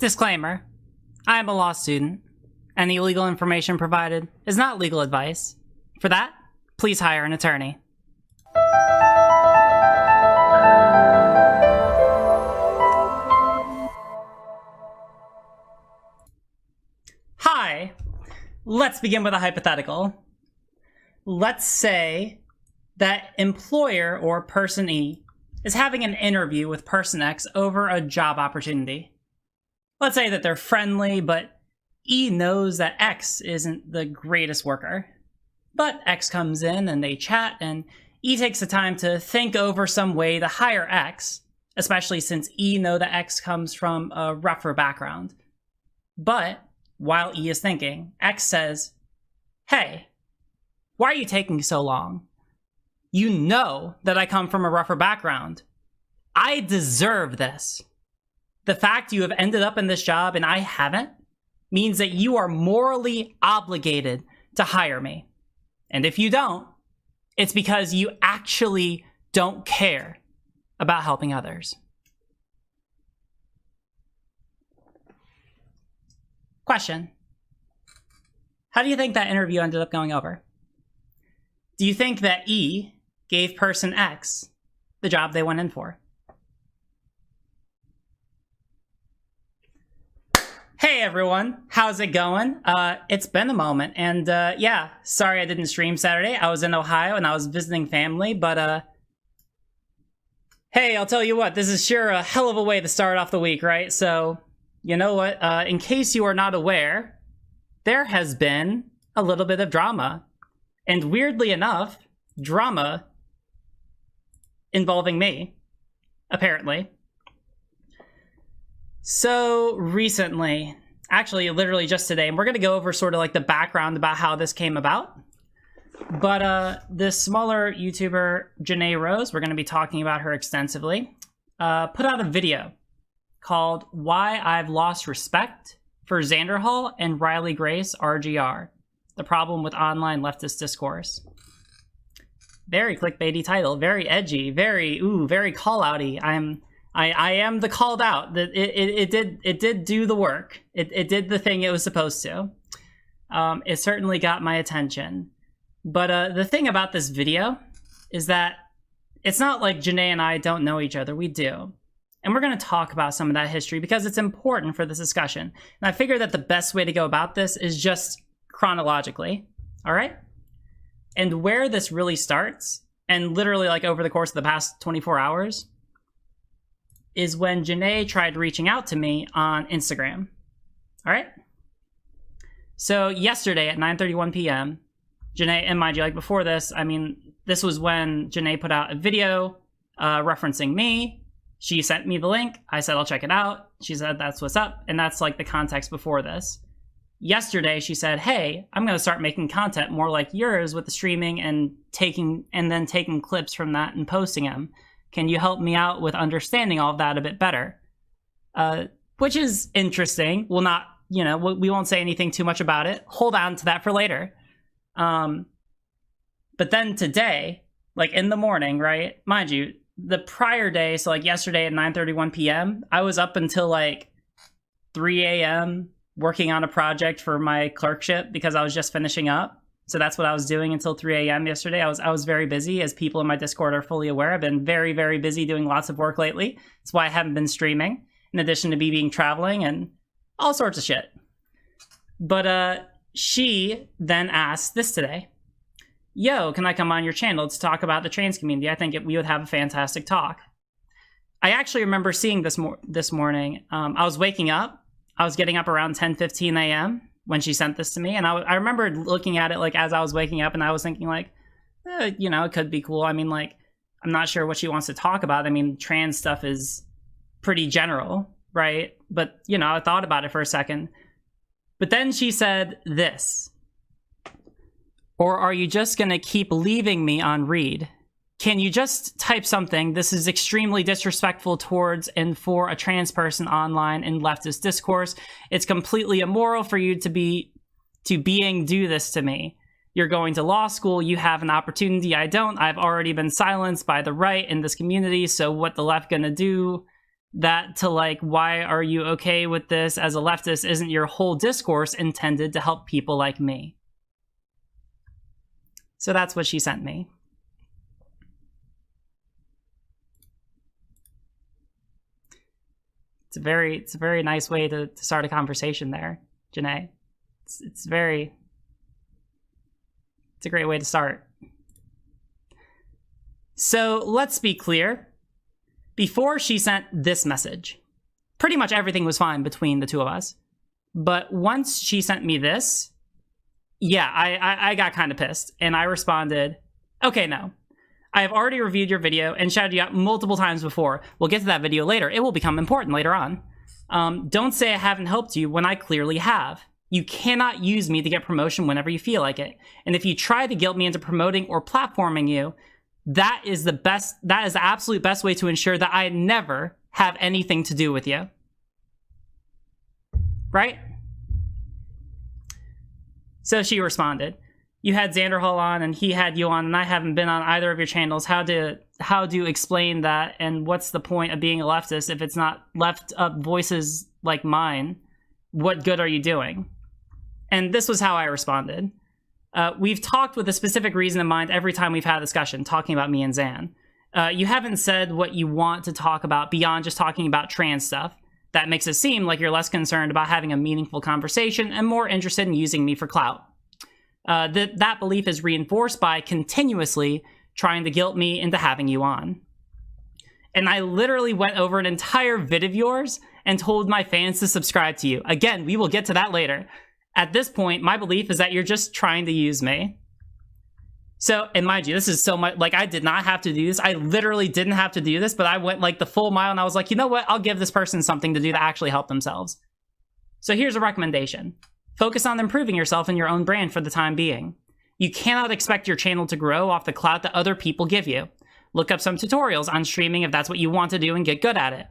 Disclaimer. I am a law student. Any legal information provided is not legal advice. For that, please hire an attorney. Hi. Let's begin with a hypothetical. Let's say that employer or person E is having an interview with person X over a job opportunity. Let's say that they're friendly, but E knows that X isn't the greatest worker. But X comes in and they chat, and E takes the time to think over some way to hire X, especially since E know that X comes from a rougher background. But while E is thinking, X says, "Hey, why are you taking so long? You know that I come from a rougher background. I deserve this. The fact you have ended up in this job and I haven't means that you are morally obligated to hire me. And if you don't, it's because you actually don't care about helping others." Question. How do you think that interview ended up going over? Do you think that E gave person X the job they went in for? Hey everyone, how's it going? It's been a moment, and yeah, sorry I didn't stream Saturday. I was in Ohio and I was visiting family, but hey, I'll tell you what, this is sure a hell of a way to start off the week, right? So, you know what, in case you are not aware, there has been a little bit of drama. And weirdly enough, drama involving me, apparently. So recently, actually literally just today, and we're going to go over sort of like the background about how this came about. But this smaller YouTuber, Janae Rose, we're going to be talking about her extensively, put out a video called "Why I've Lost Respect for Xanderhall and Riley Grace RGR. The Problem with Online Leftist Discourse." Very clickbaity title, very edgy, very call-outy. I am the called out. It did do the work. It did the thing it was supposed to. It certainly got my attention. But the thing about this video is that it's not like Janae and I don't know each other. We do. And we're going to talk about some of that history because it's important for this discussion. And I figure that the best way to go about this is just chronologically. All right? And where this really starts, and literally like over the course of the past 24 hours, is when Janae tried reaching out to me on Instagram. All right? So yesterday at 9:31 p.m., Janae, and mind you, like before this, I mean, this was when Janae put out a video referencing me. She sent me the link. I said, I'll check it out. She said, that's what's up. And that's like the context before this. Yesterday, she said, hey, I'm going to start making content more like yours with the streaming and then taking clips from that and posting them. Can you help me out with understanding all of that a bit better? Which is interesting. We'll not, we won't say anything too much about it. Hold on to that for later. But then today, like in the morning, right? Mind you, the prior day, so like yesterday at 9:31 p.m., I was up until like 3 a.m. working on a project for my clerkship because I was just finishing up. So that's what I was doing until 3 a.m. yesterday. I was very busy, as people in my Discord are fully aware. I've been very, very busy doing lots of work lately. That's why I haven't been streaming, in addition to me being traveling and all sorts of shit. But she then asked this today. Yo, can I come on your channel to talk about the trans community? I think we would have a fantastic talk. I actually remember seeing this morning. I was waking up. I was getting up around 10:15 a.m. when she sent this to me. And I remember looking at it like as I was waking up, and I was thinking like, it could be cool. I mean, like, I'm not sure what she wants to talk about. I mean, trans stuff is pretty general, right? But, I thought about it for a second. But then she said this. Or are you just going to keep leaving me on read? Can you just type something? This is extremely disrespectful towards and for a trans person online in leftist discourse. It's completely immoral for you to do this to me. You're going to law school. You have an opportunity. I don't. I've already been silenced by the right in this community. So what the left going to do? that to like, why are you okay with this as a leftist? Isn't your whole discourse intended to help people like me? So that's what she sent me. It's a very nice way to start a conversation there, Janae. It's a great way to start. So let's be clear. Before she sent this message, pretty much everything was fine between the two of us. But once she sent me this, yeah, I got kind of pissed. And I responded, okay, no. I have already reviewed your video and shouted you out multiple times before. We'll get to that video later. It will become important later on. Don't say I haven't helped you when I clearly have. You cannot use me to get promotion whenever you feel like it. And if you try to guilt me into promoting or platforming you, that is the absolute best way to ensure that I never have anything to do with you. Right? So she responded, you had Xander Hall on and he had you on and I haven't been on either of your channels. How do you explain that? And what's the point of being a leftist if it's not left up voices like mine? What good are you doing? And this was how I responded. We've talked with a specific reason in mind every time we've had a discussion talking about me and Zan. You haven't said what you want to talk about beyond just talking about trans stuff. That makes it seem like you're less concerned about having a meaningful conversation and more interested in using me for clout. That belief is reinforced by continuously trying to guilt me into having you on. And I literally went over an entire vid of yours and told my fans to subscribe to you. Again, we will get to that later. At this point, my belief is that you're just trying to use me. So, and mind you, this is so much, like, I did not have to do this. I literally didn't have to do this, but I went like the full mile and I was like, you know what? I'll give this person something to do to actually help themselves. So here's a recommendation. Focus on improving yourself and your own brand for the time being. You cannot expect your channel to grow off the clout that other people give you. Look up some tutorials on streaming if that's what you want to do and get good at it.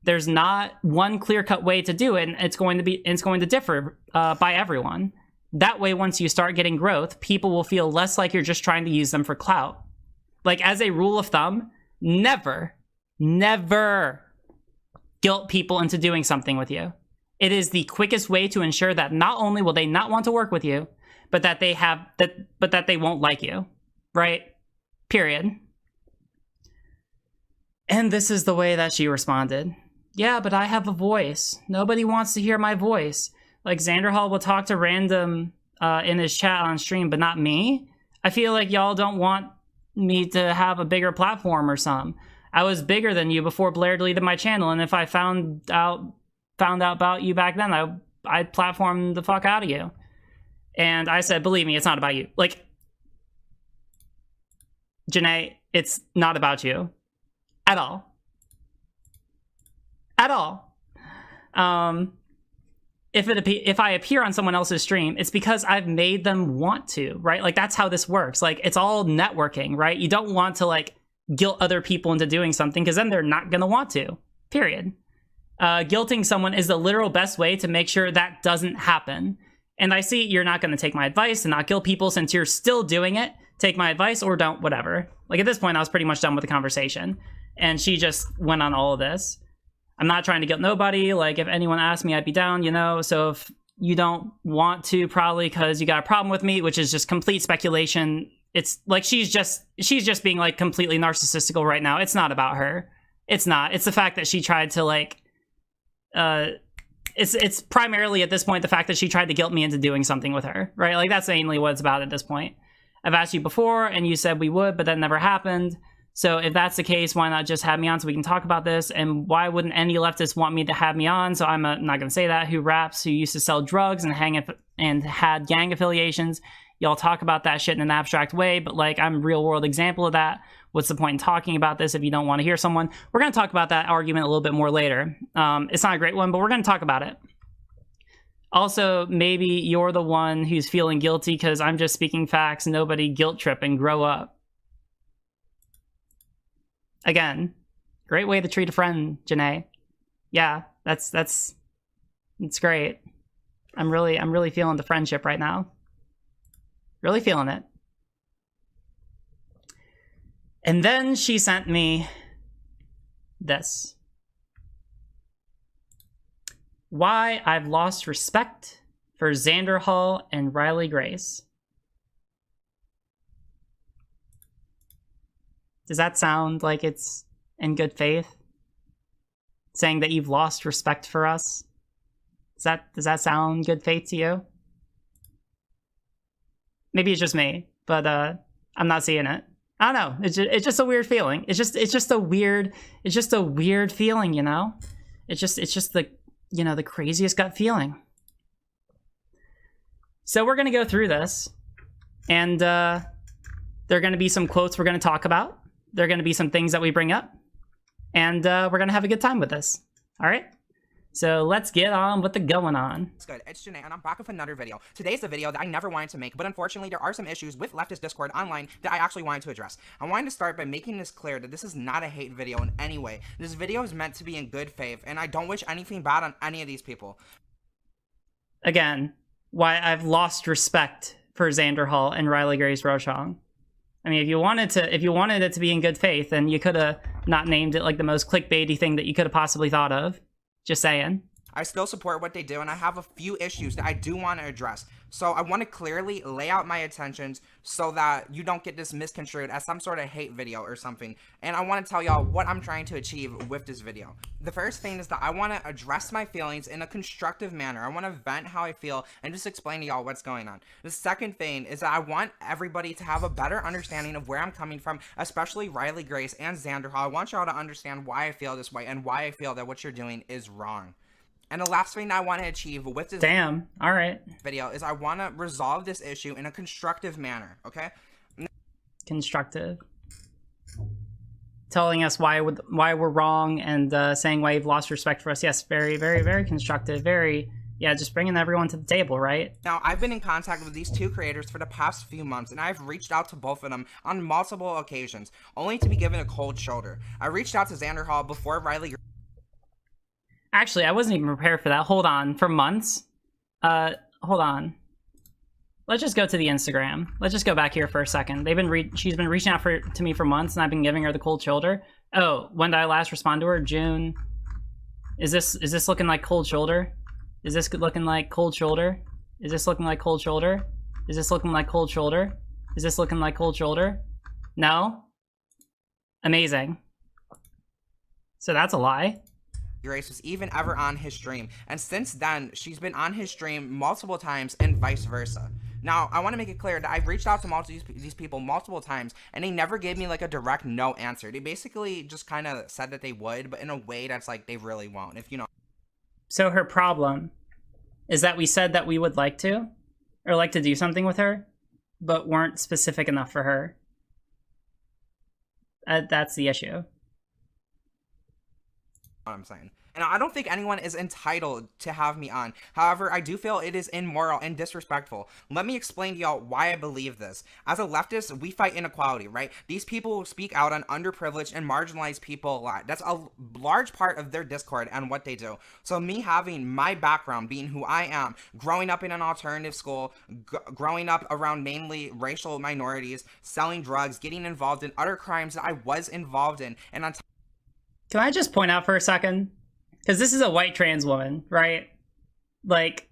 There's not one clear-cut way to do it, and it's going to differ by everyone. That way, once you start getting growth, people will feel less like you're just trying to use them for clout. Like, as a rule of thumb, never guilt people into doing something with you. It is the quickest way to ensure that not only will they not want to work with you, but that they won't like you, right? Period. And this is the way that she responded. Yeah, but I have a voice. Nobody wants to hear my voice. Like, Xander Hall will talk to random in his chat on stream, but not me. I feel like y'all don't want me to have a bigger platform or something. I was bigger than you before Blair deleted my channel, and if I found out about you back then, I'd platform the fuck out of you. And I said, believe me, it's not about you. Like, Janae, it's not about you. At all. At all. If I appear on someone else's stream, it's because I've made them want to, right? Like, that's how this works. Like, it's all networking, right? You don't want to, like, guilt other people into doing something because then they're not going to want to, period. Guilting someone is the literal best way to make sure that doesn't happen. And I see you're not going to take my advice and not guilt people since you're still doing it. Take my advice or don't, whatever. Like, at this point, I was pretty much done with the conversation. And she just went on all of this. I'm not trying to guilt nobody. Like, if anyone asked me, I'd be down, you know? So if you don't want to, probably because you got a problem with me, which is just complete speculation. It's like she's just being, like, completely narcissistical right now. It's not about her. It's not. It's the fact that she tried to, like... It's primarily, at this point, the fact that she tried to guilt me into doing something with her, right? Like, that's mainly what it's about at this point. I've asked you before, and you said we would, but that never happened. So if that's the case, why not just have me on so we can talk about this? And why wouldn't any leftist want me to have me on? So I'm not going to say that. Who raps, who used to sell drugs and had gang affiliations. Y'all talk about that shit in an abstract way, but, like, I'm a real world example of that. What's the point in talking about this if you don't want to hear someone? We're going to talk about that argument a little bit more later. It's not a great one, but we're going to talk about it. Also, maybe you're the one who's feeling guilty because I'm just speaking facts. Nobody guilt trip and grow up. Again, great way to treat a friend, Janae. Yeah, that's great. I'm really feeling the friendship right now. Really feeling it. And then she sent me this. why I've lost respect for Xander Hall and Riley Grace. Does that sound like it's in good faith? Saying that you've lost respect for us? Does that sound good faith to you? Maybe it's just me, but I'm not seeing it. I don't know. It's just a weird feeling. It's just a weird feeling, you know? It's just the, you know, the craziest gut feeling. So we're gonna go through this, and there are gonna be some quotes we're gonna talk about. There are gonna be some things that we bring up, and we're gonna have a good time with this. All right? So let's get on with the going on. It's good. It's Janae, and I'm back with another video. Today's a video that I never wanted to make, but unfortunately there are some issues with leftist Discord online that I actually wanted to address. I wanted to start by making this clear that this is not a hate video in any way. This video is meant to be in good faith, and I don't wish anything bad on any of these people. Again, why I've lost respect for Xander Hall and Riley Grace Roshong. I mean, if you wanted it to be in good faith, then you could have not named it like the most clickbaity thing that you could have possibly thought of. Just saying. I still support what they do, and I have a few issues that I do want to address. So I want to clearly lay out my intentions so that you don't get this misconstrued as some sort of hate video or something. And I want to tell y'all what I'm trying to achieve with this video. The first thing is that I want to address my feelings in a constructive manner. I want to vent how I feel and just explain to y'all what's going on. The second thing is that I want everybody to have a better understanding of where I'm coming from, especially Riley Grace and Xander Hall. I want y'all to understand why I feel this way and why I feel that what you're doing is wrong. And the last thing I want to achieve with this video is I want to resolve this issue in a constructive manner, okay? Constructive. Telling us why we're wrong and saying why you've lost respect for us. Yes, very, very, very constructive. Very, yeah, just bringing everyone to the table, right? Now, I've been in contact with these two creators for the past few months, and I've reached out to both of them on multiple occasions, only to be given a cold shoulder. I reached out to Xander Hall before Riley... Actually, I wasn't even prepared for that. Hold on. For months? Hold on. Let's just go to the Instagram. Let's just go back here for a second. She's been reaching out to me for months, and I've been giving her the cold shoulder. Oh, when did I last respond to her? June. Is this looking like cold shoulder? Is this looking like cold shoulder? Is this looking like cold shoulder? Is this looking like cold shoulder? Is this looking like cold shoulder? No? Amazing. So that's a lie. Grace was even ever on his stream, and since then she's been on his stream multiple times and vice versa. Now I want to make it clear that I've reached out to these people multiple times, and they never gave me like a direct no answer. They basically just kind of said that they would, but in a way that's like they really won't, if you know. So her problem is that we said that we would like to do something with her, but weren't specific enough for her. That's the issue. What I'm saying. And I don't think anyone is entitled to have me on. However, I do feel it is immoral and disrespectful. Let me explain to y'all why I believe this. As a leftist, we fight inequality, right? These people speak out on underprivileged and marginalized people a lot. That's a large part of their Discord and what they do. So me having my background, being who I am, growing up in an alternative school, growing up around mainly racial minorities, selling drugs, getting involved in other crimes that I was involved in, and on Can I just point out for a second? Because this is a white trans woman, right? Like,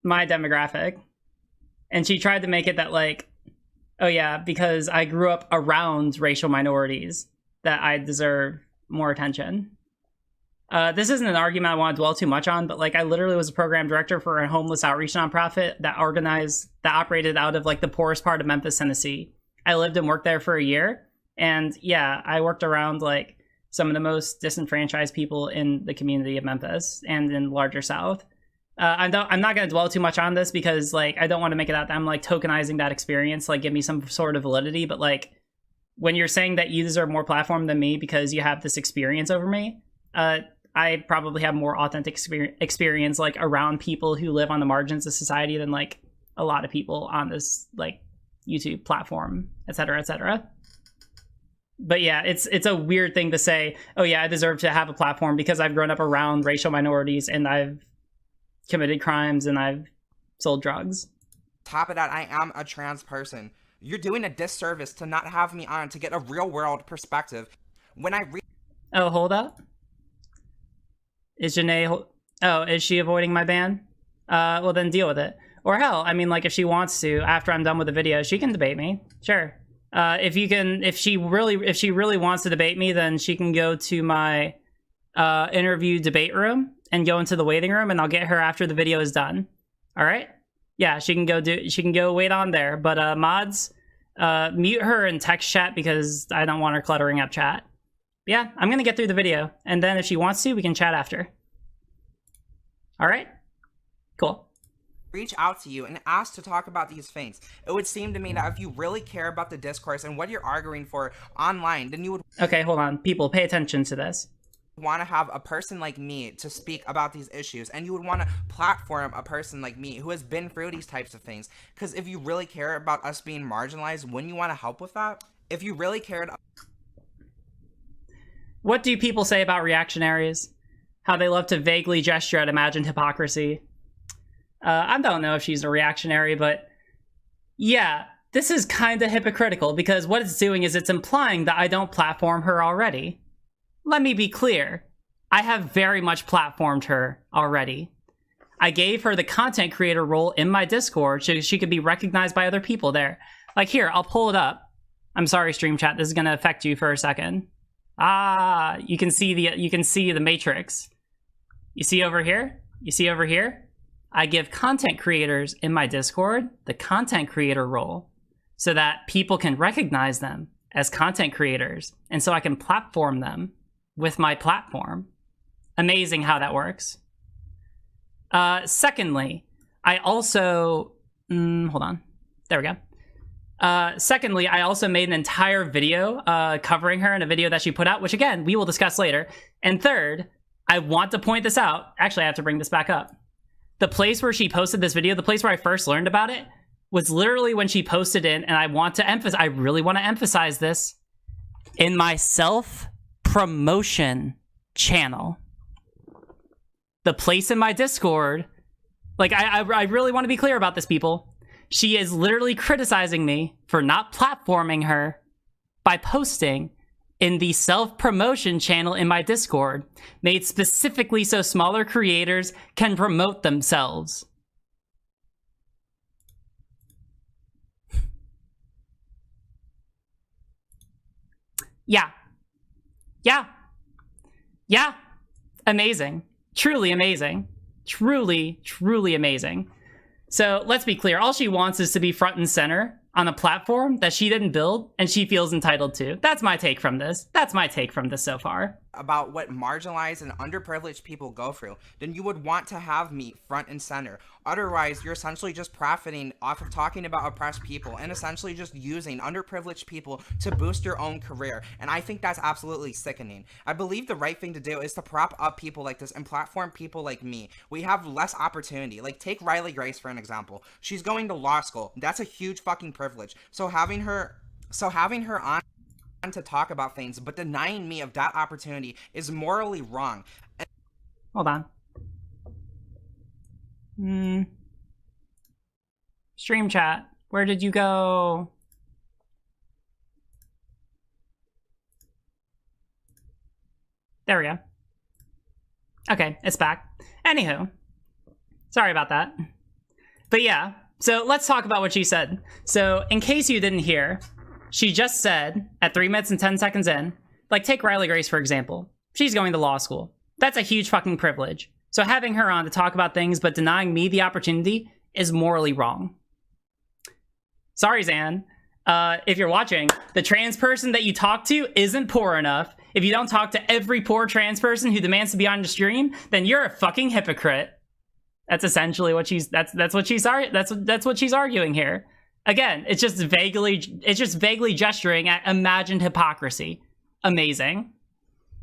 my demographic. And she tried to make it that, like, oh yeah, because I grew up around racial minorities, that I deserve more attention. This isn't an argument I want to dwell too much on, but, like, I literally was a program director for a homeless outreach nonprofit that operated out of, like, the poorest part of Memphis, Tennessee. I lived and worked there for a year. And, yeah, I worked around, like, some of the most disenfranchised people in the community of Memphis and in larger South. I'm not going to dwell too much on this because, like, I don't want to make it out that I'm, like, tokenizing that experience, like, give me some sort of validity. But, like, when you're saying that you deserve more platform than me because you have this experience over me, I probably have more authentic experience, like, around people who live on the margins of society than, like, a lot of people on this, like, YouTube platform, et cetera, et cetera. But yeah, it's a weird thing to say, oh yeah, I deserve to have a platform because I've grown up around racial minorities and I've committed crimes and I've sold drugs. Top of that, I am a trans person. You're doing a disservice to not have me on to get a real world perspective. When I Oh, hold up. Is Janae Oh, is she avoiding my ban? Well then deal with it. Or hell, I mean, like, if she wants to, after I'm done with the video, she can debate me. Sure. If she really wants to debate me, then she can go to my interview debate room and go into the waiting room, and I'll get her after the video is done. All right? Yeah, she can go wait on there. But mods, mute her in text chat because I don't want her cluttering up chat. Yeah, I'm gonna get through the video, and then if she wants to, we can chat after. All right? Cool. Reach out to you and ask to talk about these things. It would seem to me that if you really care about the discourse and what you're arguing for online, then you would Okay, hold on. People, pay attention to this. want to have a person like me to speak about these issues, and you would want to platform a person like me who has been through these types of things. Because if you really care about us being marginalized, wouldn't you want to help with that? If you really cared... What do people say about reactionaries? How they love to vaguely gesture at imagined hypocrisy. I don't know if she's a reactionary, but yeah, this is kind of hypocritical because what it's doing is it's implying that I don't platform her already. Let me be clear. I have very much platformed her already. I gave her the content creator role in my Discord so she could be recognized by other people there. Like here, I'll pull it up. I'm sorry, stream chat. This is going to affect you for a second. Ah, you can see the matrix. You see over here? You see over here? I give content creators in my Discord the content creator role so that people can recognize them as content creators, and so I can platform them with my platform. Amazing how that works. Secondly, I also... hold on. There we go. Secondly, I also made an entire video covering her in a video that she put out, which again, we will discuss later. And third, I want to point this out. Actually, I have to bring this back up. The place where she posted this video, the place where I first learned about it, was literally when she posted it, and I really want to emphasize this, in my self-promotion channel. The place in my Discord, like, I really want to be clear about this, people. She is literally criticizing me for not platforming her by posting in the self-promotion channel in my Discord, made specifically so smaller creators can promote themselves. Yeah. Yeah. Yeah. Amazing. Truly amazing. Truly, truly amazing. So let's be clear. All she wants is to be front and center on a platform that she didn't build and she feels entitled to. That's my take from this. That's my take from this so far. About what marginalized and underprivileged people go through, then you would want to have me front and center. Otherwise, you're essentially just profiting off of talking about oppressed people and essentially just using underprivileged people to boost your own career. And I think that's absolutely sickening. I believe the right thing to do is to prop up people like this and platform people like me. We have less opportunity. Like, take Riley Grace for an example. She's going to law school. That's a huge fucking privilege. So having her on to talk about things but denying me of that opportunity is morally wrong. Hold on. Stream chat, where did you go? There we go. Okay, it's back. Anywho, sorry about that. But yeah, so let's talk about what she said. So in case you didn't hear, she just said, at 3 minutes and 10 seconds in, like, take Riley Grace, for example. She's going to law school. That's a huge fucking privilege. So having her on to talk about things but denying me the opportunity is morally wrong. Sorry, Zan. If you're watching, the trans person that you talk to isn't poor enough. If you don't talk to every poor trans person who demands to be on your stream, then you're a fucking hypocrite. That's essentially what she's arguing here. Again, it's just vaguely gesturing at imagined hypocrisy. Amazing.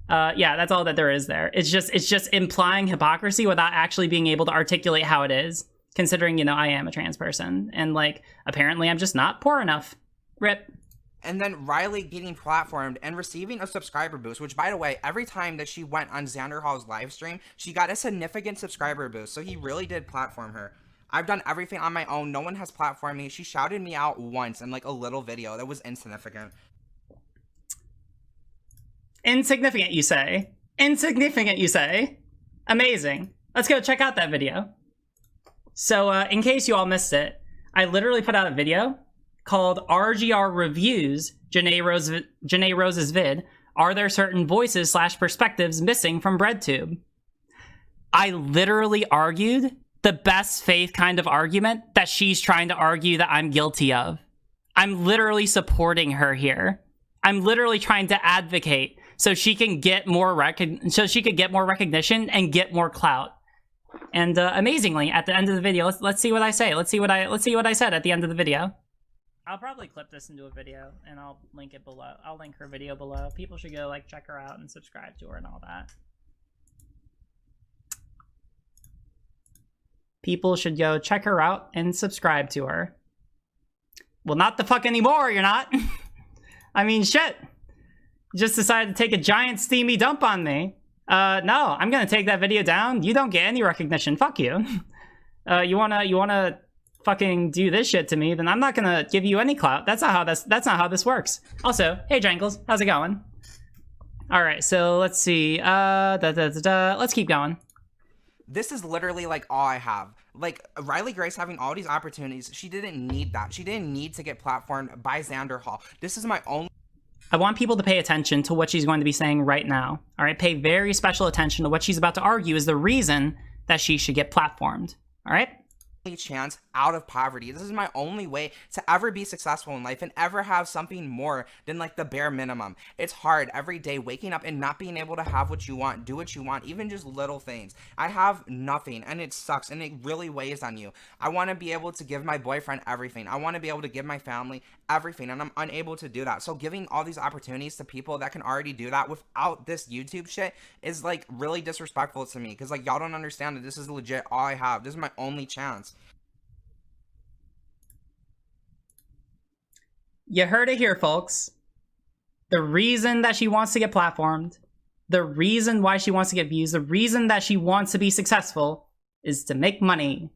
Yeah, that's all that there is there. It's just implying hypocrisy without actually being able to articulate how it is, considering, you know, I am a trans person and, like, apparently I'm just not poor enough. Rip. And then Riley getting platformed and receiving a subscriber boost, which, by the way, every time that she went on Xander Hall's live stream, she got a significant subscriber boost. So he really did platform her. I've done everything on my own. No one has platformed me. She shouted me out once in, like, a little video that was insignificant. Insignificant, you say? Insignificant, you say? Amazing. let's go check out that video. So in case you all missed it, I literally put out a video called RGR Reviews Janae Rose's vid. Are there certain voices / perspectives missing from BreadTube? I literally argued the best faith kind of argument that she's trying to argue that I'm guilty of. I'm literally supporting her here. I'm literally trying to advocate so she can get more recognition and get more clout. And amazingly, at the end of the video, let's see what I say. Let's see what I said at the end of the video. I'll probably clip this into a video and I'll link it below. I'll link her video below. People should go like check her out and subscribe to her and all that. People should go check her out and subscribe to her. Well, not the fuck anymore, you're not. I mean, shit. You just decided to take a giant steamy dump on me. No, I'm gonna take that video down. You don't get any recognition. Fuck you. You wanna fucking do this shit to me, then I'm not gonna give you any clout. That's not how this works. Also, hey Jangles, how's it going? Alright, so let's see. Let's keep going. This is literally like all I have. Like Riley Grace having all these opportunities, she didn't need that. She didn't need to get platformed by Xander Hall. This is my only. I want people to pay attention to what she's going to be saying right now. All right, pay very special attention to what she's about to argue is the reason that she should get platformed. All right. Chance out of poverty. This is my only way to ever be successful in life and ever have something more than like the bare minimum. It's hard every day waking up and not being able to have what you want, do what you want, even just little things. I have nothing and it sucks and it really weighs on you. I want to be able to give my boyfriend everything. I want to be able to give my family everything and I'm unable to do that. So giving all these opportunities to people that can already do that without this YouTube shit is like really disrespectful to me because like y'all don't understand that this is legit all I have. This is my only chance. You heard it here, folks. The reason that she wants to get platformed, the reason why she wants to get views, the reason that she wants to be successful is to make money.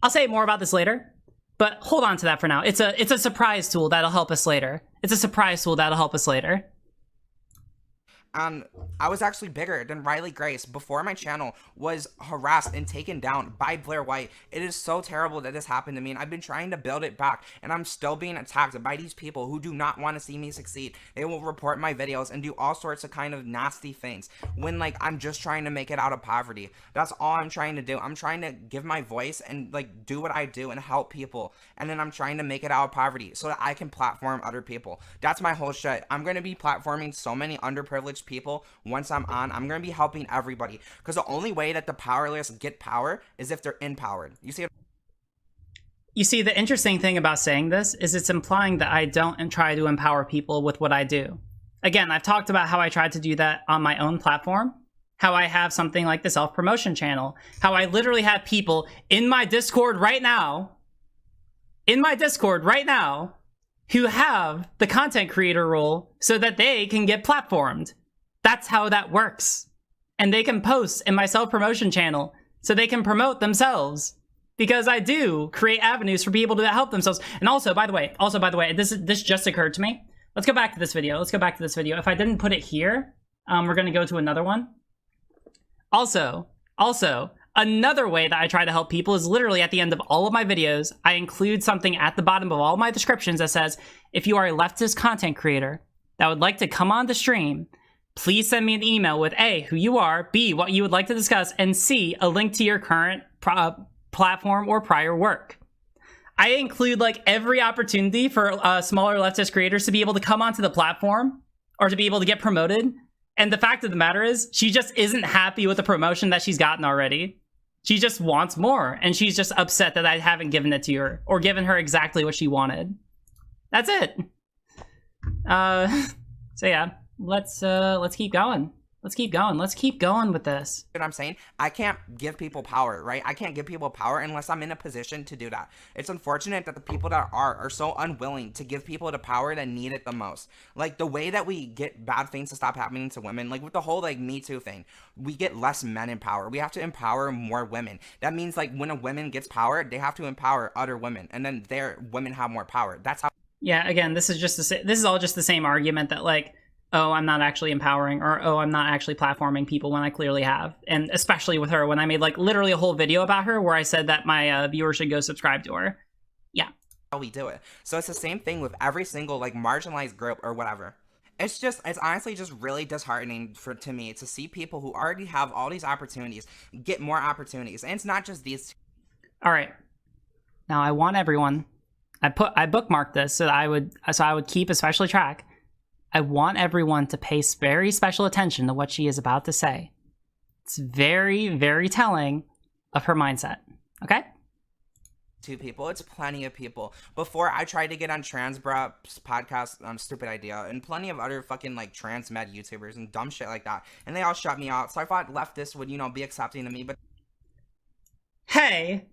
I'll say more about this later, but hold on to that for now. It's a surprise tool that'll help us later. It's a surprise tool that'll help us later. I was actually bigger than Riley Grace before my channel was harassed and taken down by Blair White. It is so terrible that this happened to me and I've been trying to build it back and I'm still being attacked by these people who do not want to see me succeed. They will report my videos and do all sorts of kind of nasty things when like I'm just trying to make it out of poverty. That's all I'm trying to do. I'm trying to give my voice and like do what I do and help people, and then I'm trying to make it out of poverty so that I can platform other people. That's my whole shit. I'm going to be platforming so many underprivileged people. Once I'm on, I'm going to be helping everybody because the only way that the powerless get power is if they're empowered. You see, the interesting thing about saying this is it's implying that I don't try to empower people with what I do. Again, I've talked about how I tried to do that on my own platform, how I have something like the self-promotion channel, how I literally have people in my Discord right now, who have the content creator role so that they can get platformed. That's how that works. And they can post in my self-promotion channel so they can promote themselves. Because I do create avenues for people to help themselves. And also, by the way, this just occurred to me. Let's go back to this video. If I didn't put it here, we're going to go to another one. Also, another way that I try to help people is literally at the end of all of my videos, I include something at the bottom of all my descriptions that says, if you are a leftist content creator that would like to come on the stream, please send me an email with A, who you are, B, what you would like to discuss, and C, a link to your current platform or prior work. I include like every opportunity for smaller leftist creators to be able to come onto the platform or to be able to get promoted. And the fact of the matter is, she just isn't happy with the promotion that she's gotten already. She just wants more, and she's just upset that I haven't given it to her or given her exactly what she wanted. That's it. So yeah. Let's keep going. Let's keep going with this. You know what I'm saying? I can't give people power, right? I can't give people power unless I'm in a position to do that. It's unfortunate that the people that are so unwilling to give people the power that need it the most. Like the way that we get bad things to stop happening to women, like with the whole like Me Too thing, we get less men in power. We have to empower more women. That means like when a woman gets power, they have to empower other women, and then their women have more power. That's how. Yeah, again, this is all just the same argument that like oh, I'm not actually empowering, or oh, I'm not actually platforming people when I clearly have. And especially with her, when I made like literally a whole video about her where I said that my viewers should go subscribe to her. Yeah. How we do it. So it's the same thing with every single like marginalized group or whatever. It's honestly just really disheartening to me to see people who already have all these opportunities get more opportunities. And it's not just these. All right. Now I want everyone, I bookmarked this so that I would keep especially track. I want everyone to pay very special attention to what she is about to say. It's very, very telling of her mindset. Okay? Two people, it's plenty of people. Before I tried to get on Transbrup's podcast, stupid idea, and plenty of other fucking like trans med YouTubers and dumb shit like that, and they all shut me out. So I thought leftists would, you know, be accepting of me. But hey,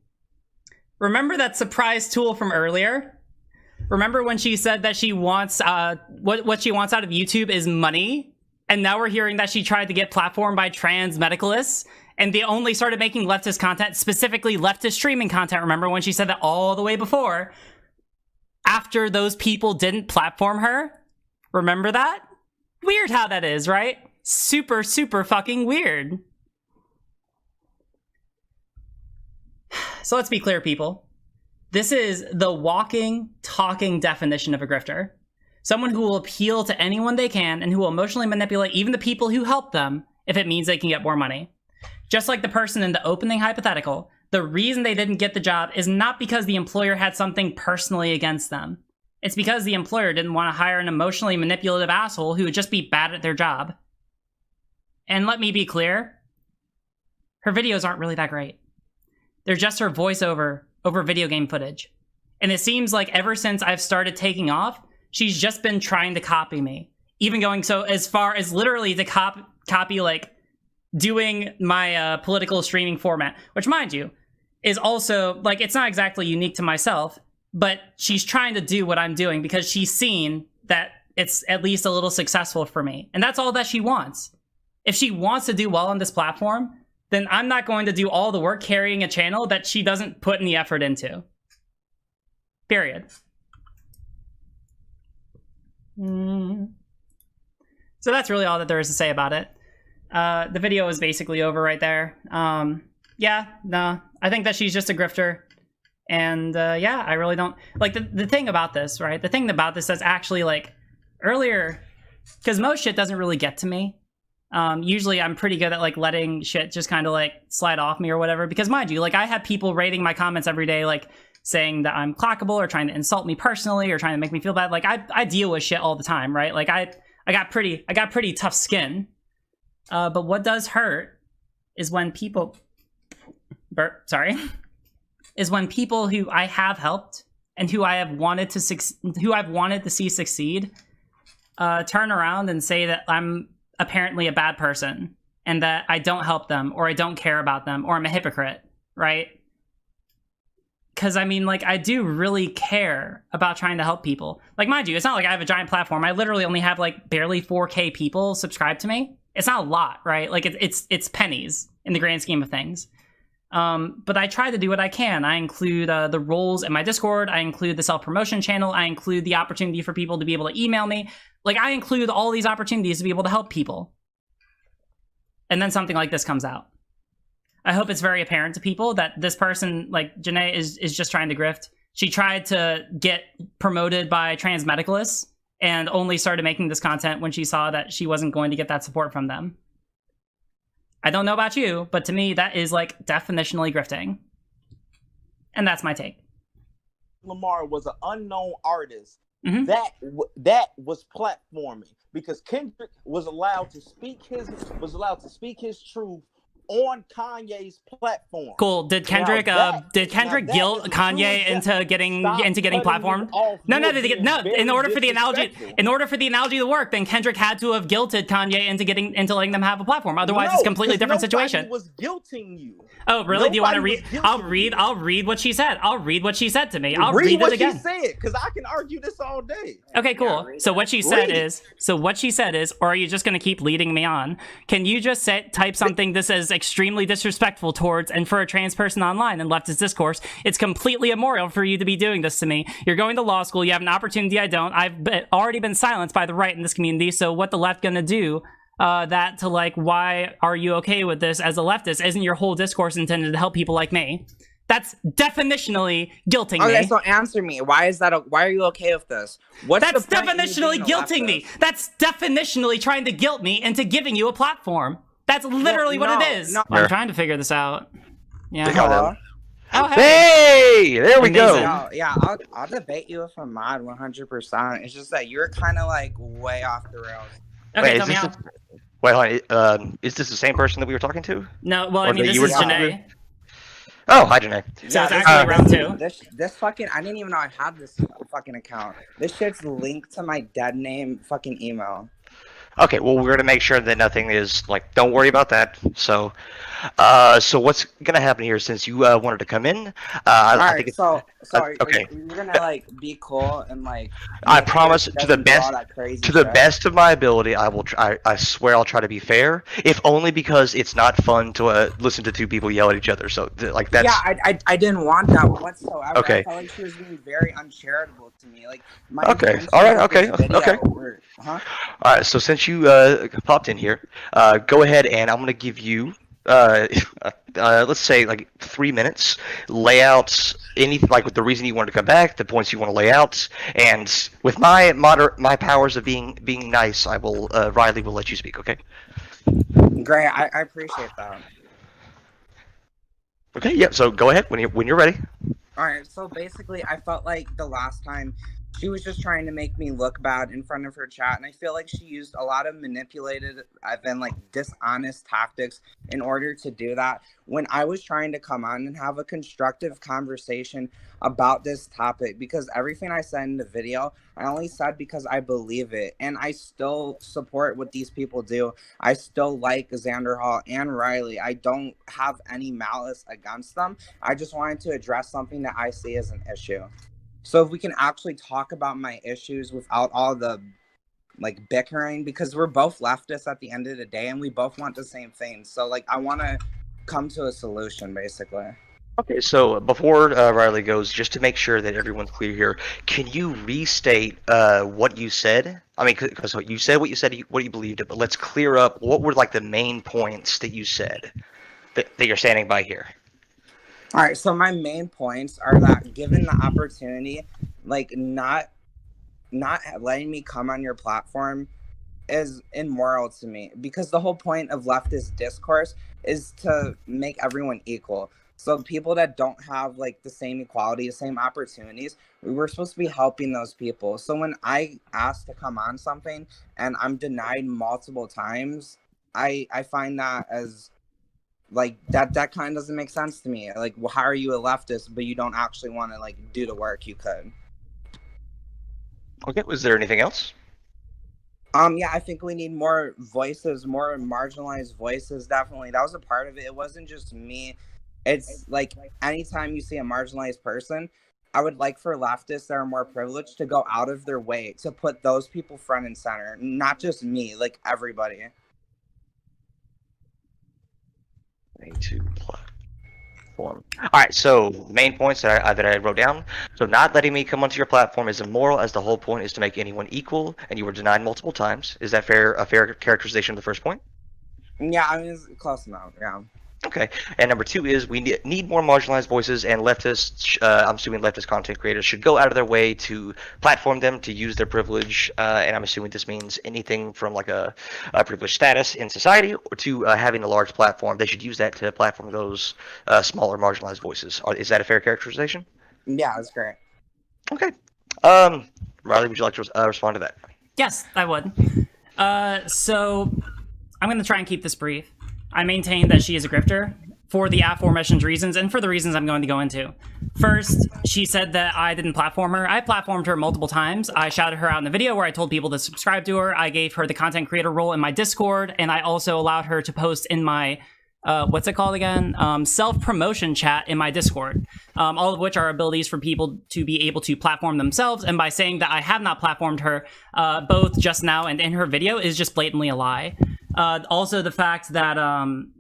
remember that surprise tool from earlier? Remember when she said that she wants what she wants out of YouTube is money, and now we're hearing that she tried to get platformed by trans medicalists? And they only started making leftist content, specifically leftist streaming content. Remember when she said that all the way before, after those people didn't platform her? Remember that? Weird how that is, right? Super, super fucking weird. So let's be clear, people. This is the walking, talking definition of a grifter. Someone who will appeal to anyone they can and who will emotionally manipulate even the people who help them if it means they can get more money. Just like the person in the opening hypothetical, the reason they didn't get the job is not because the employer had something personally against them. It's because the employer didn't want to hire an emotionally manipulative asshole who would just be bad at their job. And let me be clear, her videos aren't really that great. They're just her voiceover over video game footage. And it seems like ever since I've started taking off, she's just been trying to copy me. Even going so as far as literally to copy like doing my political streaming format, which mind you, is also, like, it's not exactly unique to myself, but she's trying to do what I'm doing because she's seen that it's at least a little successful for me. And that's all that she wants. If she wants to do well on this platform, then I'm not going to do all the work carrying a channel that she doesn't put any effort into. Period. So that's really all that there is to say about it. The video is basically over right there. Yeah, no, I think that she's just a grifter. And yeah, I really don't... Like, the thing about this, right? The thing about this is actually, like, earlier... Because most shit doesn't really get to me. Usually I'm pretty good at, like, letting shit just kind of, like, slide off me or whatever. Because mind you, like, I have people rating my comments every day, like, saying that I'm clockable or trying to insult me personally or trying to make me feel bad. Like, I deal with shit all the time, right? Like, I got pretty tough skin. But what does hurt is when people... is when people who I have helped and who I have wanted to see succeed turn around and say that I'm apparently a bad person and that I don't help them or I don't care about them or I'm a hypocrite, right? Because, I mean, like, I do really care about trying to help people. Like, mind you, it's not like I have a giant platform. I literally only have, like, barely 4K people subscribe to me. It's not a lot, right? Like, it's pennies in the grand scheme of things. But I try to do what I can. I include the roles in my Discord. I include the self-promotion channel. I include the opportunity for people to be able to email me. Like, I include all these opportunities to be able to help people. And then something like this comes out. I hope it's very apparent to people that this person, like, Janae, is just trying to grift. She tried to get promoted by trans medicalists and only started making this content when she saw that she wasn't going to get that support from them. I don't know about you, but to me, that is, like, definitionally grifting. And that's my take. Lamar was an unknown artist Mm-hmm. that was platforming because Kendrick was allowed to speak his truth on Kanye's platform. Cool. Did Kendrick guilt Kanye into getting platformed? No. In order for the analogy to work, then Kendrick had to have guilted Kanye into letting them have a platform. Otherwise, it's a completely different situation. Was guilting you. Oh, really? Do you want to read? I'll read what she said. I'll read what she said to me. I'll read it again. She said, because I can argue this all day. Okay, cool. So what she said is, or are you just going to keep leading me on? Can you just type something that says extremely disrespectful towards and for a trans person online in leftist discourse. It's completely immoral for you to be doing this to me. You're going to law school. You have an opportunity I don't. Already been silenced by the right in this community. So what the left gonna do? That to like, why are you okay with this as a leftist? Isn't your whole discourse intended to help people like me? That's definitionally guilting me. Okay, so answer me. Why are you okay with this? That's definitionally guilting me. That's definitionally trying to guilt me into giving you a platform. That's literally what it is. No. I'm trying to figure this out. Yeah. Oh, hey, there we go. Yeah, I'll debate you if I'm mod 100%. It's just that you're kind of like way off the rails. Okay, tell me how. Wait, hold on. Is this the same person that we were talking to? No, well, I mean, this is Janae. Oh, hi, Janae. So it's actually round 2. This fucking, I didn't even know I had this fucking account. This shit's linked to my dead name fucking email. Okay, well, we're gonna make sure that nothing is like. Don't worry about that. So, so what's gonna happen here? Since you wanted to come in, I think it's okay. You're gonna like be cool and like. I promise to the best of my ability, I will. I swear I'll try to be fair. If only because it's not fun to listen to two people yell at each other. So like that's. Yeah, I didn't want that whatsoever. Okay. I felt like she was being very uncharitable to me. Like my. Okay. All right. Okay. Okay. Huh? All right. So since you popped in here, go ahead and I'm gonna give you let's say like 3 minutes. Lay out anything like with the reason you wanted to come back, the points you want to lay out, and with my powers of being nice, I will Riley will let you speak. Okay. Great. I appreciate that. Okay. Yeah. So go ahead when you're ready. All right. So basically, I felt like the last time. She was just trying to make me look bad in front of her chat, and I feel like she used a lot of manipulated and like dishonest tactics in order to do that. When I was trying to come on and have a constructive conversation about this topic, because everything I said in the video, I only said because I believe it, and I still support what these people do. I still like Xander Hall and Riley. I don't have any malice against them. I just wanted to address something that I see as an issue. So if we can actually talk about my issues without all the like bickering, because we're both leftists at the end of the day and we both want the same thing. So like I want to come to a solution basically. Okay, so before Riley goes, just to make sure that everyone's clear here, can you restate what you said? I mean, because you said what you believed it, but let's clear up what were like the main points that you said that you're standing by here. All right, so my main points are that given the opportunity, like not letting me come on your platform is immoral to me, because the whole point of leftist discourse is to make everyone equal. So people that don't have like the same equality, the same opportunities, we're supposed to be helping those people. So when I ask to come on something and I'm denied multiple times, I find that as like that kind of doesn't make sense to me. Like, well, how are you a leftist but you don't actually want to like do the work you could? Okay, was there anything else? Yeah, I think we need more voices, more marginalized voices. Definitely, that was a part of it. It wasn't just me. It's like anytime you see a marginalized person, I would like for leftists that are more privileged to go out of their way to put those people front and center, not just me, like everybody. To platform. All right, so main points that I wrote down. So not letting me come onto your platform is immoral, as the whole point is to make anyone equal, and you were denied multiple times. Is that a fair characterization of the first point? Yeah, I mean, it's close enough. Yeah. Okay, and number 2 is we need more marginalized voices, and leftists, I'm assuming leftist content creators should go out of their way to platform them, to use their privilege, and I'm assuming this means anything from like a privileged status in society or to having a large platform. They should use that to platform those smaller marginalized voices. Is that a fair characterization? Yeah, that's great. Okay. Riley, would you like to respond to that? Yes, I would. So I'm going to try and keep this brief. I maintain that she is a grifter for the aforementioned reasons and for the reasons I'm going to go into. First, she said that I didn't platform her. I platformed her multiple times. I shouted her out in the video where I told people to subscribe to her. I gave her the content creator role in my Discord, and I also allowed her to post in my, what's it called again? Self-promotion chat in my Discord, all of which are abilities for people to be able to platform themselves. And by saying that I have not platformed her, both just now and in her video, is just blatantly a lie. Also, the fact that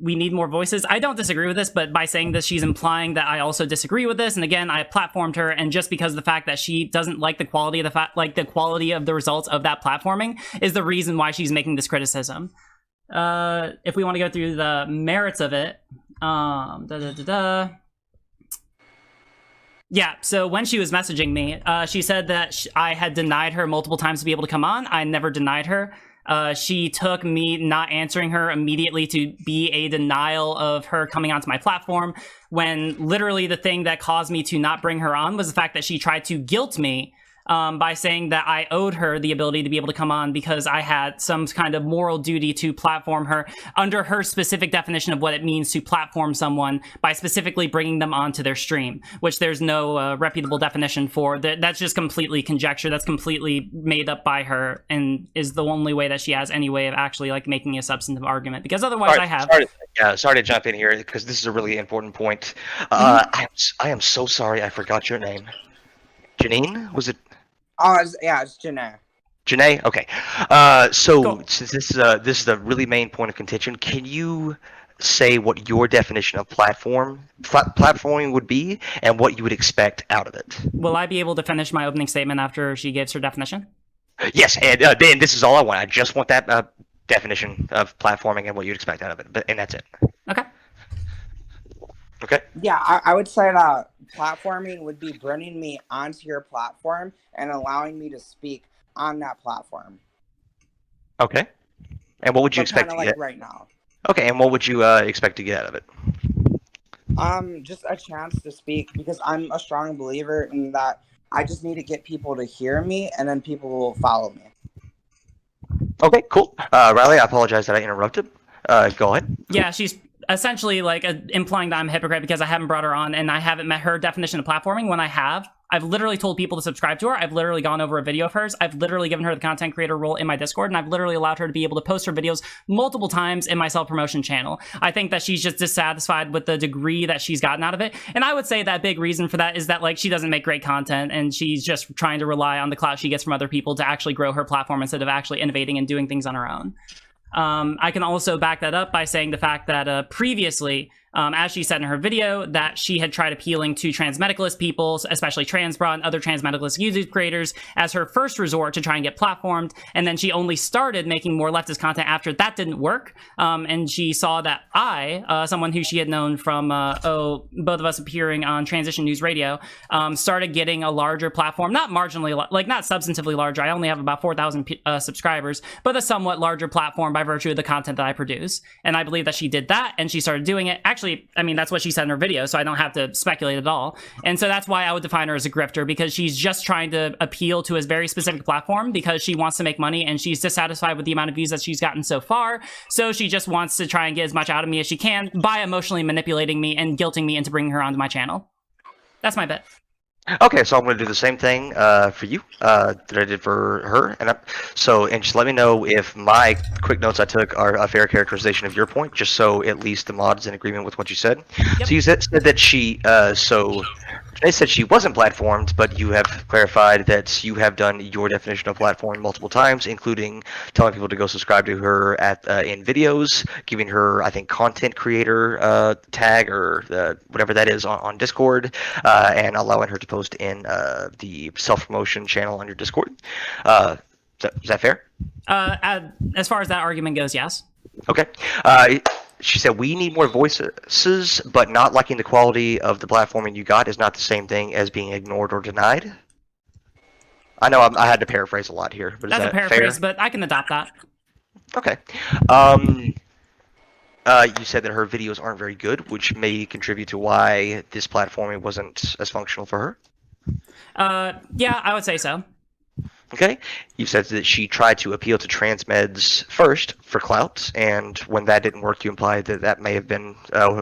we need more voices. I don't disagree with this, but by saying this, she's implying that I also disagree with this. And again, I platformed her, and just because of the fact that she doesn't like the quality of the quality of the results of that platforming is the reason why she's making this criticism. If we want to go through the merits of it, yeah, so when she was messaging me, she said that I had denied her multiple times to be able to come on. I never denied her. She took me not answering her immediately to be a denial of her coming onto my platform, when literally the thing that caused me to not bring her on was the fact that she tried to guilt me by saying that I owed her the ability to be able to come on because I had some kind of moral duty to platform her under her specific definition of what it means to platform someone by specifically bringing them onto their stream, which there's no reputable definition for. That's just completely conjecture. That's completely made up by her and is the only way that she has any way of actually like making a substantive argument, because otherwise sorry to jump in here because this is a really important point. I am so sorry I forgot your name. Janine? Was it? Oh, it's Janae. Janae? Okay. Cool. Since this is a really main point of contention, can you say what your definition of platforming would be and what you would expect out of it? Will I be able to finish my opening statement after she gives her definition? Yes, and Dan, this is all I want. I just want that definition of platforming and what you'd expect out of it, and that's it. Okay. Okay. Yeah, I would say that platforming would be bringing me onto your platform and allowing me to speak on that platform. Okay. And what would you expect to get? Right now. Okay, and what would you expect to get out of it? Just a chance to speak, because I'm a strong believer in that I just need to get people to hear me, and then people will follow me. Okay, cool. Riley, I apologize that I interrupted. Go ahead. Yeah, she's essentially like implying that I'm a hypocrite because I haven't brought her on and I haven't met her definition of platforming. When I have, I've literally told people to subscribe to her. I've literally gone over a video of hers. I've literally given her the content creator role in my Discord, and I've literally allowed her to be able to post her videos multiple times in my self-promotion channel. I think that she's just dissatisfied with the degree that she's gotten out of it. And I would say that big reason for that is that like she doesn't make great content and she's just trying to rely on the clout she gets from other people to actually grow her platform instead of actually innovating and doing things on her own. I can also back that up by saying the fact that previously, as she said in her video, that she had tried appealing to trans medicalist people, especially trans bra and other trans medicalist YouTube creators, as her first resort to try and get platformed. And then she only started making more leftist content after that didn't work. And she saw that I, someone who she had known from, both of us appearing on Transition News Radio, started getting a larger platform, not marginally, like not substantively larger. I only have about 4,000 subscribers, but a somewhat larger platform by virtue of the content that I produce. And I believe that she did that and she started doing it. Actually, I mean, that's what she said in her video, so I don't have to speculate at all. And so that's why I would define her as a grifter, because she's just trying to appeal to a very specific platform because she wants to make money and she's dissatisfied with the amount of views that she's gotten so far. So she just wants to try and get as much out of me as she can by emotionally manipulating me and guilting me into bringing her onto my channel. That's my bet. Okay, so I'm going to do the same thing for you that I did for her, and just let me know if my quick notes I took are a fair characterization of your point, just so at least the mod is in agreement with what you said. Yep. So you said that she, Janae said she wasn't platformed, but you have clarified that you have done your definition of platform multiple times, including telling people to go subscribe to her in videos, giving her, I think, content creator tag or whatever that is on Discord, and allowing her to post in the self-promotion channel on your Discord. Is that fair? As far as that argument goes, yes. Okay. She said, we need more voices, but not liking the quality of the platforming you got is not the same thing as being ignored or denied. I know I had to paraphrase a lot here, but that's is that a paraphrase, fair? but I can adopt that. Okay. You said that her videos aren't very good, which may contribute to why this platforming wasn't as functional for her. Yeah, I would say so. Okay. You said that she tried to appeal to trans meds first for clout, and when that didn't work, you implied that that may have been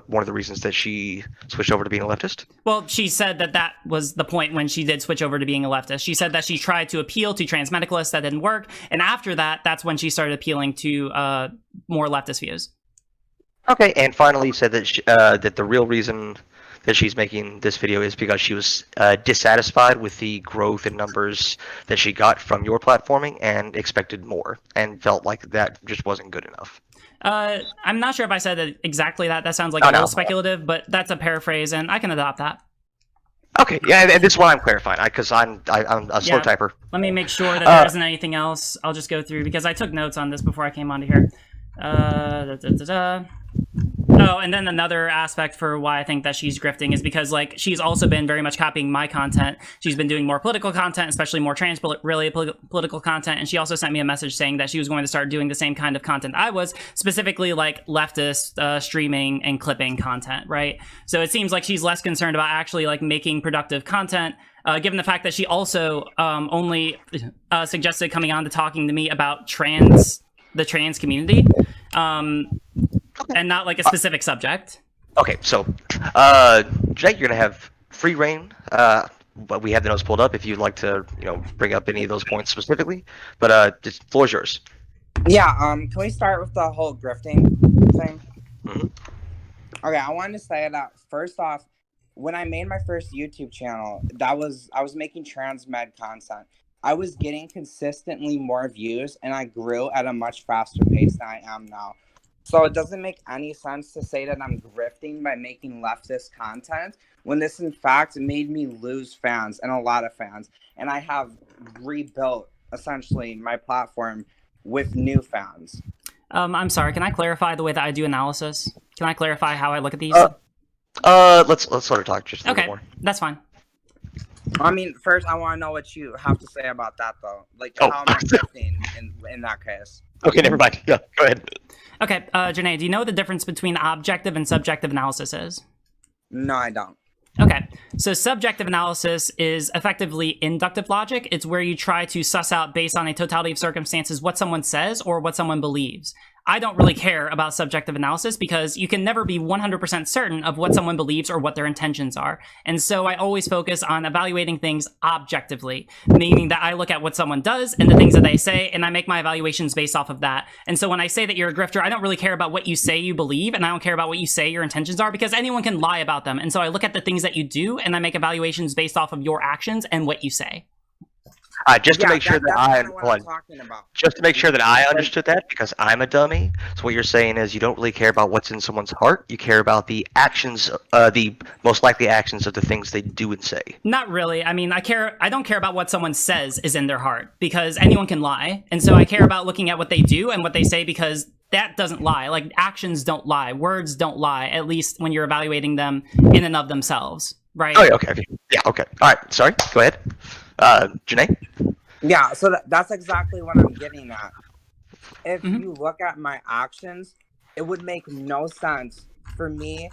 one of the reasons that she switched over to being a leftist? Well, she said that that was the point when she did switch over to being a leftist. She said that she tried to appeal to trans medicalists, that didn't work, and after that, that's when she started appealing to more leftist views. Okay, and finally, you said that that the real reason that she's making this video is because she was dissatisfied with the growth in numbers that she got from your platforming and expected more and felt like that just wasn't good enough. I'm not sure if I said it exactly that. That sounds like Oh, a little no. speculative, but that's a paraphrase, and I can adopt that. Okay, yeah, and this is why I'm clarifying, because I'm a slow Yeah. typer. Let me make sure that there isn't anything else. I'll just go through, because I took notes on this before I came onto here. Oh, and then another aspect for why I think that she's grifting is because, like, she's also been very much copying my content. She's been doing more political content, especially more trans-related political content, and she also sent me a message saying that she was going to start doing the same kind of content I was, specifically, like, leftist streaming and clipping content, right? So it seems like she's less concerned about actually, like, making productive content, given the fact that she also only suggested coming on to talking to me about the trans community. And not like a specific subject. Okay, so, Jake, you're gonna have free reign. But we have the notes pulled up if you'd like to, bring up any of those points specifically. But the floor's yours. Yeah. Can we start with the whole grifting thing? Mhm. Okay, I wanted to say that first off, when I made my first YouTube channel, I was making transmed content. I was getting consistently more views, and I grew at a much faster pace than I am now. So it doesn't make any sense to say that I'm grifting by making leftist content when this, in fact, made me lose fans, and a lot of fans. And I have rebuilt, essentially, my platform with new fans. I'm sorry, can I clarify the way that I do analysis? Can I clarify how I look at these? Let's let her talk just a Okay, little more. that's fine. I mean, first, I want to know what you have to say about that, though. Like, Oh. how am I grifting in that case? Okay, never mind. Yeah, go ahead. Okay, Janae, do you know what the difference between objective and subjective analysis is? No, I don't. Okay, so subjective analysis is effectively inductive logic. It's where you try to suss out, based on a totality of circumstances, what someone says or what someone believes. I don't really care about subjective analysis because you can never be 100% certain of what someone believes or what their intentions are. And so I always focus on evaluating things objectively, meaning that I look at what someone does and the things that they say, and I make my evaluations based off of that. And so when I say that you're a grifter, I don't really care about what you say you believe, and I don't care about what you say your intentions are, because anyone can lie about them. And so I look at the things that you do, and I make evaluations based off of your actions and what you say. Just to make sure that I'm talking about. just to make sure that I understood that, because I'm a dummy. So what you're saying is you don't really care about what's in someone's heart. You care about the actions, the most likely actions of the things they do and say. Not really. I mean, I don't care about what someone says is in their heart, because anyone can lie. And so I care about looking at what they do and what they say, because that doesn't lie. Like, actions don't lie. Words don't lie, at least when you're evaluating them in and of themselves, right? Oh, yeah, okay. Yeah, okay. All right, sorry. Go ahead. Janae? Yeah, so that's exactly what I'm getting at. If you look at my actions, it would make no sense for me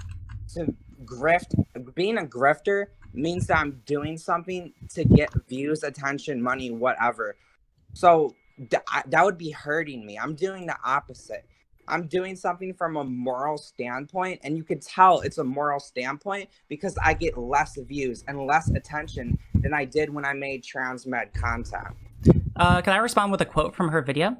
to grift. Being a grifter means that I'm doing something to get views, attention, money, whatever. So that would be hurting me. I'm doing the opposite. I'm doing something from a moral standpoint, and you can tell it's a moral standpoint because I get less views and less attention than I did when I made transmed content. Can I respond with a quote from her video?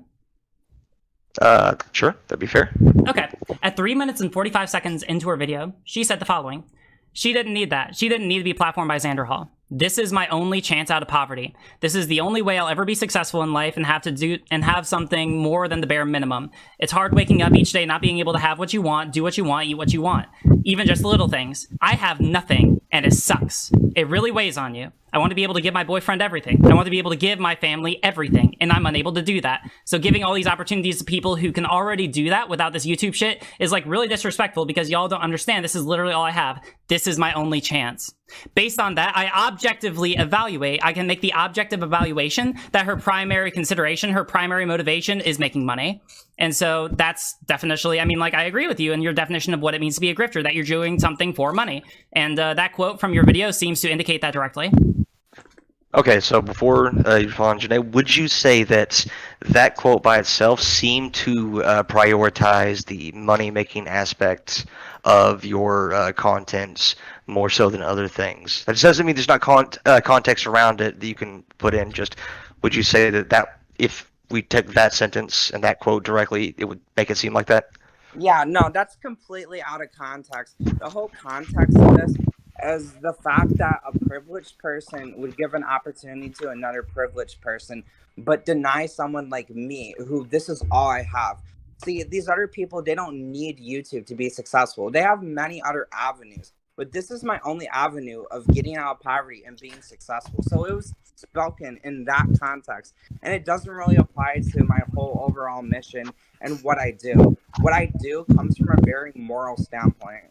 Sure, that'd be fair. Okay. At 3 minutes and 45 seconds into her video, she said the following. She didn't need that. She didn't need to be platformed by Xander Hall. This is my only chance out of poverty. This is the only way I'll ever be successful in life and have something more than the bare minimum. It's hard waking up each day not being able to have what you want, do what you want, eat what you want. Even just the little things. I have nothing, and it sucks. It really weighs on you. I want to be able to give my boyfriend everything. I want to be able to give my family everything, and I'm unable to do that. So giving all these opportunities to people who can already do that without this YouTube shit is like really disrespectful, because y'all don't understand this is literally all I have. This is my only chance. Based on that, I objectively evaluate. I can make the objective evaluation that her primary consideration, her primary motivation is making money. And so that's definitionally, I mean, like, I agree with you in your definition of what it means to be a grifter, that you're doing something for money. And that quote from your video seems to indicate that directly. Okay, so before you respond, Janae, would you say that that quote by itself seemed to prioritize the money-making aspect of your content more so than other things? That doesn't mean there's not context around it that you can put in. Just would you say that if we took that sentence and that quote directly, it would make it seem like that? Yeah, no, that's completely out of context. The whole context of this is the fact that a privileged person would give an opportunity to another privileged person, but deny someone like me, who this is all I have. See, these other people, they don't need YouTube to be successful. They have many other avenues. But this is my only avenue of getting out of poverty and being successful. So it was spoken in that context. And it doesn't really apply to my whole overall mission and what I do. What I do comes from a very moral standpoint.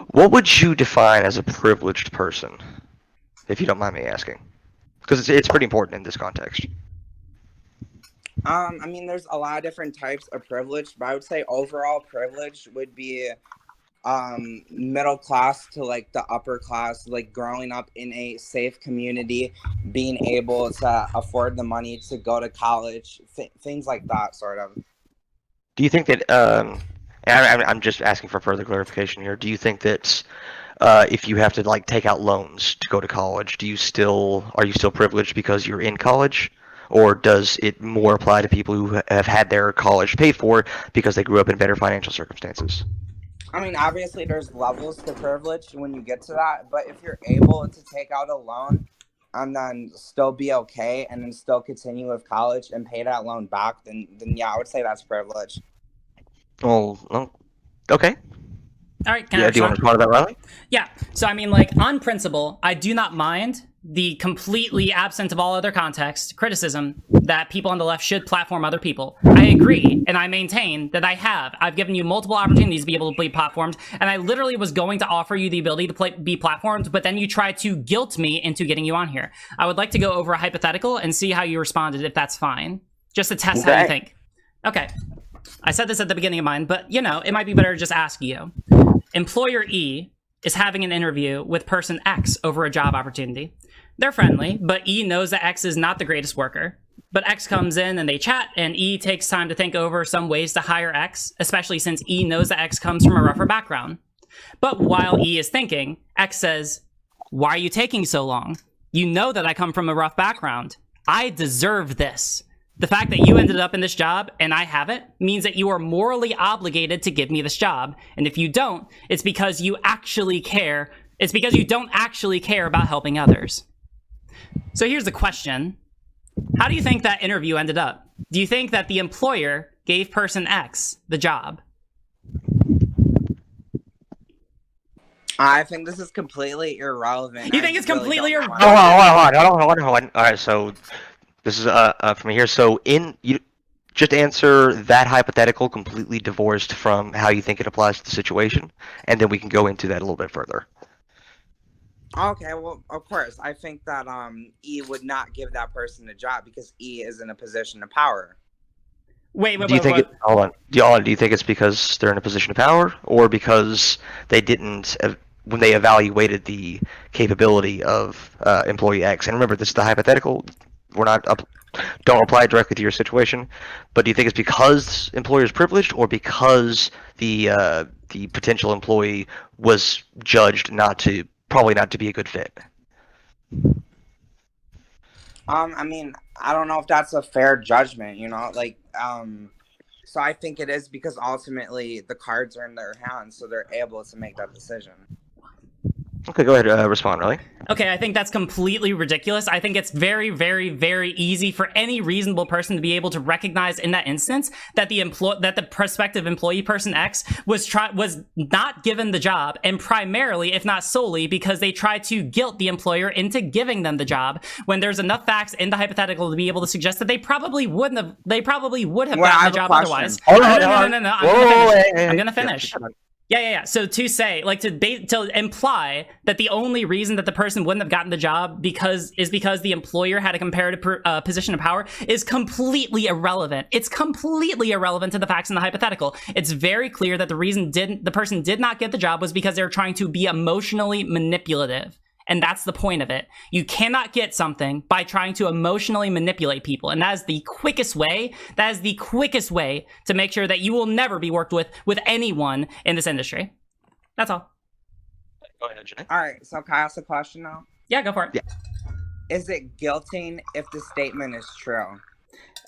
What would you define as a privileged person, if you don't mind me asking? Because it's pretty important in this context. I mean, there's a lot of different types of privilege, but I would say overall privilege would be middle class to like the upper class, like growing up in a safe community, being able to afford the money to go to college, things like that, sort of. Do you think that, and I'm just asking for further clarification here, do you think that if you have to like take out loans to go to college, are you still privileged because you're in college? Or does it more apply to people who have had their college paid for because they grew up in better financial circumstances? I mean, obviously there's levels to privilege when you get to that, but if you're able to take out a loan and then still be okay and then still continue with college and pay that loan back, then yeah, I would say that's privilege. Well, okay. All right, Do you want to respond to that, Riley? Yeah. So I mean, like, on principle, I do not mind the completely absent of all other context criticism that people on the left should platform other people. I agree, and I maintain that I've given you multiple opportunities to be able to be platformed, and I literally was going to offer you the ability to be platformed, but then you tried to guilt me into getting you on here. I would like to go over a hypothetical and see how you responded, if that's fine. Just to test how you think. Okay. I said this at the beginning of mine, but, you know, it might be better to just ask you. Employer E is having an interview with person X over a job opportunity. They're friendly, but E knows that X is not the greatest worker. But X comes in and they chat, and E takes time to think over some ways to hire X, especially since E knows that X comes from a rougher background. But while E is thinking, X says, "Why are you taking so long? You know that I come from a rough background. I deserve this. The fact that you ended up in this job and I haven't means that you are morally obligated to give me this job. And if you don't, it's because you actually care. It's because you don't actually care about helping others." So here's the question. How do you think that interview ended up? Do you think that the employer gave person X the job? I think this is completely irrelevant. You think it's completely irrelevant? Hold on. All right, so this is from here. So you just answer that hypothetical completely divorced from how you think it applies to the situation, and then we can go into that a little bit further. Okay, well, of course, I think that E would not give that person a job because E is in a position of power. Wait. Do you think hold on. Do you think it's because they're in a position of power, or because they didn't when they evaluated the capability of employee X? And remember, this is the hypothetical. We're not don't apply it directly to your situation. But do you think it's because employer is privileged, or because the potential employee was judged probably not to be a good fit? I mean, I don't know if that's a fair judgment, you know, like, so I think it is because ultimately the cards are in their hands, so they're able to make that decision. Okay, go ahead, respond, Riley. Okay, I think that's completely ridiculous. I think it's very, very, very easy for any reasonable person to be able to recognize in that instance that the prospective employee person X was not given the job, and primarily, if not solely, because they tried to guilt the employer into giving them the job, when there's enough facts in the hypothetical to be able to suggest that they probably would have gotten the job otherwise. No, I'm gonna finish. Yeah. So to say, like, to imply that the only reason that the person wouldn't have gotten the job is because the employer had a comparative position of power is completely irrelevant. It's completely irrelevant to the facts in the hypothetical. It's very clear that the reason the person did not get the job was because they were trying to be emotionally manipulative. And that's the point of it. You cannot get something by trying to emotionally manipulate people. And that is the quickest way. That is the quickest way to make sure that you will never be worked with anyone in this industry. That's all. Go ahead, Janae. All right, so can I ask a question now? Yeah, go for it. Yeah. Is it guilting if the statement is true?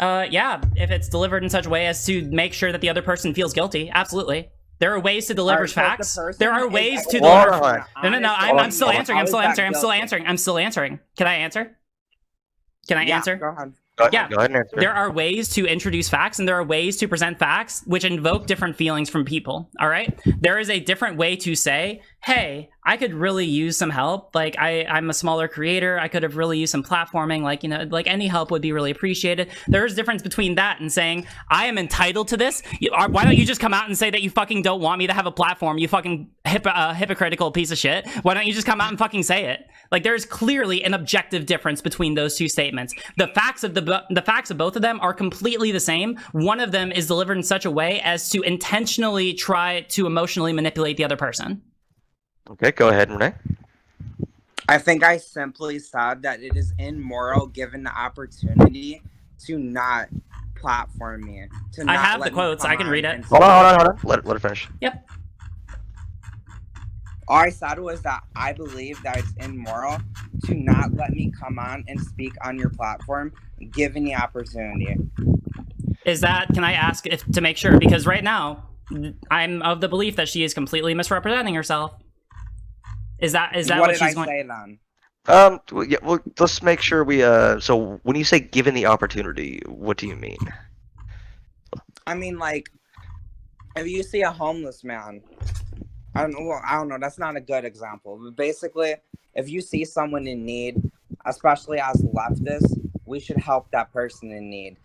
Yeah, if it's delivered in such a way as to make sure that the other person feels guilty. Absolutely. There are ways to deliver facts. There are ways to deliver. No. I'm still answering. I'm still answering. Can I answer? Can I answer? Go ahead. Yeah, Go ahead and answer. there are ways to introduce facts and there are ways to present facts which invoke different feelings from people. All right. There is a different way to say, hey, I could really use some help. Like I'm a smaller creator. I could have really used some platforming. Like, you know, like any help would be really appreciated. There is a difference between that and saying, I am entitled to this. Why don't you just come out and say that you fucking don't want me to have a platform? You fucking hypocritical piece of shit. Why don't you just come out and fucking say it? Like there's clearly an objective difference between those two statements. The facts of both of them are completely the same. One of them is delivered in such a way as to intentionally try to emotionally manipulate the other person. Okay, go ahead, Renee. I think I simply said that it is immoral given the opportunity to not platform me. To I not have let the me quotes. come I can on read it. and Hold on. Let her finish. Yep. All I said was that I believe that it's immoral to not let me come on and speak on your platform, given the opportunity. Is that, can I ask if to make sure? Because right now, I'm of the belief that she is completely misrepresenting herself. Is that what did she's I going? say then? Well, yeah, well, let's make sure we, so when you say given the opportunity, what do you mean? I mean, like, if you see a homeless man, I don't know, that's not a good example. But basically, if you see someone in need, especially as leftists, we should help that person in need.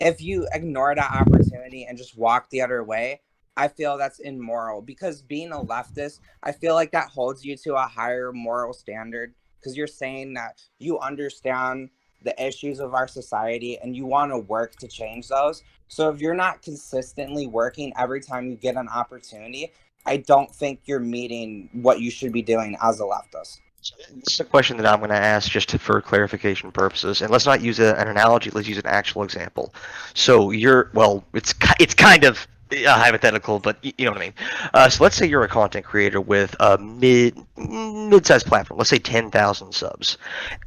If you ignore that opportunity and just walk the other way, I feel that's immoral, because being a leftist, I feel like that holds you to a higher moral standard, because you're saying that you understand the issues of our society and you want to work to change those. So if you're not consistently working every time you get an opportunity, I don't think you're meeting what you should be doing as a leftist. This is a question that I'm going to ask just for clarification purposes, and let's not use an analogy. Let's use an actual example. So it's kind of hypothetical, but you know what I mean. So let's say you're a content creator with a mid-sized platform. Let's say 10,000 subs,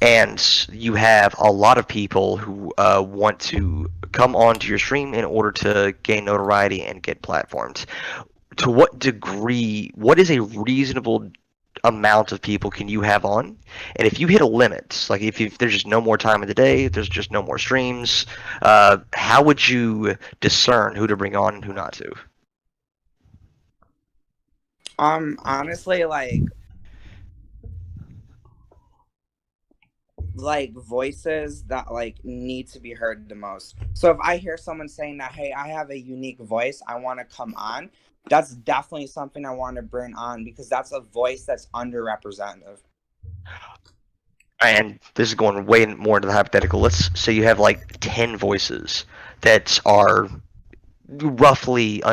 and you have a lot of people who want to come onto your stream in order to gain notoriety and get platformed. To what degree? What is a reasonable amount of people can you have on? And if you hit a limit, like if there's just no more time of the day, if there's just no more streams, how would you discern who to bring on and who not to? Honestly, like voices that like need to be heard the most. So if I hear someone saying that, hey, I have a unique voice, I want to come on, that's definitely something I want to bring on, because that's a voice that's underrepresented. And this is going way more into the hypothetical. Let's say you have like 10 voices that are roughly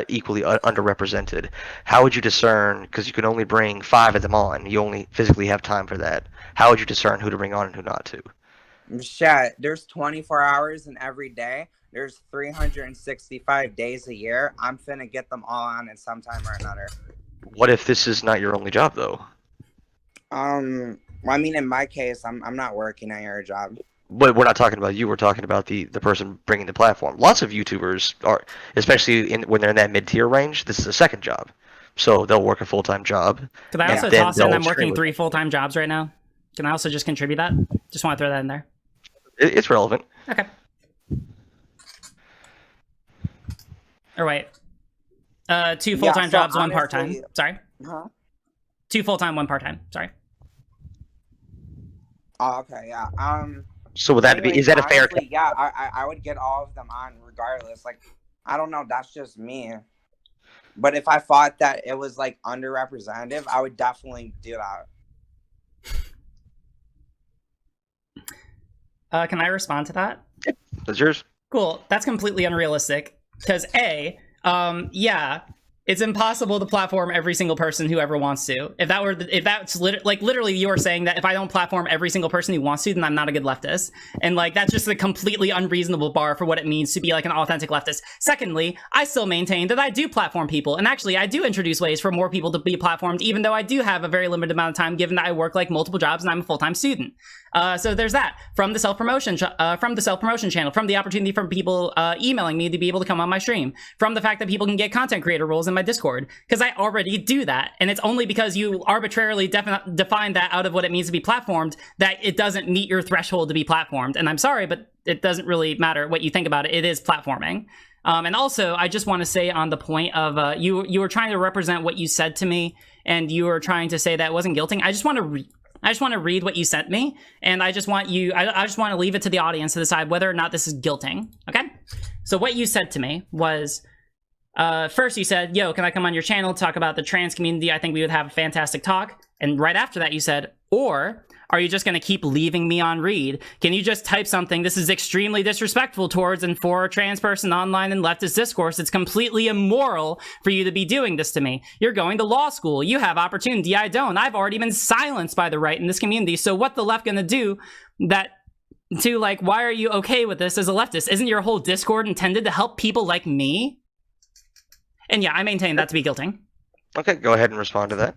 equally underrepresented. How would you discern, because you can only bring 5 of them on, you only physically have time for that, how would you discern who to bring on and who not to? Shit, there's 24 hours in every day. There's 365 days a year. I'm finna get them all on at some time or another. What if this is not your only job, though? Well, I mean, in my case, I'm not working at your job. But we're not talking about you. We're talking about the person bringing the platform. Lots of YouTubers are, especially when they're in that mid-tier range, this is a second job. So they'll work a full-time job. Could I also toss in I'm working 3 full-time jobs right now? Can I also just contribute that? Just want to throw that in there. It's relevant. Okay. Or wait. 2 full-time jobs, 1 part-time. Sorry. Huh? 2 full-time, 1 part-time. Sorry. Oh, okay, yeah. So would that be? Is that a fair? Honestly, yeah, I would get all of them on regardless. Like, I don't know. That's just me. But if I thought that it was like underrepresented, I would definitely do that. Can I respond to that? That's yours. Cool. That's completely unrealistic. Because yeah, it's impossible to platform every single person who ever wants to. If that's literally you are saying that if I don't platform every single person who wants to, then I'm not a good leftist. And like, that's just a completely unreasonable bar for what it means to be like an authentic leftist. Secondly, I still maintain that I do platform people. And actually, I do introduce ways for more people to be platformed, even though I do have a very limited amount of time, given that I work like multiple jobs and I'm a full-time student. So there's that. From the self-promotion channel, from the opportunity from people emailing me to be able to come on my stream, from the fact that people can get content creator roles in my Discord, because I already do that. And it's only because you arbitrarily define that out of what it means to be platformed that it doesn't meet your threshold to be platformed. And I'm sorry, but it doesn't really matter what you think about it. It is platforming. And also, I just want to say on the point of you were trying to represent what you said to me, and you were trying to say that it wasn't guilting. I just want to read what you sent me, and I just want to leave it to the audience to decide whether or not this is guilting. Okay? So what you said to me was, first you said, yo, can I come on your channel to talk about the trans community? I think we would have a fantastic talk. And right after that you said, or are you just going to keep leaving me on read? Can you just type something? This is extremely disrespectful towards and for a trans person online and leftist discourse. It's completely immoral for you to be doing this to me. You're going to law school. You have opportunity. I don't. I've already been silenced by the right in this community. So what the left going to do like, why are you okay with this as a leftist? Isn't your whole Discord intended to help people like me? And yeah, I maintain that to be guilting. Okay, go ahead and respond to that.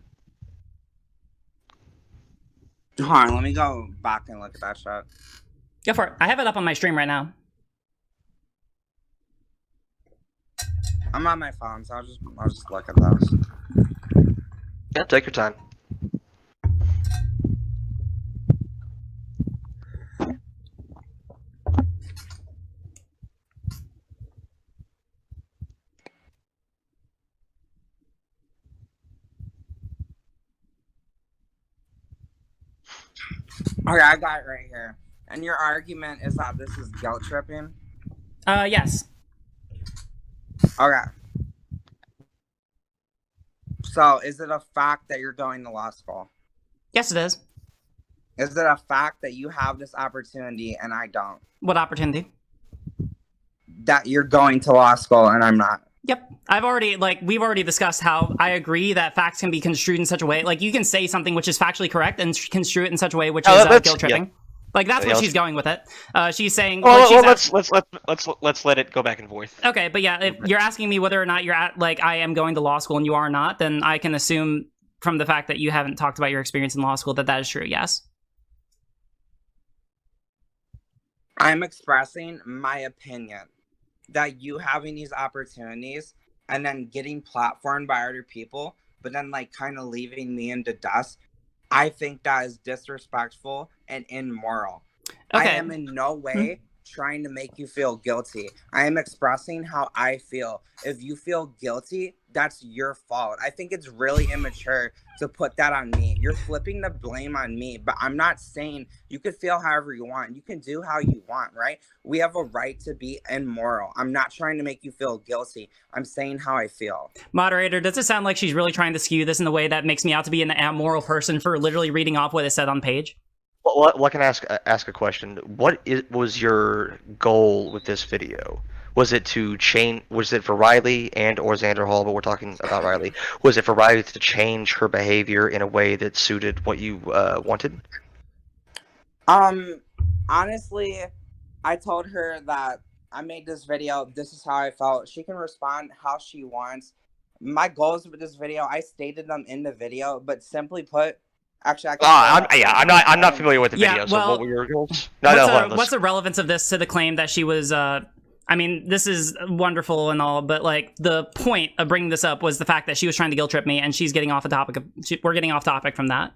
Hold on, let me go back and look at that shot. Go for it. I have it up on my stream right now. I'm on my phone, so I'll just look at those. Yeah, take your time. Okay, I got it right here. And your argument is that this is guilt tripping? Yes. Okay. So, is it a fact that you're going to law school? Yes, it is. Is it a fact that you have this opportunity and I don't? What opportunity? That you're going to law school and I'm not? Yep. We've already discussed how I agree that facts can be construed in such a way. Like, you can say something which is factually correct and construe it in such a way which is guilt tripping. Yeah. Like, that's what she's going with it. She's saying... let's let it go back and forth. Okay, but yeah, if you're asking me whether or not I am going to law school and you are not, then I can assume from the fact that you haven't talked about your experience in law school that is true, yes. I'm expressing my opinion that you having these opportunities and then getting platformed by other people, but then like kind of leaving me in the dust, I think that is disrespectful and immoral. Okay. I am in no way trying to make you feel guilty. I am expressing how I feel. If you feel guilty, that's your fault. I think it's really immature to put that on me. You're flipping the blame on me, but I'm not saying you can feel however you want. You can do how you want, right? We have a right to be immoral. I'm not trying to make you feel guilty. I'm saying how I feel. Moderator, does it sound like she's really trying to skew this in a way that makes me out to be an immoral person for literally reading off what it said on page? Well, I can ask a question. What was your goal with this video? Was it to change? Was it for Riley and or Xander Hall? But we're talking about Riley. Was it for Riley to change her behavior in a way that suited what you wanted? Honestly, I told her that I made this video. This is how I felt. She can respond how she wants. My goals with this video, I stated them in the video, but simply put. Actually, I'm not familiar with the video. So what were your goals? What's the relevance of this to the claim that she was? I mean, this is wonderful and all, but like the point of bringing this up was the fact that she was trying to guilt trip me, and she's getting off the topic. We're getting off topic from that.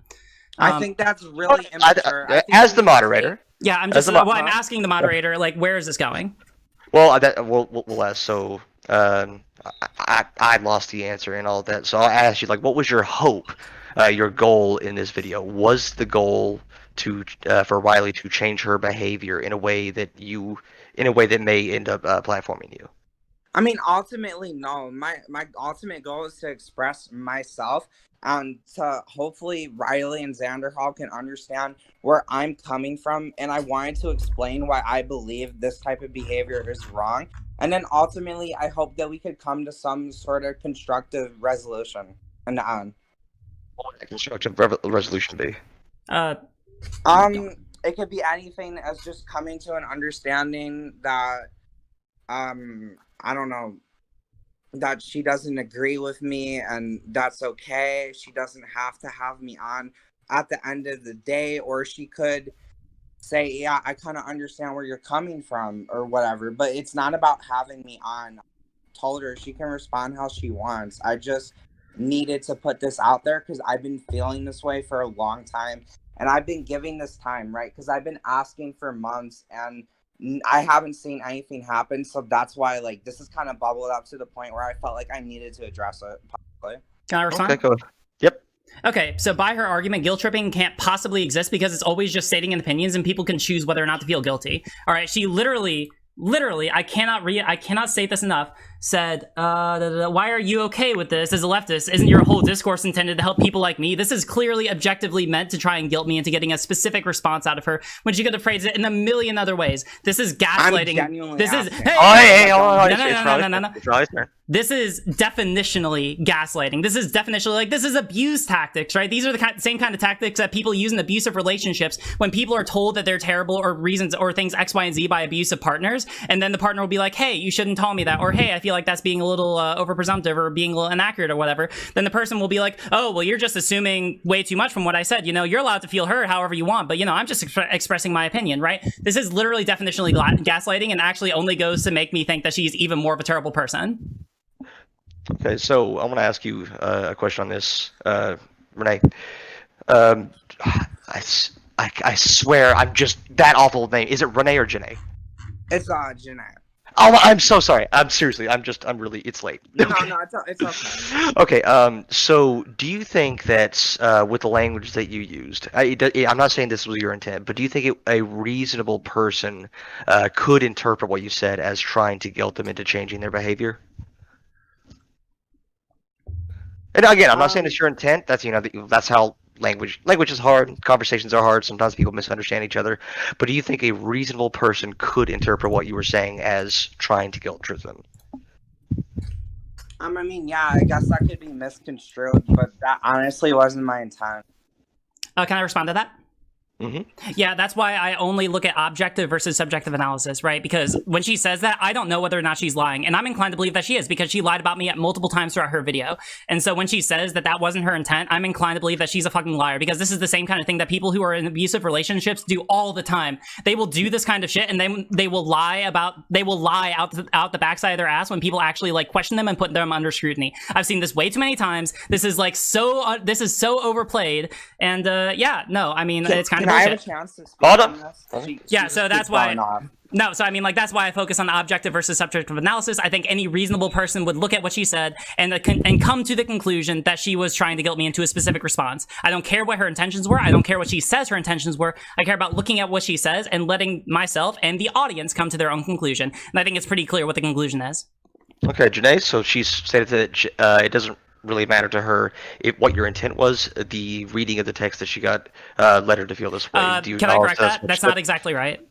I think that's really immature. As the moderator. Yeah, I'm just. I'm asking the moderator, like, where is this going? Well, we'll ask. So, I lost the answer and all that. So I'll ask you, like, what was your hope? Your goal in this video? Was the goal to for Riley to change her behavior in a way that may end up platforming you? I mean, ultimately, no. My ultimate goal is to express myself and to hopefully Riley and Xander Hall can understand where I'm coming from. And I wanted to explain why I believe this type of behavior is wrong. And then ultimately, I hope that we could come to some sort of constructive resolution. And on. What would the constructive resolution be? It could be anything as just coming to an understanding that, I don't know, that she doesn't agree with me and that's okay. She doesn't have to have me on at the end of the day, or she could say, yeah, I kind of understand where you're coming from or whatever, but it's not about having me on. told her she can respond how she wants. I just needed to put this out there because I've been feeling this way for a long time, and I've been giving this time, right? Because I've been asking for months, and I haven't seen anything happen. So that's why, like, this has kind of bubbled up to the point where I felt like I needed to address it publicly. Can I respond? Okay, go ahead. Yep. Okay, so by her argument, guilt tripping can't possibly exist because it's always just stating an opinions and people can choose whether or not to feel guilty. All right, she literally, I cannot state this enough, said, why are you okay with this as a leftist? Isn't your whole discourse intended to help people like me? This is clearly objectively meant to try and guilt me into getting a specific response out of her when she could have phrased it in a million other ways. This is gaslighting. This is, no. It's Riley's turn. This is definitionally gaslighting. This is definitionally, like, this is abuse tactics, right? These are the same kind of tactics that people use in abusive relationships when people are told that they're terrible or reasons or things X, Y, and Z by abusive partners. And then the partner will be like, hey, you shouldn't tell me that. Or, hey, I feel like that's being a little over-presumptive or being a little inaccurate or whatever. Then the person will be like, oh, well, you're just assuming way too much from what I said. You know, you're allowed to feel hurt however you want, but, you know, I'm just expressing my opinion, right? This is literally definitionally gaslighting and actually only goes to make me think that she's even more of a terrible person. Okay, so I want to ask you a question on this, Renee. I swear I'm just that awful of a name. Is it Renee or Janae? It's Janae. Oh, I'm so sorry. I'm seriously. I'm really. It's late. No, it's okay. Okay. So do you think that with the language that you used, I'm not saying this was your intent, but do you think a reasonable person could interpret what you said as trying to guilt them into changing their behavior? And again, I'm not saying it's your intent. That's that's how language is hard. Conversations are hard. Sometimes people misunderstand each other. But do you think a reasonable person could interpret what you were saying as trying to guilt trip them? I mean, yeah, I guess that could be misconstrued, but that honestly wasn't my intent. Can I respond to that? Mm-hmm. Yeah, that's why I only look at objective versus subjective analysis, right? Because when she says that, I don't know whether or not she's lying. And I'm inclined to believe that she is because she lied about me at multiple times throughout her video. And so when she says that that wasn't her intent, I'm inclined to believe that she's a fucking liar because this is the same kind of thing that people who are in abusive relationships do all the time. They will do this kind of shit and they will lie out the backside of their ass when people actually like question them and put them under scrutiny. I've seen this way too many times. This is like this is so overplayed. And yeah, no, I mean, it's kind of bullshit. I have a chance to speak on this? Yeah, so that's why. No, so I mean, like, that's why I focus on the objective versus subjective analysis. I think any reasonable person would look at what she said and come to the conclusion that she was trying to guilt me into a specific response. I don't care what her intentions were. I don't care what she says her intentions were. I care about looking at what she says and letting myself and the audience come to their own conclusion. And I think it's pretty clear what the conclusion is. Okay, Janae, so she's stated that it doesn't really matter to her what your intent was. The reading of the text that she got led her to feel this way. Can I correct that? That's not exactly right.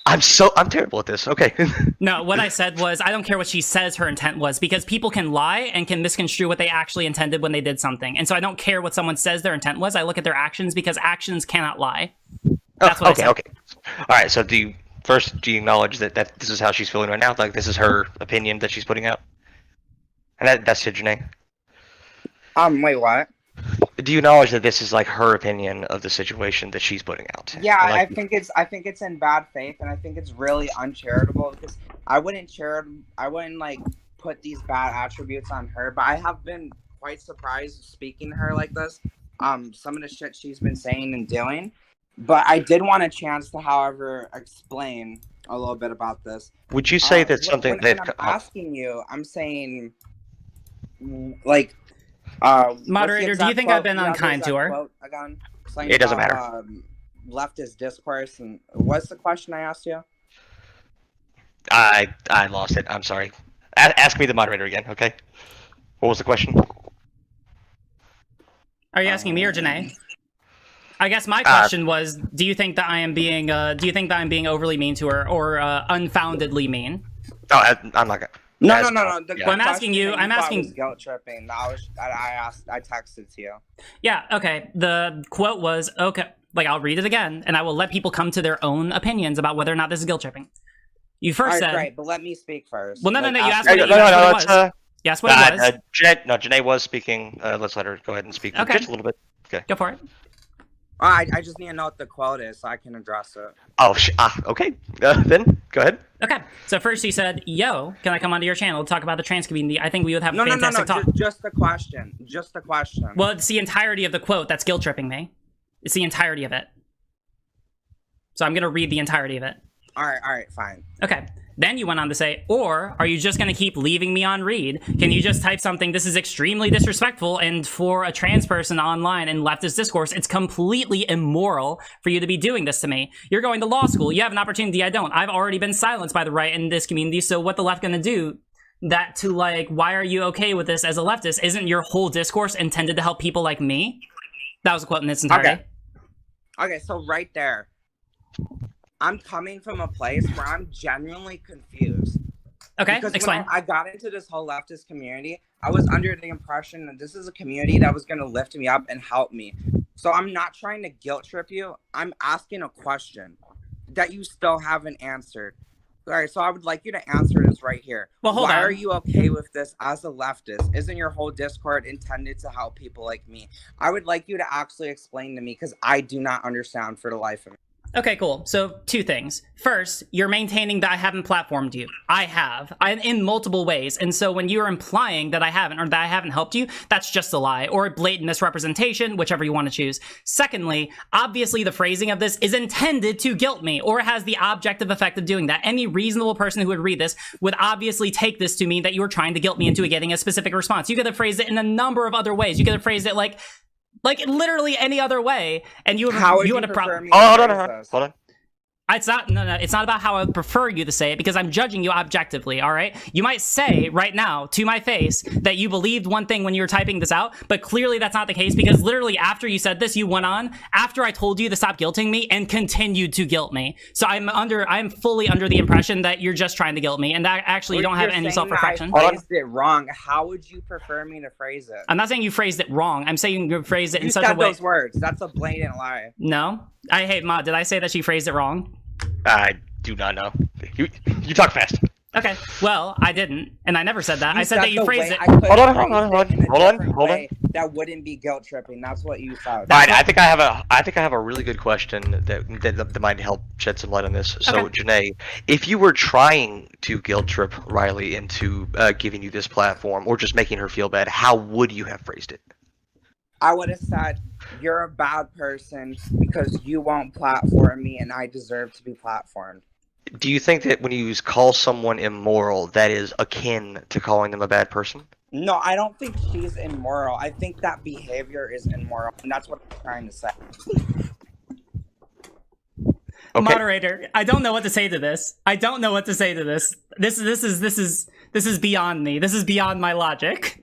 I'm terrible at this. Okay. No, what I said was I don't care what she says her intent was because people can lie and can misconstrue what they actually intended when they did something. And so I don't care what someone says their intent was. I look at their actions because actions cannot lie. That's what I said. Okay. All right. So do you acknowledge that this is how she's feeling right now? Like this is her opinion that she's putting out? And that's to Janae. Wait, what? Do you acknowledge that this is like her opinion of the situation that she's putting out? Yeah, I think it's in bad faith, and I think it's really uncharitable because I wouldn't like put these bad attributes on her, but I have been quite surprised speaking to her like this. Some of the shit she's been saying and doing, but I did want a chance to, however, explain a little bit about this. Would you say that something when I'm asking you, I'm saying like. Moderator, do you think I've been unkind to her? It doesn't matter. Leftist discourse, and what's the question I asked you? I lost it. I'm sorry. Ask me the moderator again, okay? What was the question? Are you asking me or Janae? I guess my question was, do you think that I am being overly mean to her or unfoundedly mean? Oh, I'm not gonna. No. Well, I'm asking you. I'm asking. Guilt tripping. I texted to you. Yeah. Okay. The quote was okay. Like I'll read it again, and I will let people come to their own opinions about whether or not this is guilt tripping. You first said. Great, but let me speak first. Well, no. You asked what it was. Yes, what it was. Janae was speaking. Let's let her go ahead and speak just a little bit. Okay. Go for it. I just need to know what the quote is so I can address it. Oh, okay. Then go ahead. Okay, so first you said, yo, can I come onto your channel to talk about the trans community? I think we would have No, a fantastic talk. Just the question. Just the question. Well, it's the entirety of the quote that's guilt tripping me. It's the entirety of it. So I'm going to read the entirety of it. All right, fine. Okay. Then you went on to say, or are you just going to keep leaving me on read? Can you just type something, this is extremely disrespectful, and for a trans person online in leftist discourse, it's completely immoral for you to be doing this to me. You're going to law school. You have an opportunity. I don't. I've already been silenced by the right in this community, so what the left going to do? That to like, why are you okay with this as a leftist? Isn't your whole discourse intended to help people like me? That was a quote in its entirety. Okay, so right there. I'm coming from a place where I'm genuinely confused. Okay, because explain. when I got into this whole leftist community, I was under the impression that this is a community that was going to lift me up and help me. So I'm not trying to guilt trip you. I'm asking a question that you still haven't answered. All right, so I would like you to answer this right here. Well, hold Why on. are you okay with this as a leftist? Isn't your whole Discord intended to help people like me? I would like you to actually explain to me because I do not understand for the life of me. Okay, cool. So, two things. First, you're maintaining that I haven't platformed you. I have. In multiple ways. And so when you're implying that I haven't or that I haven't helped you, that's just a lie or a blatant misrepresentation, whichever you want to choose. Secondly, obviously the phrasing of this is intended to guilt me or has the objective effect of doing that. Any reasonable person who would read this would obviously take this to mean that you were trying to guilt me into getting a specific response. You could have phrased it in a number of other ways. You could have phrased it like literally any other way, and you would How would you you would have prefer probably. me to Hold phrase on. this? Hold on. It's not, no, it's not about how I would prefer you to say it because I'm judging you objectively, all right? You might say right now to my face that you believed one thing when you were typing this out, but clearly that's not the case because literally after you said this, you went on after I told you to stop guilting me and continued to guilt me. So I'm fully under the impression that you're just trying to guilt me and that actually you don't have any self-reflection. I phrased it wrong. How would you prefer me to phrase it? I'm not saying you phrased it wrong. I'm saying you phrased it in You such a said way. those words. That's a blatant lie. No? Hey, Ma, did I say that she phrased it wrong? I do not know. You talk fast. Okay, well, I didn't, and I never said that. I said that you phrased it. Hold on. That wouldn't be guilt tripping. That's what you said. All right, I think I have a really good question that might help shed some light on this. So, Okay. Janae, if you were trying to guilt trip Riley into giving you this platform or just making her feel bad, how would you have phrased it? I would have said, you're a bad person because you won't platform me and I deserve to be platformed. Do you think that when you call someone immoral, that is akin to calling them a bad person? No, I don't think she's immoral. I think that behavior is immoral, and that's what I'm trying to say. Okay. Moderator, I don't know what to say to this. This is beyond me. This is beyond my logic.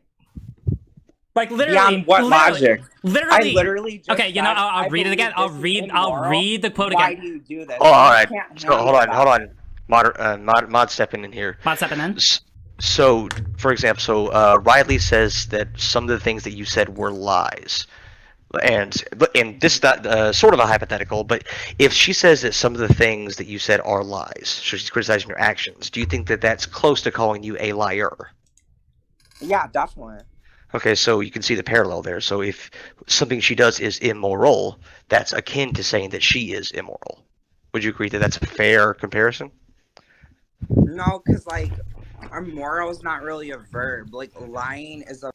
Like literally. Beyond what logic? Literally. I literally just Okay, you know, said, I'll I read it again. believe I'll this is read the quote Why again. do you do this? Oh, all right. You can't So handle hold that. on. Mod stepping in here. Mod stepping in. So, for example, Riley says that some of the things that you said were lies. And this is not sort of a hypothetical, but if she says that some of the things that you said are lies, so she's criticizing your actions, do you think that that's close to calling you a liar? Yeah, definitely. Okay, so you can see the parallel there. So if something she does is immoral, that's akin to saying that she is immoral. Would you agree that that's a fair comparison? No, because like, immoral is not really a verb. Like, lying is a.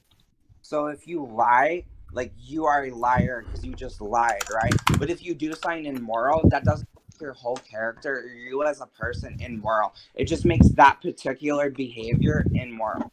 So if you lie, like you are a liar because you just lied, right? But if you do something immoral, that doesn't make your whole character or you as a person immoral. It just makes that particular behavior immoral.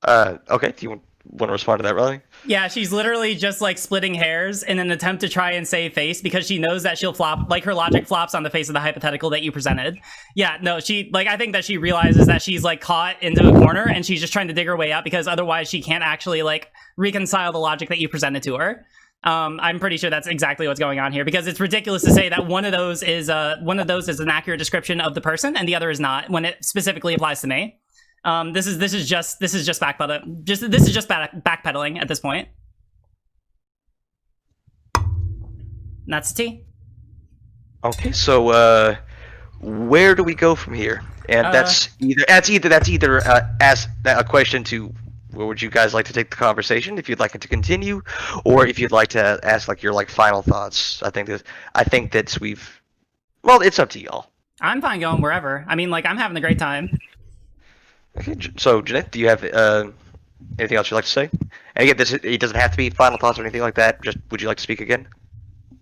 Okay. Do you want to respond to that, Riley? Yeah, she's literally just like splitting hairs in an attempt to try and save face because she knows that she'll flop, like her logic flops on the face of the hypothetical that you presented. Yeah, no, I think that she realizes that she's like caught into a corner and she's just trying to dig her way out because otherwise she can't actually like reconcile the logic that you presented to her. I'm pretty sure that's exactly what's going on here because it's ridiculous to say that one of those is an accurate description of the person and the other is not when it specifically applies to me. This is just backpedaling. This is just backpedaling at this point. And that's the T. Okay, so where do we go from here? And that's either as a question to where would you guys like to take the conversation? If you'd like it to continue, or if you'd like to ask like your like final thoughts. I think that we've. Well, it's up to y'all. I'm fine going wherever. I mean, like, I'm having a great time. Okay, so Janae, do you have anything else you'd like to say? And again, it doesn't have to be final thoughts or anything like that. Just would you like to speak again?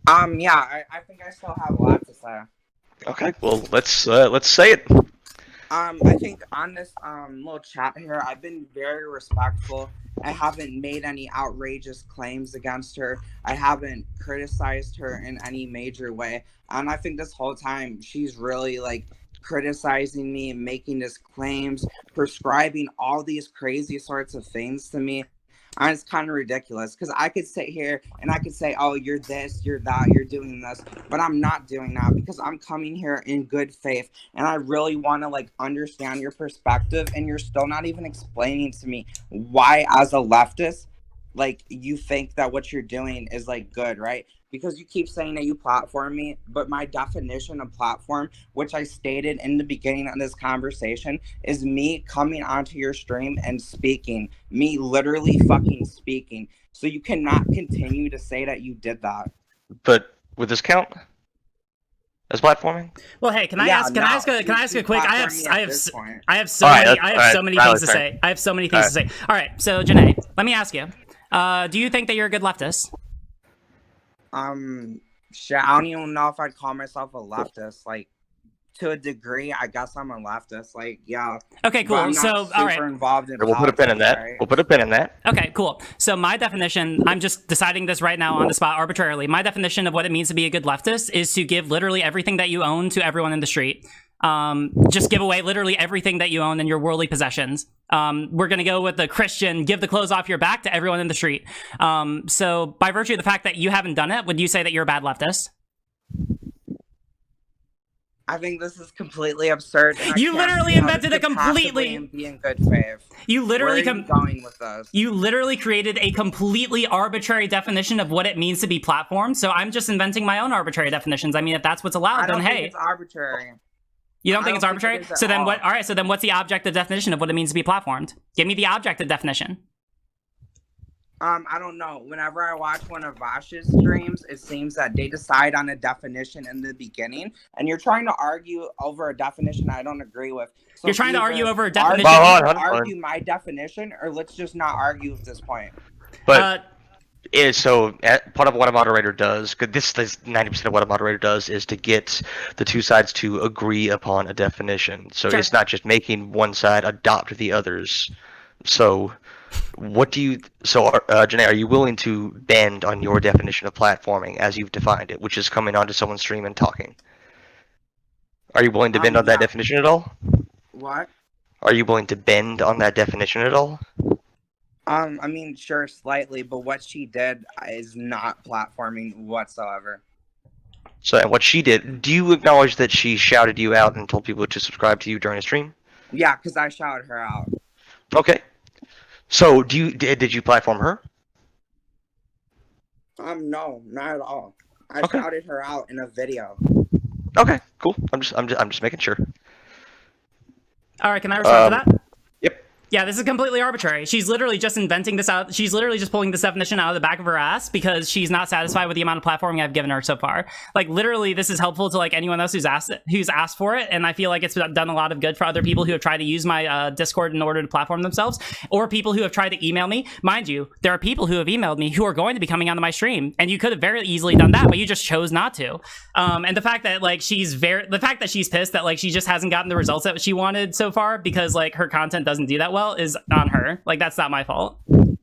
Yeah, I think I still have a lot to say. Okay, well let's say it. I think on this little chat here, I've been very respectful. I haven't made any outrageous claims against her. I haven't criticized her in any major way. And I think this whole time she's really like criticizing me, making these claims, prescribing all these crazy sorts of things to me. And it's kind of ridiculous because I could sit here and I could say, oh, you're this, you're that, you're doing this, but I'm not doing that because I'm coming here in good faith and I really want to like understand your perspective, and you're still not even explaining to me why as a leftist like you think that what you're doing is like good, right? Because you keep saying that you platform me, but my definition of platform, which I stated in the beginning of this conversation, is me coming onto your stream and speaking, me literally fucking speaking. So you cannot continue to say that you did that. But would this count as platforming? Well, hey, can I ask a quick? I have so All right, many, I have so all many right, things to Tyler's say. I have so many things to say. All right, so Janae, let me ask you. Do you think that you're a good leftist? Shit, I don't even know if I'd call myself a leftist. Like, to a degree, I guess I'm a leftist. Like, yeah. Okay, cool. But I'm not So, all right. super involved in We'll put a pin in politics, that. right? We'll put a pin in that. Okay, cool. So my definition, I'm just deciding this right now on the spot arbitrarily. My definition of what it means to be a good leftist is to give literally everything that you own to everyone in the street. Just give away literally everything that you own and your worldly possessions. We're going to go with the Christian, give the clothes off your back to everyone in the street. So by virtue of the fact that you haven't done it, would you say that you're a bad leftist? I think this is completely absurd. And I You can't literally see how invented this a could possibly completely- be in good faith. You literally Where are you going with this? You literally created a completely arbitrary definition of what it means to be platformed. So I'm just inventing my own arbitrary definitions. I mean, if that's what's allowed, I don't then think hey. it's arbitrary. You don't think I it's don't think it arbitrary? is at So then all. what? All right. So then what's the objective definition of what it means to be platformed? Give me the objective definition. I don't know. Whenever I watch one of Vash's streams, it seems that they decide on a definition in the beginning, and you're trying to argue over a definition I don't agree with. So You're trying to either argue over a argue- definition. Hold on. Argue my definition, or let's just not argue at this point. But part of what a moderator does, because this is 90% of what a moderator does, is to get the two sides to agree upon a definition. So Sure. it's not just making one side adopt the others. So what do you? So Janae, are you willing to bend on your definition of platforming as you've defined it, which is coming onto someone's stream and talking? Are you willing to bend on that Yeah. definition at all? What? Are you willing to bend on that definition at all? I mean, sure, slightly, but what she did is not platforming whatsoever. So, and what she did, do you acknowledge that she shouted you out and told people to subscribe to you during a stream? Yeah, because I shouted her out. Okay. So, did you platform her? No, not at all. I Okay. shouted her out in a video. Okay, cool. I'm just making sure. All right. Can I respond to that? Yep. Yeah, this is completely arbitrary. She's literally just inventing this out. She's literally just pulling this definition out of the back of her ass because she's not satisfied with the amount of platforming I've given her so far. Like, literally, this is helpful to like anyone else who's asked for it, and I feel like it's done a lot of good for other people who have tried to use my Discord in order to platform themselves, or people who have tried to email me. Mind you, there are people who have emailed me who are going to be coming onto my stream, and you could have very easily done that, but you just chose not to. And the fact that like she's pissed that like she just hasn't gotten the results that she wanted so far because like her content doesn't do that well is on her. Like, that's not my fault. And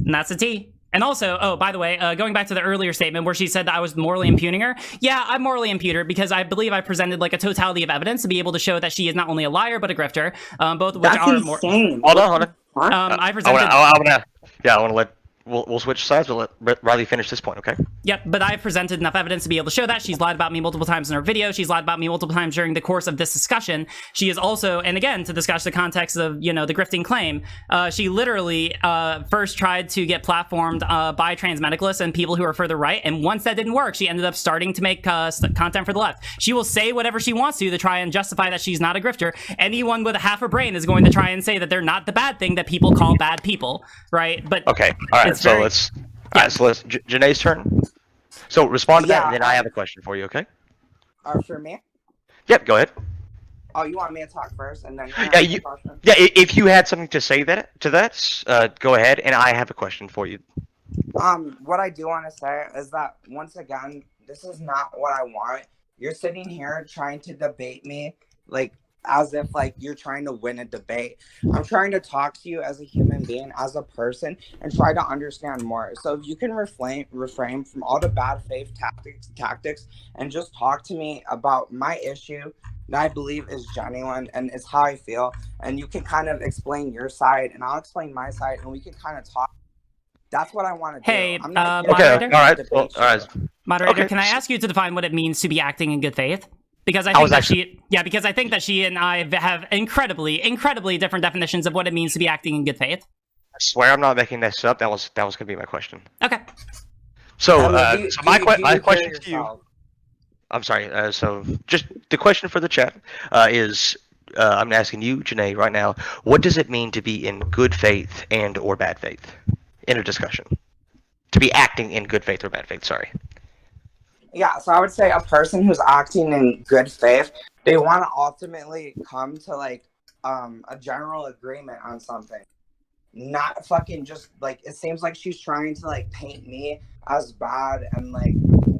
that's the T. And also, oh, by the way, going back to the earlier statement where she said that I was morally impugning her. Yeah, I'm morally impugned her because I believe I presented like a totality of evidence to be able to show that she is not only a liar but a grifter. Both of which That's are more. insane. Hold on. I presented. I want to let we'll switch sides. We'll let Riley finish this point, okay? Yep, but I've presented enough evidence to be able to show that. She's lied about me multiple times in her video. She's lied about me multiple times during the course of this discussion. She is also, and again, to discuss the context of, the grifting claim, she literally first tried to get platformed by trans medicalists and people who are further right, and once that didn't work, she ended up starting to make content for the left. She will say whatever she wants to try and justify that she's not a grifter. Anyone with a half a brain is going to try and say that they're not the bad thing that people call bad people, right? But okay, all right. So let's Janae's turn. So respond to that, and then I have a question for you. Okay? For me? Yep. Go ahead. Oh, you want me to talk first, and then if you had something to say to that, go ahead, and I have a question for you. What I do want to say is that once again, this is not what I want. You're sitting here trying to debate me, as if you're trying to win a debate. I'm trying to talk to you as a human being, as a person, and try to understand more. So if you can refrain from all the bad faith tactics and just talk to me about my issue that I believe is genuine and is how I feel, and you can kind of explain your side and I'll explain my side, and we can kind of talk. That's what I want to do. Hey, moderator? Moderator? All right. Moderator, Okay. Can I ask you to define what it means to be acting in good faith? Because I think because I think that she and I have incredibly different definitions of what it means to be acting in good faith. I swear I'm not making this up. That was going to be my question. Okay. So, my question to you. I'm sorry. So, just the question for the chat is, I'm asking you, Janae, right now. What does it mean to be in good faith and or bad faith in a discussion? To be acting in good faith or bad faith. Sorry. Yeah, so I would say a person who's acting in good faith, they want to ultimately come to a general agreement on something. Not fucking just it seems like she's trying to paint me as bad and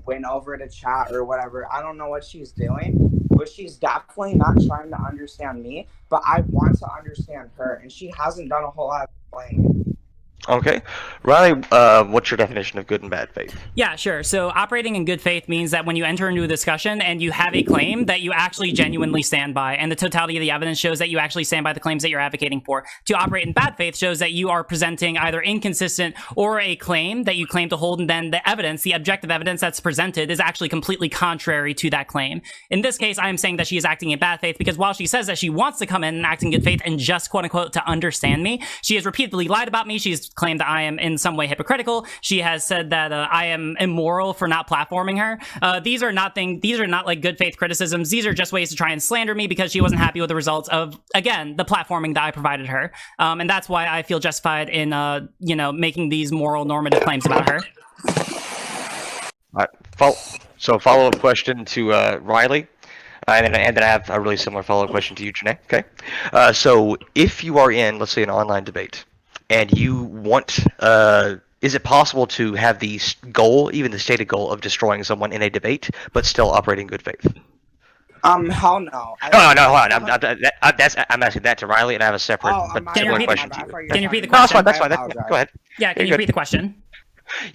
win over the chat or whatever. I don't know what she's doing, but she's definitely not trying to understand me, but I want to understand her, and she hasn't done a whole lot of explaining. Okay. Riley, what's your definition of good and bad faith? Yeah, sure. So operating in good faith means that when you enter into a discussion and you have a claim that you actually genuinely stand by, and the totality of the evidence shows that you actually stand by the claims that you're advocating for. To operate in bad faith shows that you are presenting either inconsistent or a claim that you claim to hold, and then the evidence, the objective evidence that's presented, is actually completely contrary to that claim. In this case, I am saying that she is acting in bad faith because while she says that she wants to come in and act in good faith and just quote unquote to understand me, she has repeatedly lied about me. She's claimed that I am in some way hypocritical. She has said that I am immoral for not platforming her. These are not good faith criticisms. These are just ways to try and slander me because she wasn't happy with the results of, again, the platforming that I provided her. And that's why I feel justified in making these moral normative claims about her. All right. Follow-up question to Riley. And then I have a really similar follow-up question to you, Janae. Okay. So if you are in, let's say, an online debate, and you want, is it possible to have the goal, even the stated goal, of destroying someone in a debate, but still operate in good faith? Hell no. Hold on. I'm asking that to Riley, and I have a separate similar question to you. Can you repeat the question? That's fine. Go ahead. Yeah, can you repeat the question?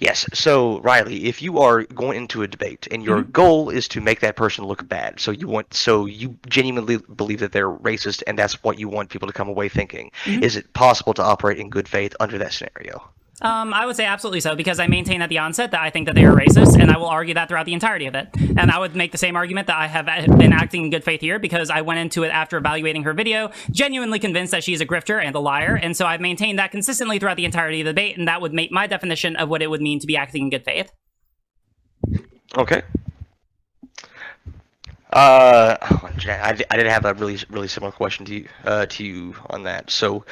Yes. So, Riley, if you are going into a debate and your goal is to make that person look bad, so you genuinely believe that they're racist, and that's what you want people to come away thinking, is it possible to operate in good faith under that scenario? I would say absolutely so, because I maintain at the onset that I think that they are racist, and I will argue that throughout the entirety of it. And I would make the same argument that I have been acting in good faith here, because I went into it after evaluating her video, genuinely convinced that she's a grifter and a liar, and so I've maintained that consistently throughout the entirety of the debate, and that would make my definition of what it would mean to be acting in good faith. Okay. I did have a really similar question to you on that. So,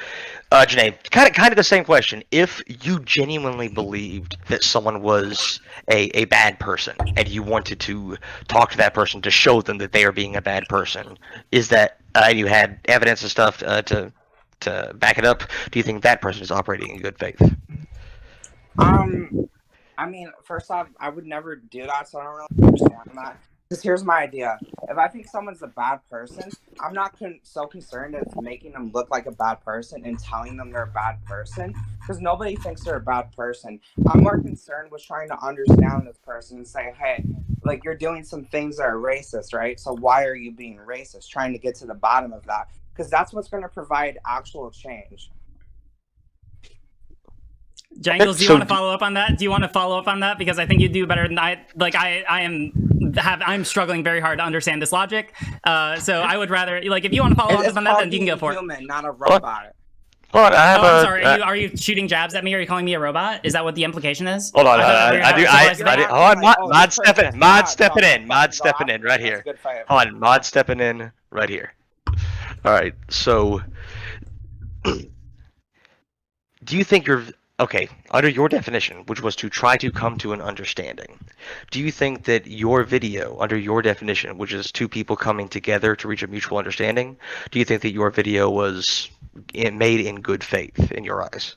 Janae, kind of the same question. If you genuinely believed that someone was a bad person and you wanted to talk to that person to show them that they are being a bad person, is that you had evidence and stuff to back it up? Do you think that person is operating in good faith? I mean, first off, I would never do that, so I don't really understand that. Because here's my idea. If I think someone's a bad person, I'm not so concerned with making them look like a bad person and telling them they're a bad person, because nobody thinks they're a bad person. I'm more concerned with trying to understand this person and say, hey, you're doing some things that are racist, right? So why are you being racist? Trying to get to the bottom of that, because that's what's going to provide actual change. Jangles, do you so want to follow up on that? Do you want to follow up on that? Because I think you do better than I. Like I'm struggling very hard to understand this logic. So I would rather like if you want to follow up on that, then you can go for it. Human, not a robot. Hold on, I have I'm sorry. Are you shooting jabs at me? Are you calling me a robot? Is that what the implication is? Hold on, I do. Hold on, mod stepping in right here. Hold on, mod stepping in right here. All right, so do you think okay, under your definition, which was to try to come to an understanding, do you think that your video, under your definition, which is two people coming together to reach a mutual understanding, do you think that your video was made in good faith in your eyes,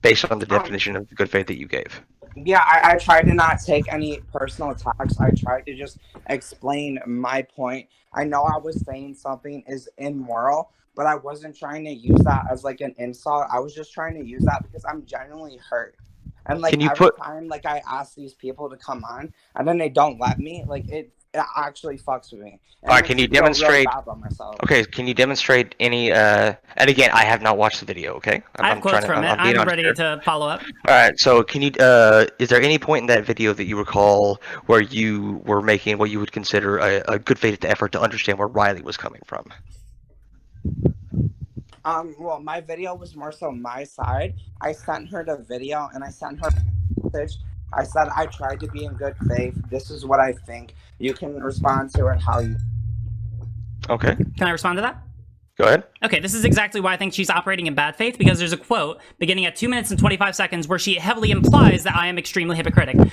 based on the definition of good faith that you gave? Yeah, I tried to not take any personal attacks. I tried to just explain my point. I know I was saying something is immoral, but I wasn't trying to use that as like an insult. I was just trying to use that because I'm genuinely hurt. And like every time like I ask these people to come on and then they don't let me, like it actually fucks with me. And all right, can you demonstrate? Okay, can you demonstrate any? And again, I have not watched the video. Okay, I have quotes from it. I'm ready to follow up. All right, so can you? Is there any point in that video that you recall where you were making what you would consider a good faith effort to understand where Riley was coming from? Well, my video was more so my side. I sent her the video and I sent her a message. I said I tried to be in good faith. This is what I think. You can respond to it how you. Okay. Can I respond to that? Go ahead. Okay, this is exactly why I think she's operating in bad faith, because there's a quote beginning at 2 minutes and 25 seconds where she heavily implies that I am extremely hypocritical.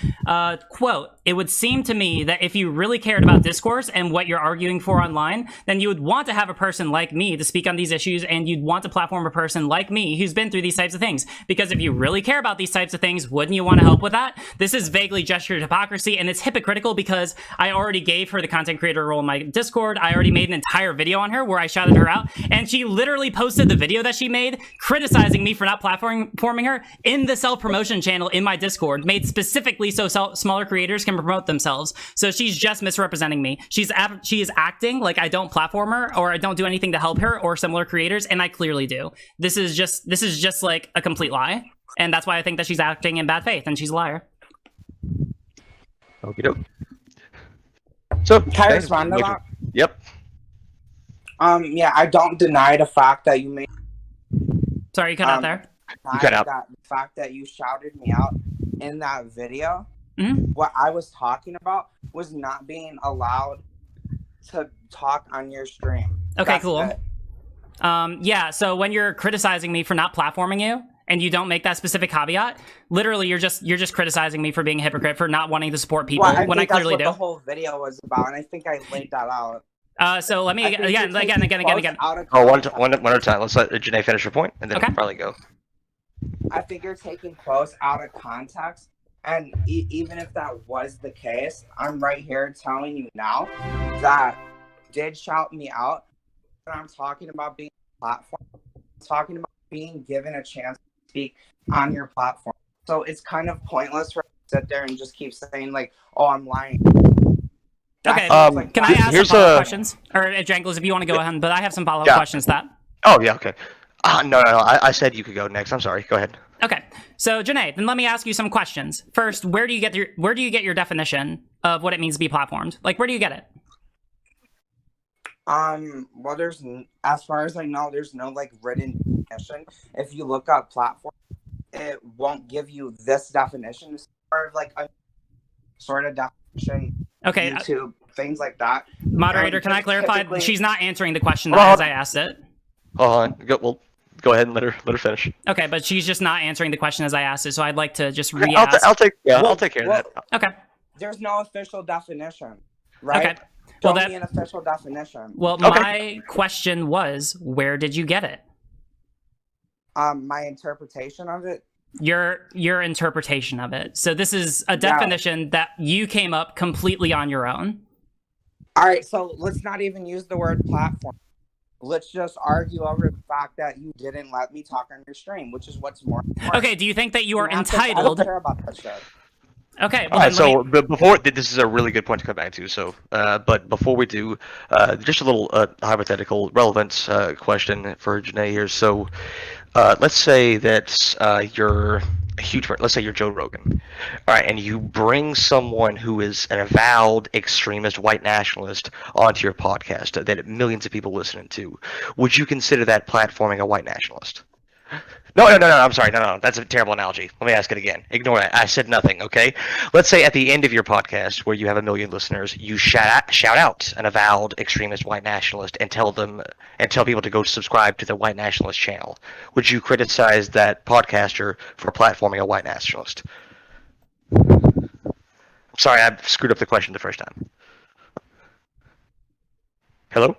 Quote, it would seem to me that if you really cared about discourse and what you're arguing for online, then you would want to have a person like me to speak on these issues, and you'd want to platform a person like me who's been through these types of things. Because if you really care about these types of things, wouldn't you want to help with that? This is vaguely gestured hypocrisy, and it's hypocritical because I already gave her the content creator role in my Discord. I already made an entire video on her where I shouted her out, and she literally posted the video that she made criticizing me for not platforming her in the self-promotion channel in my Discord, made specifically so smaller creators can promote themselves. So she's just misrepresenting me. She is acting like I don't platform her or I don't do anything to help her or similar creators, and I clearly do. This is just like a complete lie, and that's why I think that she's acting in bad faith and she's a liar. Okie doke. So can I respond to that? Yep. Yeah, I don't deny the fact that you made. Sorry, you cut out there. You cut out. The fact that you shouted me out in that video. Mm-hmm. What I was talking about was not being allowed to talk on your stream. Okay, That's cool. it. Yeah, so when you're criticizing me for not platforming you, and you don't make that specific caveat, literally you're just criticizing me for being a hypocrite, for not wanting to support people when I clearly do. That's what the whole video was about, and I think I laid that out. So let me again. Oh, one at a time. Let's let Janae finish her point, and then we'll probably go. I think you're taking quotes out of context, and even if that was the case, I'm right here telling you now that did shout me out. And I'm talking about being a platform. I'm talking about being given a chance to speak on your platform. So it's kind of pointless for me to sit there and just keep saying like, "Oh, I'm lying." Okay, can I ask some follow-up questions? Or Jangles, if you want to go ahead, but I have some follow-up questions to that. Oh, yeah, okay. No, I said you could go next. I'm sorry. Go ahead. Okay, so Janae, then let me ask you some questions. First, where do you get your definition of what it means to be platformed? Like, where do you get it? Well, as far as I know, there's no like written definition. If you look up platform, it won't give you this definition. It's sort of like a sort of definition. Okay. YouTube, things like that. Moderator, can I clarify? She's not answering the question as I asked it. Hold on. Go ahead and let her finish. Okay, but she's just not answering the question as I asked it, so I'd like to just re-ask. I'll take care of that. Okay. There's no official definition, right? Okay. Well, Show me an official definition. Well, my question was, where did you get it? My interpretation of it. Your interpretation of it. So this is a definition that you came up completely on your own. All right, so let's not even use the word platform. Let's just argue over the fact that you didn't let me talk on your stream, which is what's more important. Okay, do you think that you are entitled? I don't care about that shit. Okay. Well, all right. So, but before this is a really good point to come back to. So, but before we do, just a little hypothetical relevance question for Janae here. So, let's say that you're a huge person. Let's say you're Joe Rogan. All right, and you bring someone who is an avowed extremist white nationalist onto your podcast that millions of people listening to. Would you consider that platforming a white nationalist? No, I'm sorry. No. That's a terrible analogy. Let me ask it again. Ignore that. I said nothing, okay? Let's say at the end of your podcast, where you have 1 million listeners, you shout out an avowed extremist white nationalist and tell people to go subscribe to the white nationalist channel. Would you criticize that podcaster for platforming a white nationalist? Sorry, I screwed up the question the first time. Hello?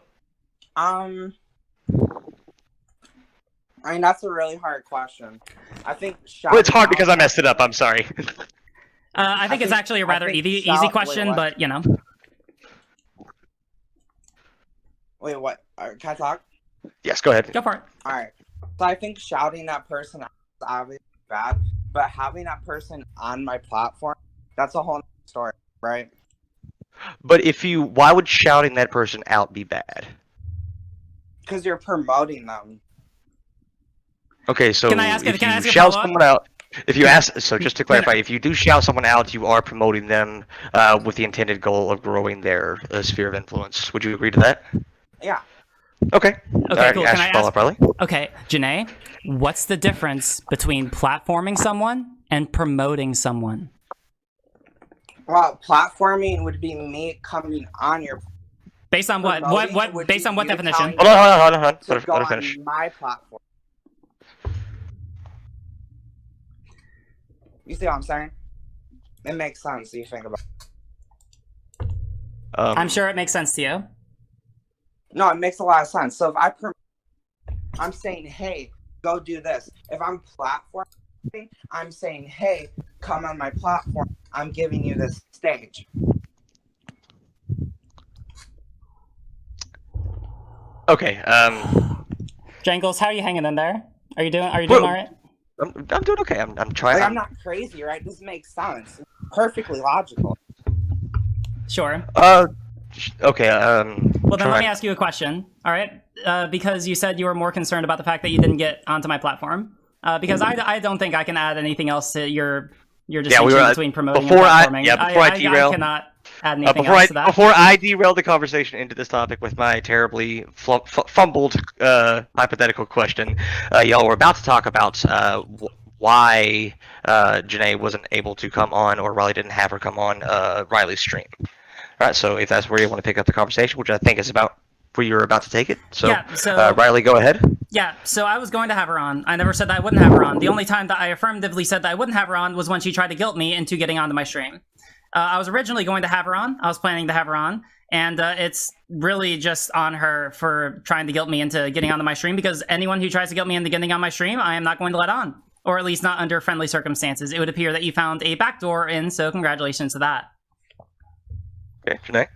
I mean, that's a really hard question. I think. Well, it's hard because I messed it up. I'm sorry. I think it's actually a rather easy question, but you know. Wait, what? Can I talk? Yes, go ahead. Go for it. All right. So I think shouting that person out is obviously bad, but having that person on my platform, that's a whole story, right? But why would shouting that person out be bad? Because you're promoting them. Okay, so Can I ask if a you shout follow-up? someone out, so just to clarify, if you do shout someone out, you are promoting them with the intended goal of growing their sphere of influence. Would you agree to that? Yeah. Okay. Okay, cool. Can I follow ask? up, Riley? Okay, Janae, what's the difference between platforming someone and promoting someone? Well, platforming would be me coming on your. Based on what? What? Based on what definition? Hold on. To Let go her finish. on my platform. You see what I'm saying? It makes sense if you think about it. I'm sure it makes sense to you. No, it makes a lot of sense. So if I'm saying, hey, go do this. If I'm platforming, I'm saying, hey, come on my platform. I'm giving you this stage. Okay. Jangles, how are you hanging in there? Are you doing all right? I'm doing okay. I'm trying. Like, I'm not crazy, right? This makes sense. It's perfectly logical. Sure. Okay. Well, then let me ask you a question. All right, because you said you were more concerned about the fact that you didn't get onto my platform. Because I don't think I can add anything else to your distinction between promoting and platforming. I derail. I cannot add anything else to that. Before I derail the conversation into this topic with my terribly fumbled hypothetical question, y'all were about to talk about why Janae wasn't able to come on, or Riley didn't have her come on Riley's stream. All right, so if that's where you want to pick up the conversation, which I think is about where you're about to take it. So, Riley, go ahead. Yeah, so I was going to have her on. I never said that I wouldn't have her on. The only time that I affirmatively said that I wouldn't have her on was when she tried to guilt me into getting onto my stream. I was originally going to have her on. I was planning to have her on. And it's really just on her for trying to guilt me into getting onto my stream, because anyone who tries to guilt me into getting on my stream, I am not going to let on. Or at least not under friendly circumstances. It would appear that you found a backdoor in, so congratulations to that. Okay, Janae?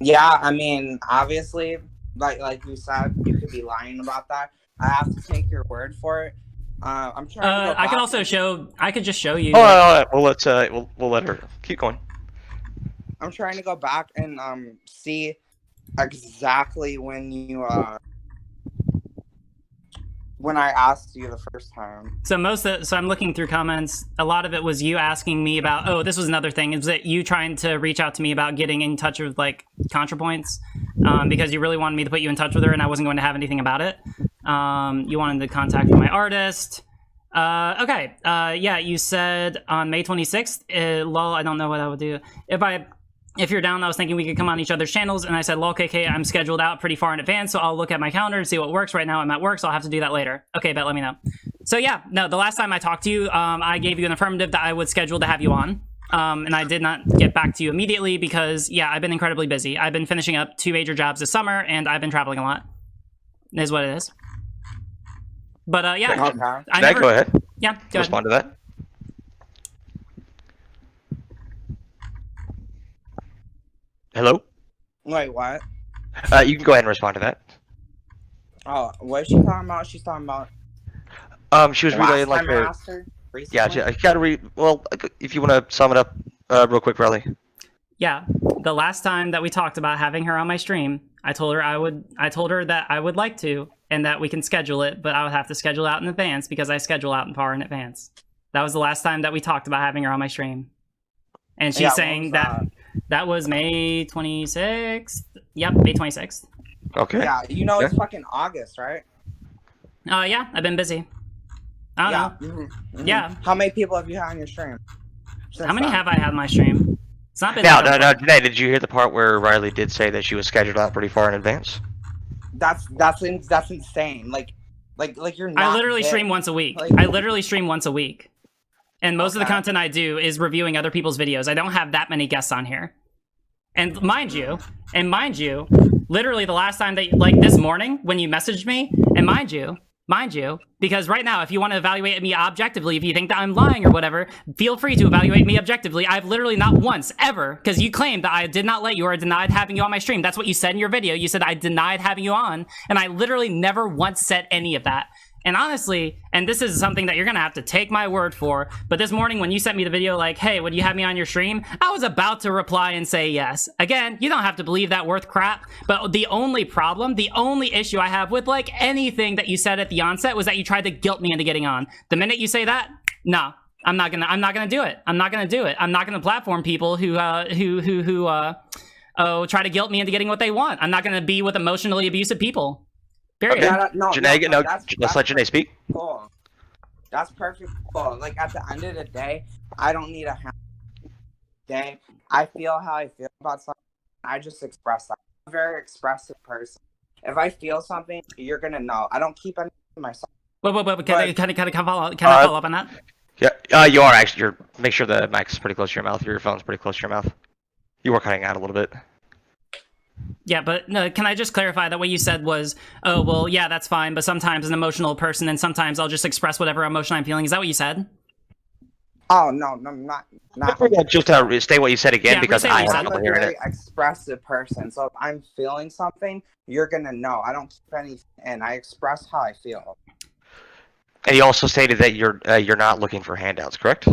Yeah, I mean, obviously, like you said, you could be lying about that. I have to take your word for it. I'm trying to go I could also show. I could just show you. Oh, well, let's we'll let her keep going. I'm trying to go back and see exactly when you when I asked you the first time. So so I'm looking through comments. A lot of it was you asking me about. Oh, this was another thing. Is that you trying to reach out to me about getting in touch with like ContraPoints, because you really wanted me to put you in touch with her, and I wasn't going to have anything about it. You wanted to contact my artist. Okay. Yeah, you said on May 26th. Lol, I don't know what I would do if you're down. I was thinking we could come on each other's channels, and I said, lol, KK, I'm scheduled out pretty far in advance, so I'll look at my calendar and see what works. Right now I'm at work, so I'll have to do that later. Okay, bet, let me know. So yeah, no, the last time I talked to you, I gave you an affirmative that I would schedule to have you on. And I did not get back to you immediately because, yeah, I've been incredibly busy. I've been finishing up 2 major jobs this summer, and I've been traveling a lot. It is what it is. But yeah, Okay. Go ahead. Yeah, go ahead. Respond to that. Hello? Wait, what? You can go ahead and respond to that. Oh, what is she talking about? She's talking about She was last relaying like time I asked her? Yeah, Recently? you gotta read. Well, if you want to sum it up real quick, Riley. Yeah, the last time that we talked about having her on my stream, I told her that I would like to, and that we can schedule it, but I would have to schedule out in advance because I schedule out far in advance. That was the last time that we talked about having her on my stream. And she's saying that was May 26th. Yep, May 26th. Okay. Yeah, you know it's fucking August, right? Yeah, I've been busy. I don't know. Mm-hmm. Yeah. How many people have you had on your stream? How many have I had on my stream? It's not been. No. Janae, did you hear the part where Riley did say that she was scheduled out pretty far in advance? That's insane. Like you're not. I literally stream once a week. And most of the content I do is reviewing other people's videos. I don't have that many guests on here. And mind you, literally the last time that, like this morning when you messaged me, and mind you, because right now, if you want to evaluate me objectively, if you think that I'm lying or whatever, feel free to evaluate me objectively. I've literally not once, ever, because you claimed that I did not let you or denied having you on my stream. That's what you said in your video. You said I denied having you on, and I literally never once said any of that. And honestly, and this is something that you're going to have to take my word for, but this morning when you sent me the video like, hey, would you have me on your stream? I was about to reply and say yes. Again, you don't have to believe that worth crap, but the only issue I have with like anything that you said at the onset was that you tried to guilt me into getting on. The minute you say that, no, I'm not gonna do it. I'm not gonna platform people who try to guilt me into getting what they want. I'm not gonna be with emotionally abusive people. Period. Okay. Janae, let's let Janae speak. Cool. That's perfect. Cool. Like at the end of the day, I don't need a day. I feel how I feel about something. I just express that. I'm a very expressive person. If I feel something, you're gonna know. I don't keep anything to myself. Wait. Can I follow up on that? Yeah. You are actually. Make sure the mic's pretty close to your mouth. Your phone's pretty close to your mouth. You were cutting out a little bit. Yeah, but no, can I just clarify that what you said was, oh, well, yeah, that's fine, but sometimes an emotional person and sometimes I'll just express whatever emotion I'm feeling. Is that what you said? Oh, no, not. Just state what you said again, because I'm a very expressive person. So if I'm feeling something, you're going to know. I don't keep anything in. I express how I feel. And you also stated that you're not looking for handouts, correct?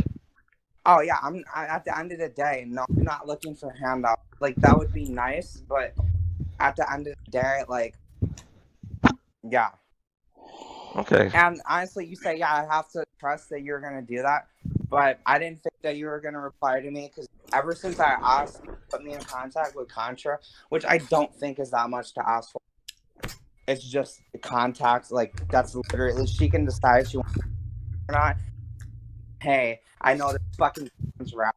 Oh, yeah, I'm at the end of the day, no, I'm not looking for handouts. Like, that would be nice, but at the end of the day, like, yeah. Okay. And honestly, you say, yeah, I have to trust that you're going to do that, but I didn't think that you were going to reply to me, because ever since I asked you to put me in contact with Contra, which I don't think is that much to ask for, it's just the contact, like, that's literally, she can decide if she wants or not. Hey, I know this fucking rap.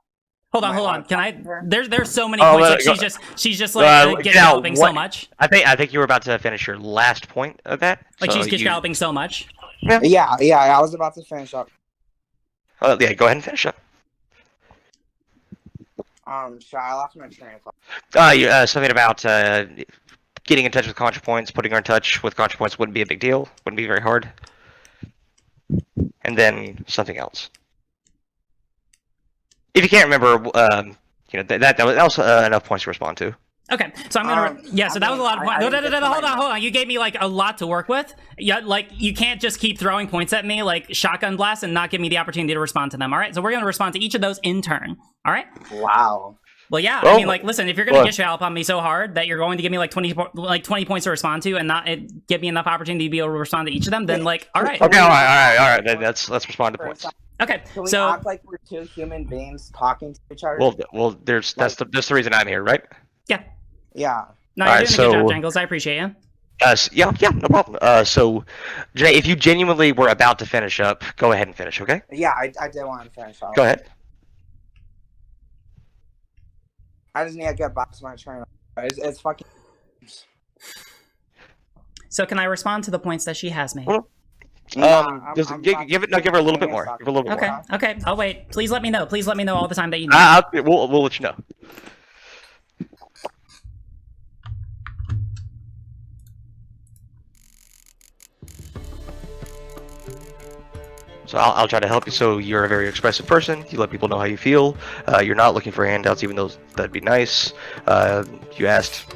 Hold on. Can I? There's so many points. Like she's just like get galloping so much. I think you were about to finish your last point of that. Like she's get galloping so much. Yeah. I was about to finish up. Yeah, go ahead and finish up. Sure, I lost my train of thought. Something about getting in touch with ContraPoints, putting her in touch with ContraPoints wouldn't be a big deal. Wouldn't be very hard. And then something else. If you can't remember, that was enough points to respond to. Okay, so I'm gonna. So that was a lot of points. No, hold on. You gave me like a lot to work with. Yeah, like you can't just keep throwing points at me like shotgun blast and not give me the opportunity to respond to them. All right, so we're gonna respond to each of those in turn. All right. Wow. Well, yeah. I mean, like, listen, if you're gonna get Callout on me so hard that you're going to give me like 20 points to respond to and not give me enough opportunity to be able to respond to each of them, then like, all right. Okay, all right. Then let's respond to points. Okay, Can we so act like we're two human beings talking to each other? Well, that's the reason I'm here, right? Yeah. No, All you're doing a good job, Jangles. I appreciate you. Yeah, no problem. So, Jay, if you genuinely were about to finish up, go ahead and finish, okay? Yeah, I did want to finish up. Go ahead. I just need to get back to my train. It's fucking. So, can I respond to the points that she has made? Give her a little bit more. Give her a little bit more. Okay. I'll wait. Please let me know. Please let me know all the time that you need. We'll let you know. So I'll try to help you. So you're a very expressive person. You let people know how you feel. You're not looking for handouts, even though that'd be nice. You asked,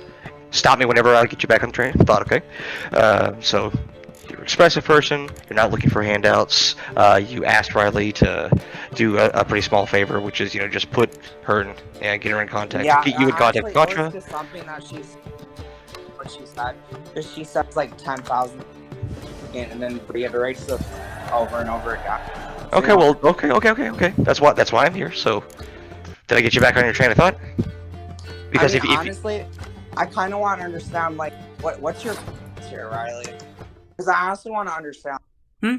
stop me whenever I get you back on the train. I thought, okay. So you're an expressive person. You're not looking for handouts. You asked Riley to do a pretty small favor, which is, just put her and get her in contact. Yeah, get you in contact with Contra. It was just something that she's what she said. Because she says like 10,000 and then reiterates it over and over again. So, Okay, well, okay. That's why I'm here. So, did I get you back on your train of thought? Because I mean, if honestly, I kind of want to understand, like, what's your purpose here, Riley? Because I honestly want to understand. all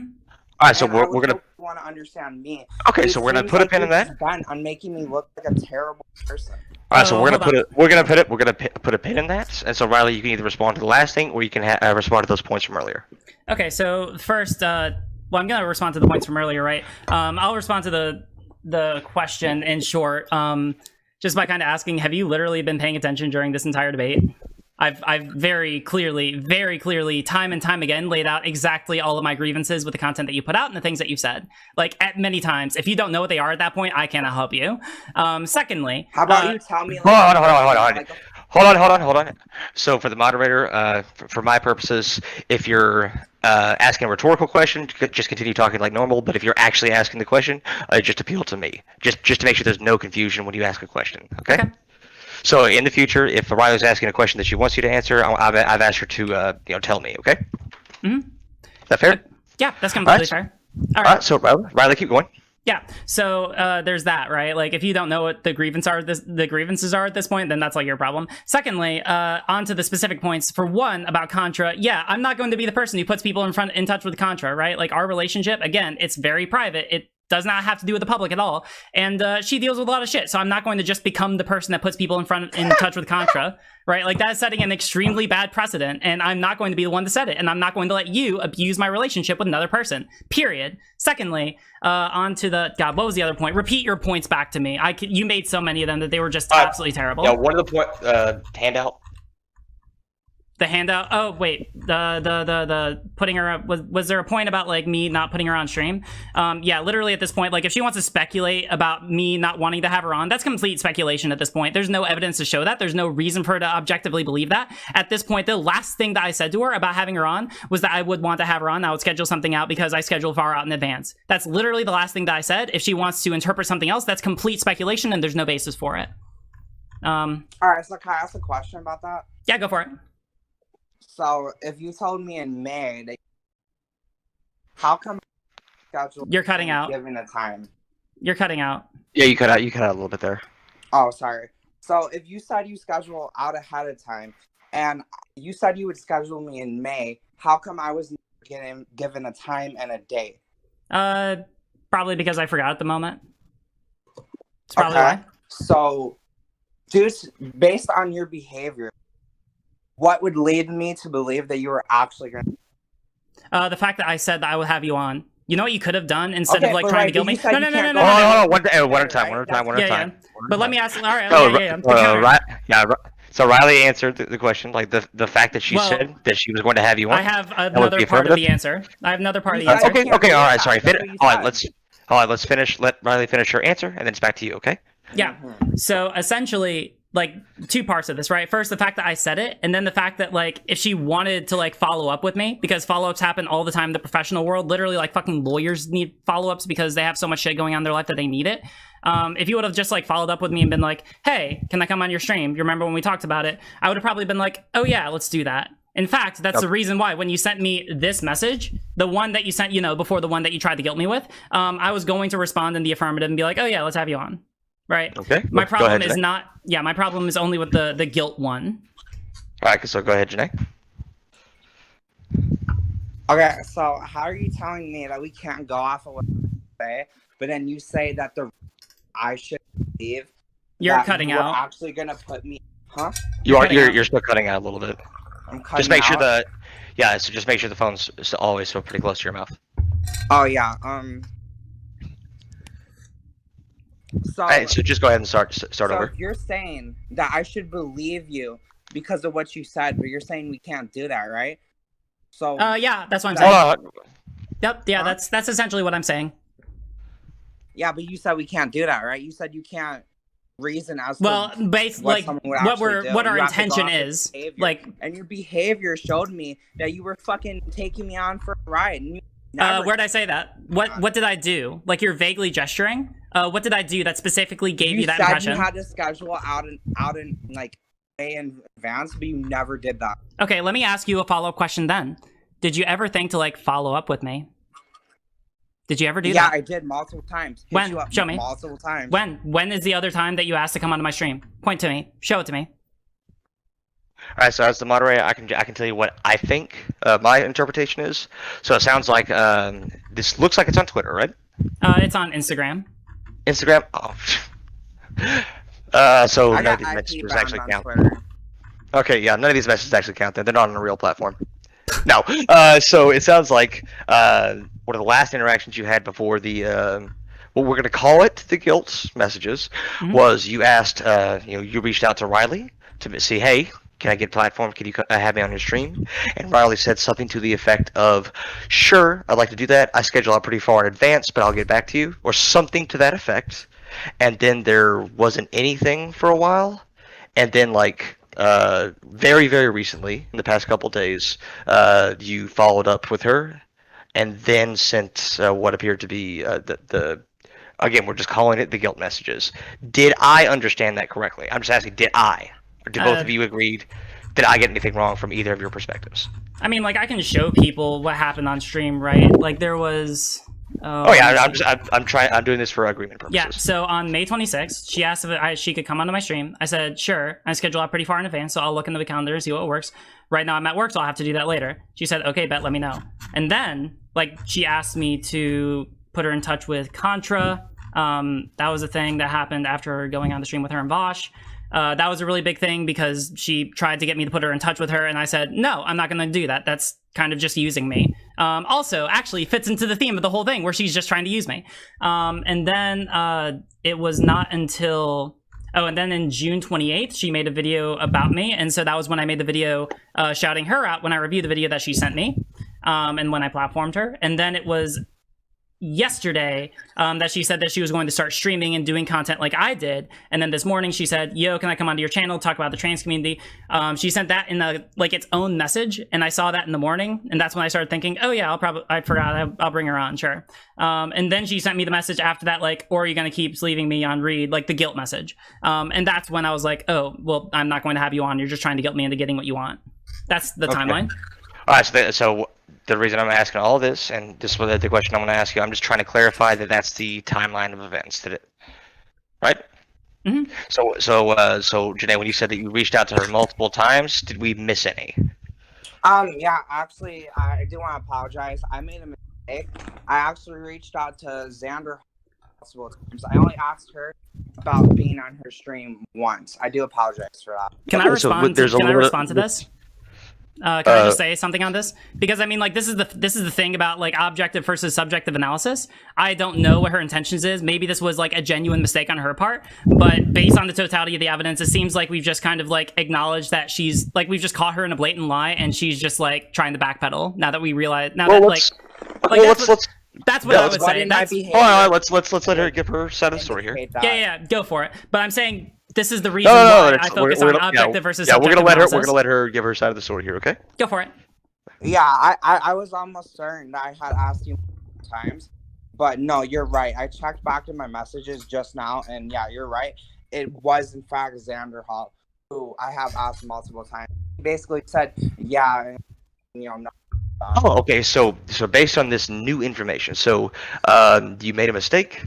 right, so And we're gonna. want to understand me. Okay, so we're gonna put a pin in that. Bent on making me look like a terrible person. All right, so Oh, we're gonna hold put a pin in that. And so Riley, you can either respond to the last thing, or you can respond to those points from earlier. Okay, so first, well, I'm gonna respond to the points from earlier, right? I'll respond to the question in short, just by kind of asking, have you literally been paying attention during this entire debate? I've very clearly, time and time again, laid out exactly all of my grievances with the content that you put out and the things that you've said. Like, at many times. If you don't know what they are at that point, I cannot help you. Secondly... How about you tell me... Like, Hold on. So for the moderator, for my purposes, if you're asking a rhetorical question, just continue talking like normal. But if you're actually asking the question, just appeal to me. Just to make sure there's no confusion when you ask a question. Okay? So in the future, if Riley's asking a question that she wants you to answer, I've asked her to tell me. Okay? Mm-hmm. Is that fair? Yeah, that's completely fair. All right. So Riley, keep going. Yeah, so there's that, right? Like, if you don't know what the grievances are at this point, then that's like your problem. Secondly, on to the specific points. For one, about Contra, yeah, I'm not going to be the person who puts people in touch with Contra, right? Like, our relationship, again, it's very private. It does not have to do with the public at all. And she deals with a lot of shit, so I'm not going to just become the person that puts people in touch with Contra, right? Like, that is setting an extremely bad precedent, and I'm not going to be the one to set it, and I'm not going to let you abuse my relationship with another person, period. Secondly, on to the... God, what was the other point? Repeat your points back to me. You made so many of them that they were just absolutely terrible. Yeah, one of the point handout. The handout. Oh wait, the putting her up. Was there a point about like me not putting her on stream? Yeah, literally at this point, like if she wants to speculate about me not wanting to have her on, that's complete speculation at this point. There's no evidence to show that. There's no reason for her to objectively believe that. At this point, the last thing that I said to her about having her on was that I would want to have her on. I would schedule something out because I scheduled far out in advance. That's literally the last thing that I said. If she wants to interpret something else, that's complete speculation and there's no basis for it. All right, so can I ask a question about that? Yeah, go for it. So, if you told me in May, how come you're cutting out? Given a time, you're cutting out. Yeah, you cut out. You cut out a little bit there. Oh, sorry. So, if you said you schedule out ahead of time, and you said you would schedule me in May, how come I was given a time and a date? Probably because I forgot at the moment. It's probably why. So, just based on your behavior, what would lead me to believe that you were actually going to... The fact that I said that I would have you on. You know what you could have done instead of like trying to guilt me? No. Oh, one at a time. But let me ask. All right. So Riley answered the question, like the fact that she said that she was going to have you on. I have another part of the answer. Okay. All right. Sorry. All right. Let's finish. Let Riley finish her answer, and then it's back to you. Okay. Yeah. So essentially, like, two parts of this, right? First, the fact that I said it, and then the fact that, like, if she wanted to, like, follow up with me, because follow-ups happen all the time in the professional world. Literally, like, fucking lawyers need follow-ups because they have so much shit going on in their life that they need it. If you would have just, like, followed up with me and been like, hey, can I come on your stream? You remember when we talked about it? I would have probably been like, oh, yeah, let's do that. In fact, that's the reason why when you sent me this message, the one that you sent, before the one that you tried to guilt me with, I was going to respond in the affirmative and be like, oh, yeah, let's have you on. Right. Okay. My problem is not. Yeah, my problem is only with the guilt one. All right. So go ahead, Janae. Okay. So how are you telling me that we can't go off of what you say, but then you say that I should leave? You're cutting out. Actually gonna put me? Huh? You're still cutting out a little bit. I'm cutting just make sure out? So just make sure the phone's always so pretty close to your mouth. Oh yeah. So, so just go ahead and start over. You're saying that I should believe you because of what you said, but you're saying we can't do that, right? So yeah, that's what I'm saying. Yep, yeah, that's essentially what I'm saying. Yeah, but you said we can't do that, right? You said you can't reason as what our intention is. Like, and your behavior showed me that you were fucking taking me on for a ride. And where'd I say that? What did I do? Like, you're vaguely gesturing. What did I do that specifically gave you that impression? You said you had to schedule out in like way in advance, but you never did that. Okay, let me ask you a follow-up question then. Did you ever think to like follow up with me? Did you ever do that? Yeah, I did multiple times. Hit When? you up Show me. multiple times. When? When is the other time that you asked to come onto my stream? Point to me. Show it to me. All right, so as the moderator, I can tell you what I think my interpretation is. So it sounds like this looks like it's on Twitter, right? It's on Instagram. Instagram. Oh. So I none of got these IP messages banned actually on count. Twitter. Okay, yeah, none of these messages actually count. They're not on a real platform. No. So it sounds like one of the last interactions you had before the what we're gonna call it the guilt messages was you asked you reached out to Riley to see, hey, can I get platform? Can you have me on your stream? And Riley said something to the effect of, sure, I'd like to do that. I schedule out pretty far in advance, but I'll get back to you, or something to that effect. And then there wasn't anything for a while, and then like very, very recently, in the past couple days, you followed up with her, and then sent what appeared to be the again, we're just calling it the guilt messages. Did I understand that correctly? I'm just asking, did I? Or did both of you agreed? Did I get anything wrong from either of your perspectives? I mean, like, I can show people what happened on stream, right? Like, there was... oh yeah, I'm doing this for agreement purposes. Yeah, so on May 26th, she asked if she could come onto my stream. I said, sure. I schedule out pretty far in advance, so I'll look into the calendar and see what works. Right now I'm at work, so I'll have to do that later. She said, okay, bet, let me know. And then, like, she asked me to put her in touch with Contra. That was a thing that happened after going on the stream with her and Vosh. That was a really big thing because she tried to get me to put her in touch with her, and I said, no, I'm not going to do that. That's kind of just using me. Also, actually fits into the theme of the whole thing where she's just trying to use me. And then it was not until... Oh, and then in June 28th, she made a video about me, and so that was when I made the video shouting her out when I reviewed the video that she sent me, and when I platformed her. And then it was yesterday that she said that she was going to start streaming and doing content like I did. And then this morning she said, yo, can I come onto your channel, talk about the trans community? She sent that in its own message, and I saw that in the morning, and that's when I started thinking, oh yeah, I forgot, I'll bring her on, sure. And then she sent me the message after that, like, or are you going to keep leaving me on read, like the guilt message. And that's when I was like, oh, well, I'm not going to have you on, you're just trying to guilt me into getting what you want. That's the timeline. All right, so the reason I'm asking all this, and this was the question I'm going to ask you, I'm just trying to clarify that that's the timeline of events, right? Mm-hmm. So Janae, when you said that you reached out to her multiple times, did we miss any? Yeah, actually, I do want to apologize. I made a mistake. I actually reached out to Xander multiple times. I only asked her about being on her stream once. I do apologize for that. Can I respond to this? Can I just say something on this? Because I mean, like, this is the thing about like objective versus subjective analysis. I don't know what her intentions is. Maybe this was like a genuine mistake on her part, but based on the totality of the evidence, it seems like we've just kind of like acknowledged that she's like, we've just caught her in a blatant lie, and she's just like trying to backpedal. Now that we realize, now that that's what I would say. Let's let her give her side of the story here. Yeah, go for it. But I'm saying this is the reason why I focus on objective versus subjective analysis. We're gonna let her give her side of the story here, okay? Go for it. Yeah, I was almost certain that I had asked you times, but no, you're right. I checked back in my messages just now, and yeah, you're right. It was in fact Xander Hall, who I have asked multiple times. He basically said, yeah, no. Oh, okay. So based on this new information, so you made a mistake.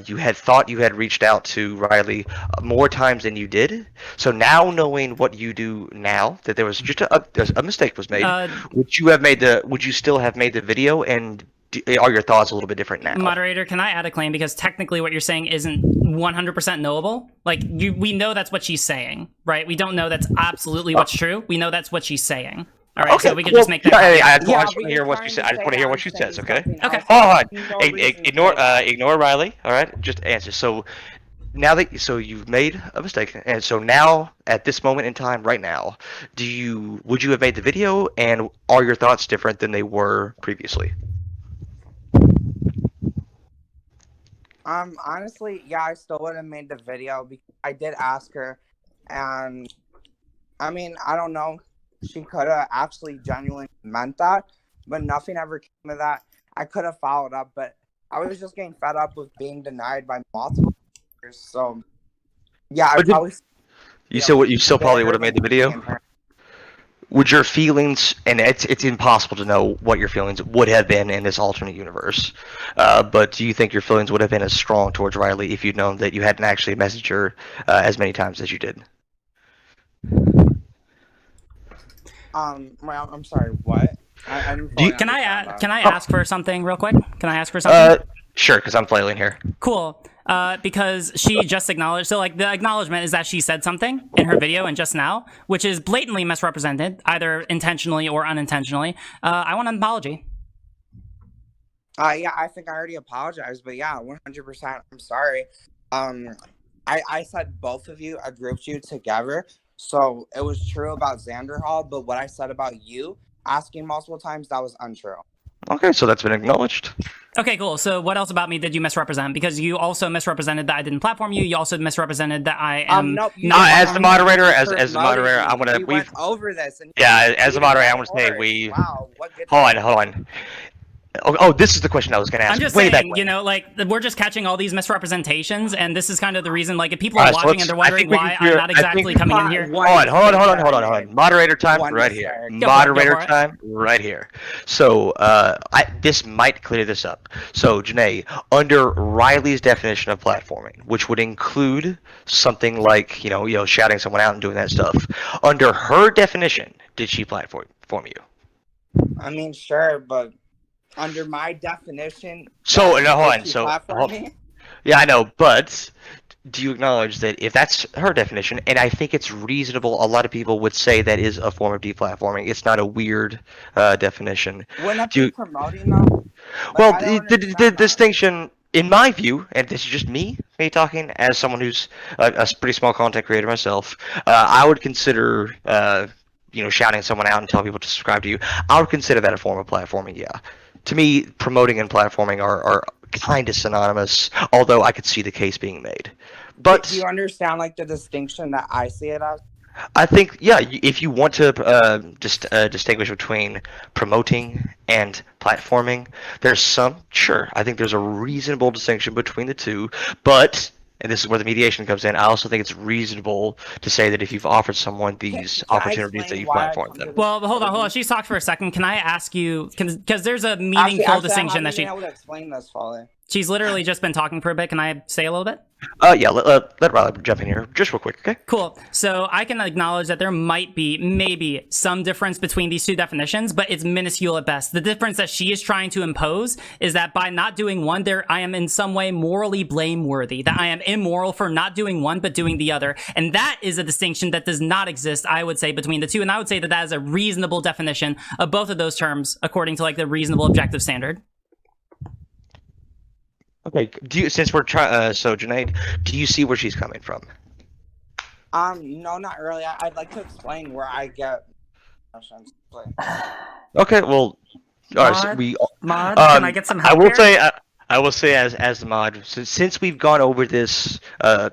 You had thought you had reached out to Riley more times than you did. So now knowing what you do now, that there was just a mistake was made. Would you still have made the video, and are your thoughts a little bit different now? Moderator, can I add a claim, because technically what you're saying isn't 100% knowable. Like we know that's what she's saying, right? We don't know that's absolutely what's true. We know that's what she's saying. All right, okay, so we could just make that. I just want to hear what she said. I just want to hear what she says. Okay. Okay. Hold on. Ignore Riley. All right. Just answer. So now that you've made a mistake, and so now at this moment in time, right now, would you have made the video, and are your thoughts different than they were previously? Honestly, yeah, I still would have made the video because I did ask her, and I mean, I don't know. She could have actually genuinely meant that, but nothing ever came of that. I could have followed up, but I was just getting fed up with being denied by multiple years. So, yeah, You still probably would have made the video. Would your feelings, and it's impossible to know what your feelings would have been in this alternate universe, but do you think your feelings would have been as strong towards Riley if you'd known that you hadn't actually messaged her as many times as you did? Well, I'm sorry, what? Can I ask for something real quick? Can I ask for something? Sure, because I'm flailing here. Cool. Because she just acknowledged, so like the acknowledgement is that she said something in her video and just now, which is blatantly misrepresented, either intentionally or unintentionally. I want an apology. Yeah, I think I already apologized, but yeah, 100%. I'm sorry. I said both of you, I grouped you together. So it was true about Xander Hall, but what I said about you asking multiple times, that was untrue. Okay, so that's been acknowledged. Okay, cool. So what else about me did you misrepresent? Because you also misrepresented that I didn't platform you. You also misrepresented that I am Nope, as the moderator, as the moderator, I want to. We went over this. And as the moderator, I want to say we. Wow, what good. Hold on. Oh, this is the question I was going to ask. I'm just way saying, back you know, like, we're just catching all these misrepresentations, and this is kind of the reason, like, if people are watching and they're wondering why I'm not exactly coming in here. Hold on. Moderator time right here. Moderator time right here. So, this might clear this up. So, Janae, under Riley's definition of platforming, which would include something like, you know, shouting someone out and doing that stuff, under her definition, did she platform you? I mean, sure, but under my definition, so no, hold on. Yeah, I know, but do you acknowledge that if that's her definition, and I think it's reasonable, a lot of people would say that is a form of deplatforming. It's not a weird definition. Wouldn't that be promoting though? Well, the distinction, in my view, and this is just me talking as someone who's a pretty small content creator myself, I would consider shouting someone out and telling people to subscribe to you. I would consider that a form of platforming. Yeah. To me, promoting and platforming are kind of synonymous, although I could see the case being made. But do you understand, like, the distinction that I see it as? I think, yeah, if you want to distinguish between promoting and platforming, there's I think there's a reasonable distinction between the two, but, and this is where the mediation comes in, I also think it's reasonable to say that if you've offered someone these opportunities that you platform them. Well, hold on. She's talked for a second. Can I ask you, because there's a meaningful distinction that she... I would explain this, Folly. She's literally just been talking for a bit. Can I say a little bit? Yeah, let Riley jump in here just real quick, okay? Cool. So I can acknowledge that there might be, maybe, some difference between these two definitions, but it's minuscule at best. The difference that she is trying to impose is that by not doing one, I am in some way morally blameworthy, that I am immoral for not doing one but doing the other. And that is a distinction that does not exist, I would say, between the two. And I would say that that is a reasonable definition of both of those terms, according to like the reasonable objective standard. Okay, since we're trying, so Janae, do you see where she's coming from? No, not really. I'd like to explain where I get. Okay, well, all right. So Mod, can I get some help? I will say, as the mod, since we've gone over this, a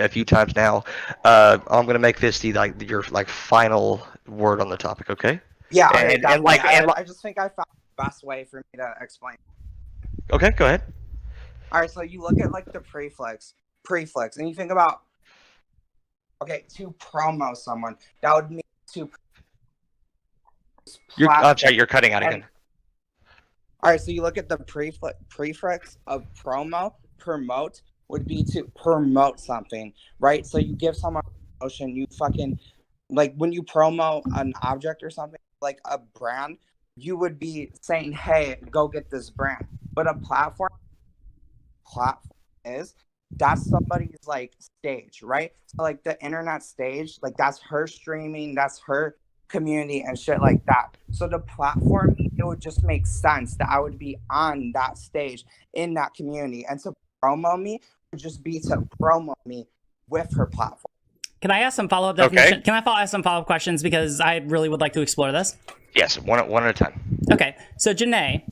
few times now, I'm gonna make this your final word on the topic. Okay? Yeah, I just think I found the best way for me to explain. Okay, go ahead. All right, so you look at like the prefix, and you think about, okay, to promo someone, that would mean to. I'm sorry, you're cutting out again. All right, so you look at the prefix of promote would be to promote something, right? So you give someone a promotion, you fucking, like when you promo an object or something, like a brand, you would be saying, hey, go get this brand. But a platform is, that's somebody's like stage, right? So like the internet stage, like that's her streaming, that's her community and shit like that. So the platform, it would just make sense that I would be on that stage in that community, and to promo me would just be to promo me with her platform. Can I ask some follow-up definition? Okay. Can I ask some follow-up questions, because I really would like to explore this? Yes, one at a time. Okay, so Janae,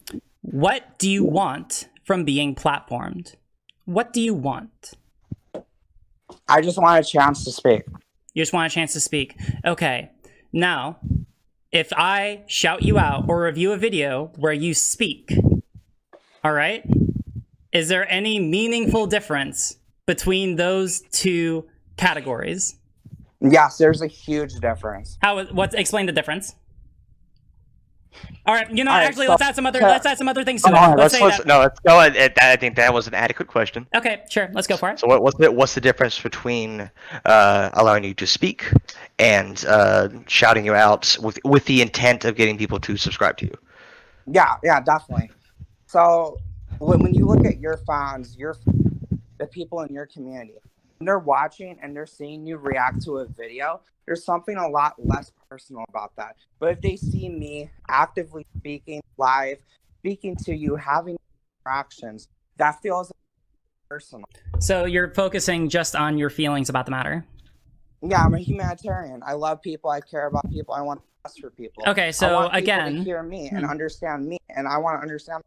what do you want from being platformed? What do you want? I just want a chance to speak. You just want a chance to speak. Okay. Now, if I shout you out or review a video where you speak, all right, is there any meaningful difference between those two categories? Yes, there's a huge difference. Explain the difference? All right, All right, actually, so- let's add some other things to Hold on, that. Let's say that. no, let's go. I think that was an adequate question. Okay, sure. Let's go for it. So what's the difference between allowing you to speak and shouting you out with the intent of getting people to subscribe to you? Yeah, definitely. So when you look at your fans, the people in your community, when they're watching and they're seeing you react to a video, there's something a lot less personal about that. But if they see me actively speaking live, speaking to you, having interactions, that feels personal. So you're focusing just on your feelings about the matter. Yeah, I'm a humanitarian. I love people. I care about people. I want the best for people. Okay, so I want people again, to hear me and understand me, and I want to understand.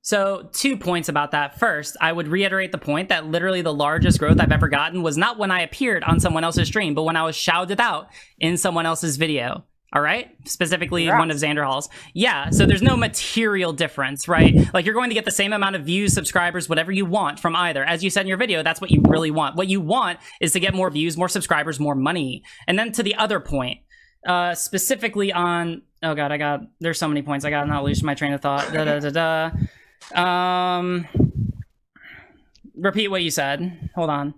So 2 points about that. First, I would reiterate the point that literally the largest growth I've ever gotten was not when I appeared on someone else's stream, but when I was shouted out in someone else's video. All right? Specifically one of Xander Hall's. Yeah, so there's no material difference, right? Like, you're going to get the same amount of views, subscribers, whatever you want from either. As you said in your video, that's what you really want. What you want is to get more views, more subscribers, more money. And then to the other point, specifically on... Oh, God, there's so many points. I gotta not lose my train of thought. Repeat what you said. Hold on.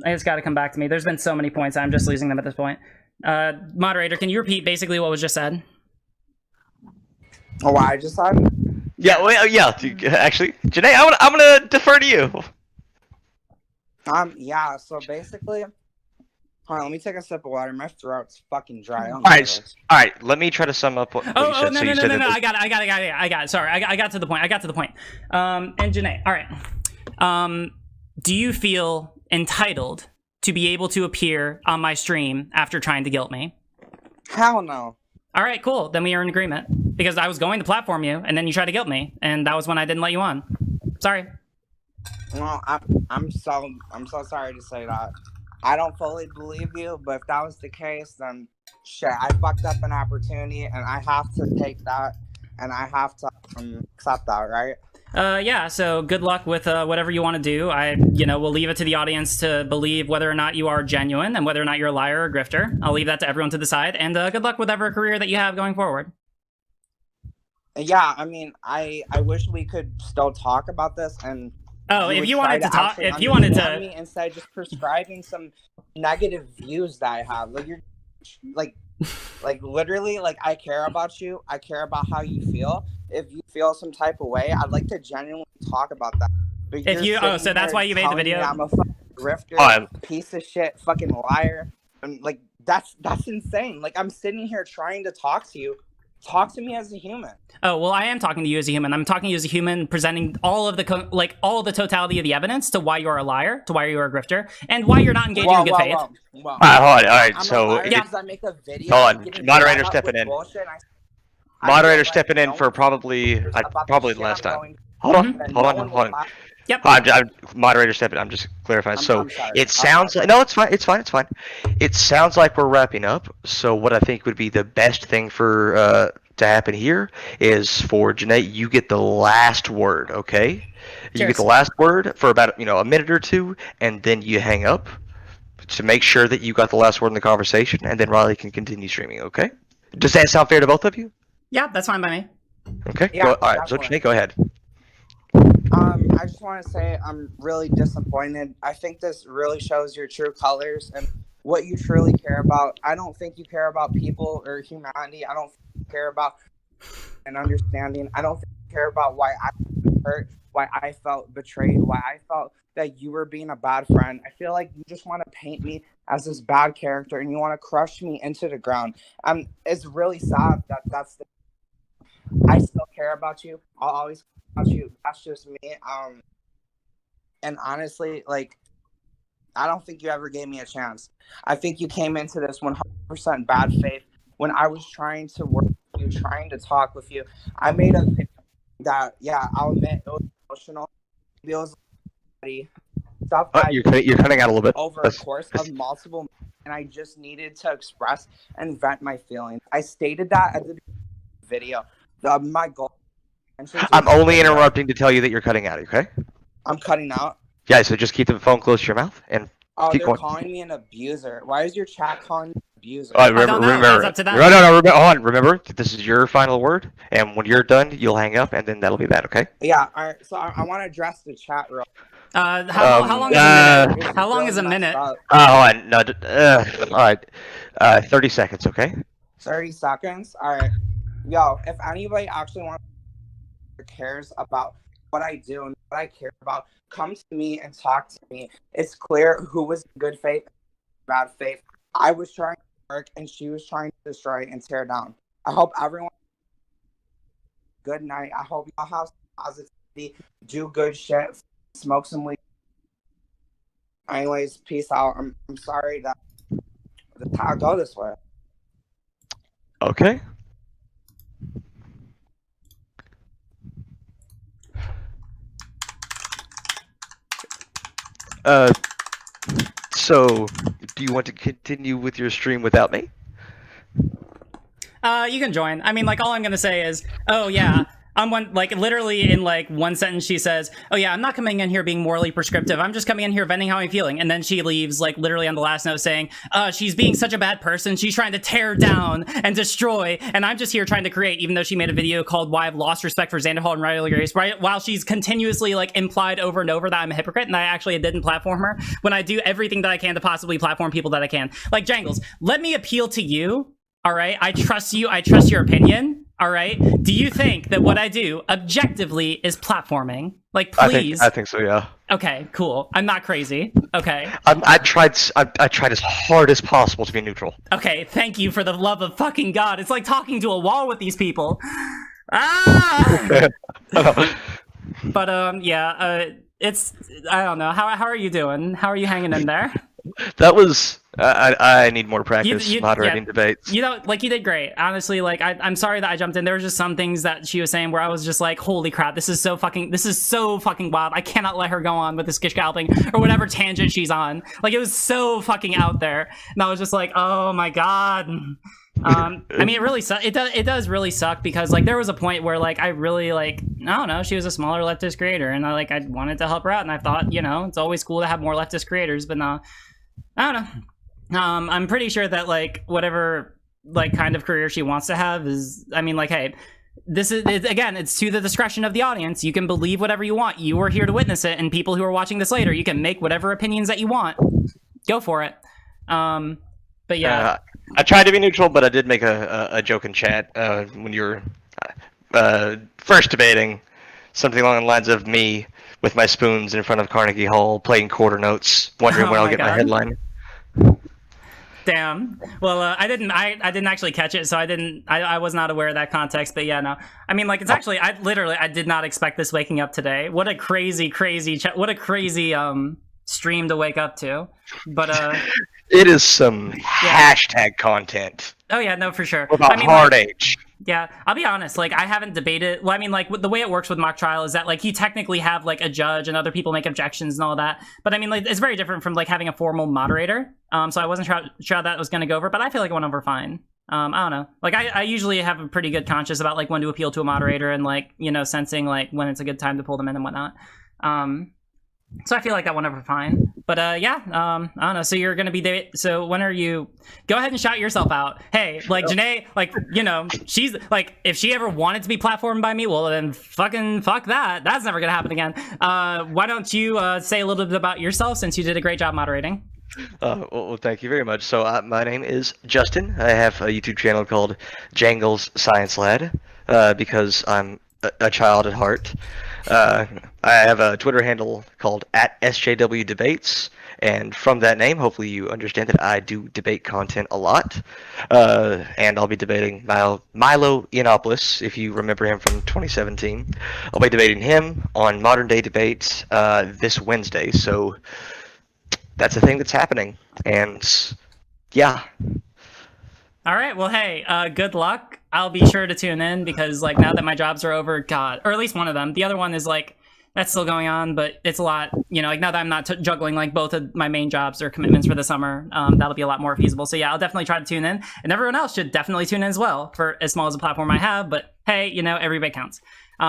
I just gotta come back to me. There's been so many points. I'm just losing them at this point. Moderator, can you repeat basically what was just said? Oh, I just said? Yeah, well, yeah. Actually, Janae, I'm gonna defer to you. Yeah. So basically, hold on. Let me take a sip of water. My throat's fucking dry. All right. Let me try to sum up what you said. No. I got it. Sorry, I got to the point. And Janae, all right. Do you feel entitled to be able to appear on my stream after trying to guilt me? Hell no. All right, cool. Then we are in agreement. Because I was going to platform you, and then you tried to guilt me, and that was when I didn't let you on. Sorry. Well, I'm so sorry to say that. I don't fully believe you, but if that was the case, then shit, I fucked up an opportunity, and I have to take that, and I have to accept that, right? Yeah, so good luck with whatever you want to do. We'll leave it to the audience to believe whether or not you are genuine and whether or not you're a liar or a grifter. I'll leave that to everyone to decide, and good luck with whatever career that you have going forward. Yeah, I mean, I wish we could still talk about this, and if you wanted to talk, if you wanted to, me instead of just prescribing some negative views that I have, like you're, like literally, like I care about you. I care about how you feel. If you feel some type of way, I'd like to genuinely talk about that. But so that's why you made the video. I'm a fucking grifter, piece of shit, fucking liar, and like that's insane. Like I'm sitting here trying to talk to you. Talk to me as a human. Oh, well, I am talking to you as a human. I'm talking to you as a human, presenting all of the totality of the evidence to why you're a liar, to why you're a grifter, and why you're not engaging in good faith. All right. So, I make a video. Hold on, moderator stepping in. Moderator stepping in for probably the last time. Hold on. Yep. Moderator stepping. I'm just clarifying. So I'm sorry. it sounds like no, it's fine. It's fine. It sounds like we're wrapping up. So what I think would be the best thing for to happen here is for Janae, you get the last word. Okay. You get the last word for about a minute or two, and then you hang up to make sure that you got the last word in the conversation, and then Riley can continue streaming. Okay. Does that sound fair to both of you? Yeah, that's fine by me. Okay. Yeah, all right. So Janae, go ahead. I just want to say I'm really disappointed. I think this really shows your true colors and what you truly care about. I don't think you care about people or humanity. I don't think you care about an understanding. I don't think you care about why I hurt, why I felt betrayed, why I felt that you were being a bad friend. I feel like you just want to paint me as this bad character and you want to crush me into the ground. It's really sad that that's the... I still care about you. I'll always care about you. That's just me. And honestly, like, I don't think you ever gave me a chance. I think you came into this 100% bad faith when I was trying to work with you, trying to talk with you. I made a video that, yeah, I'll admit it was emotional. It was stuff that You're cutting out a little bit. over a course of multiple months, and I just needed to express and vent my feelings. I stated that at the video. My goal. I'm only interrupting to tell you that you're cutting out. Okay. I'm cutting out. Yeah. So just keep the phone close to your mouth and Oh, Keep they're going. calling me an abuser. Why is your chat calling me an abuser? Remember, don't know. remember. That's up to them. No, hold on. Remember, this is your final word, and when you're done, you'll hang up, and then that'll be that. Okay? Yeah, all right. So I want to address the chat real. How long is a minute? It's How long is a really minute? messed up. Hold on. No, all right. 30 seconds. Okay? 30 seconds. All right. Yo, if anybody actually wants or cares about what I do and what I care about, come to me and talk to me. It's clear who was in good faith, bad faith. I was trying to work and she was trying to destroy and tear down. I hope everyone good night. I hope y'all have positivity, do good shit, smoke some weed. Anyways, peace out. I'm sorry that the how go this way. Okay. So, do you want to continue with your stream without me? You can join. I mean, like, all I'm gonna say is, oh yeah, literally in like one sentence she says, oh yeah, I'm not coming in here being morally prescriptive. I'm just coming in here venting how I'm feeling. And then she leaves, like, literally on the last note saying, she's being such a bad person. She's trying to tear down and destroy. And I'm just here trying to create, even though she made a video called Why I've Lost Respect for Xander Hall and Riley Grace, right? While she's continuously, like, implied over and over that I'm a hypocrite and I actually didn't platform her when I do everything that I can to possibly platform people that I can. Like, Jangles, let me appeal to you. All right, I trust you. I trust your opinion. All right. Do you think that what I do objectively is platforming? Like, please. I think so. Yeah. Okay, cool. I'm not crazy. Okay. I tried as hard as possible to be neutral. Okay. Thank you for the love of fucking God. It's like talking to a wall with these people. Ah. But yeah. It's I don't know. How are you doing? How are you hanging in there? That was I need more practice moderating debates. You know, like, you did great. Honestly, like, I'm sorry that I jumped in. There were just some things that she was saying where I was just like, holy crap, this is so fucking wild. I cannot let her go on with this gish galloping or whatever tangent she's on. Like, it was so fucking out there. And I was just like, oh my God. I mean, it really it does really suck because, like, there was a point where, like, I really, like, I don't know, she was a smaller leftist creator and I wanted to help her out, and I thought, you know, it's always cool to have more leftist creators, but no, I don't know. I'm pretty sure that, like, whatever, like, kind of career she wants to have is, I mean, like, hey, again, it's to the discretion of the audience. You can believe whatever you want. You are here to witness it, and people who are watching this later, you can make whatever opinions that you want. Go for it. But yeah. I tried to be neutral, but I did make a joke in chat when you were first debating, something along the lines of me with my spoons in front of Carnegie Hall playing quarter notes, wondering when I'll get my headline. Damn. Well, I didn't actually catch it, so I was not aware of that context, but yeah, no. I mean, like, it's actually, I did not expect this waking up today. What a crazy stream to wake up to. But it is some hashtag content. Oh yeah, no, for sure. About hard age. Yeah, I'll be honest, like, I haven't debated. Well, I mean, like, the way it works with mock trial is that, like, you technically have, like, a judge and other people make objections and all that. But I mean, like, it's very different from, like, having a formal moderator. So I wasn't sure how that was going to go over, but I feel like it went over fine. I don't know. Like, I usually have a pretty good conscience about, like, when to appeal to a moderator and, like, you know, sensing, like, when it's a good time to pull them in and whatnot. So I feel like that went over fine. But yeah, I don't know. So you're gonna be so when are you? Go ahead and shout yourself out. Hey, like, Janae, like, you know, she's like, if she ever wanted to be platformed by me, well then fucking fuck that. That's never gonna happen again. Why don't you say a little bit about yourself, since you did a great job moderating? Well, thank you very much. So my name is Justin. I have a YouTube channel called Jangles Science Lad because I'm a child at heart. I have a Twitter handle called @SJWDebates, and from that name, hopefully you understand that I do debate content a lot. And I'll be debating Milo Yiannopoulos, if you remember him from 2017. I'll be debating him on Modern Day Debates this Wednesday, so that's a thing that's happening. And yeah. All right, well, hey, good luck. I'll be sure to tune in because, like, now that my jobs are over, God, or at least one of them. The other one is, like, that's still going on, but it's a lot, you know, like, now that I'm not juggling, like, both of my main jobs or commitments for the summer, that'll be a lot more feasible. So yeah, I'll definitely try to tune in, and everyone else should definitely tune in as well, for as small as a platform I have. But hey, you know, everybody counts.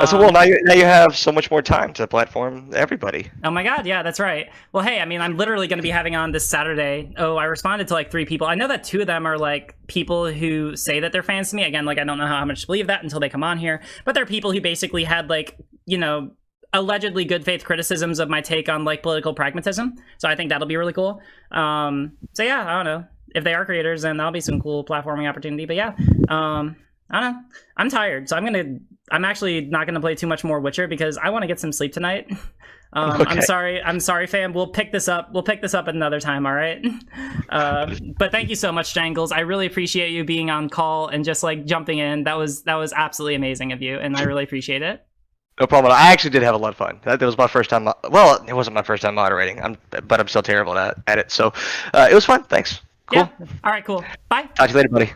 So well, now you have so much more time to platform everybody. Oh my god, yeah, that's right. Well, hey, I mean, I'm literally going to be having on this Saturday. Oh, I responded to like 3 people. I know that 2 of them are like people who say that they're fans to me. Again, like I don't know how much to believe that until they come on here. But they're people who basically had like, you know, allegedly good faith criticisms of my take on like political pragmatism. So I think that'll be really cool. So yeah, I don't know. If they are creators, then that'll be some cool platforming opportunity. But yeah, I don't know. I'm tired, so I'm actually not gonna play too much more Witcher because I want to get some sleep tonight. Okay. I'm sorry, fam. We'll pick this up at another time. All right. But thank you so much, Jangles. I really appreciate you being on call and just like jumping in. That was absolutely amazing of you, and I really appreciate it. No problem. I actually did have a lot of fun. That was my first time. Well, it wasn't my first time moderating. But I'm still terrible at it. So it was fun. Thanks. Cool. Yeah. All right. Cool. Bye. Talk to you later, buddy.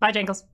Bye, Jangles.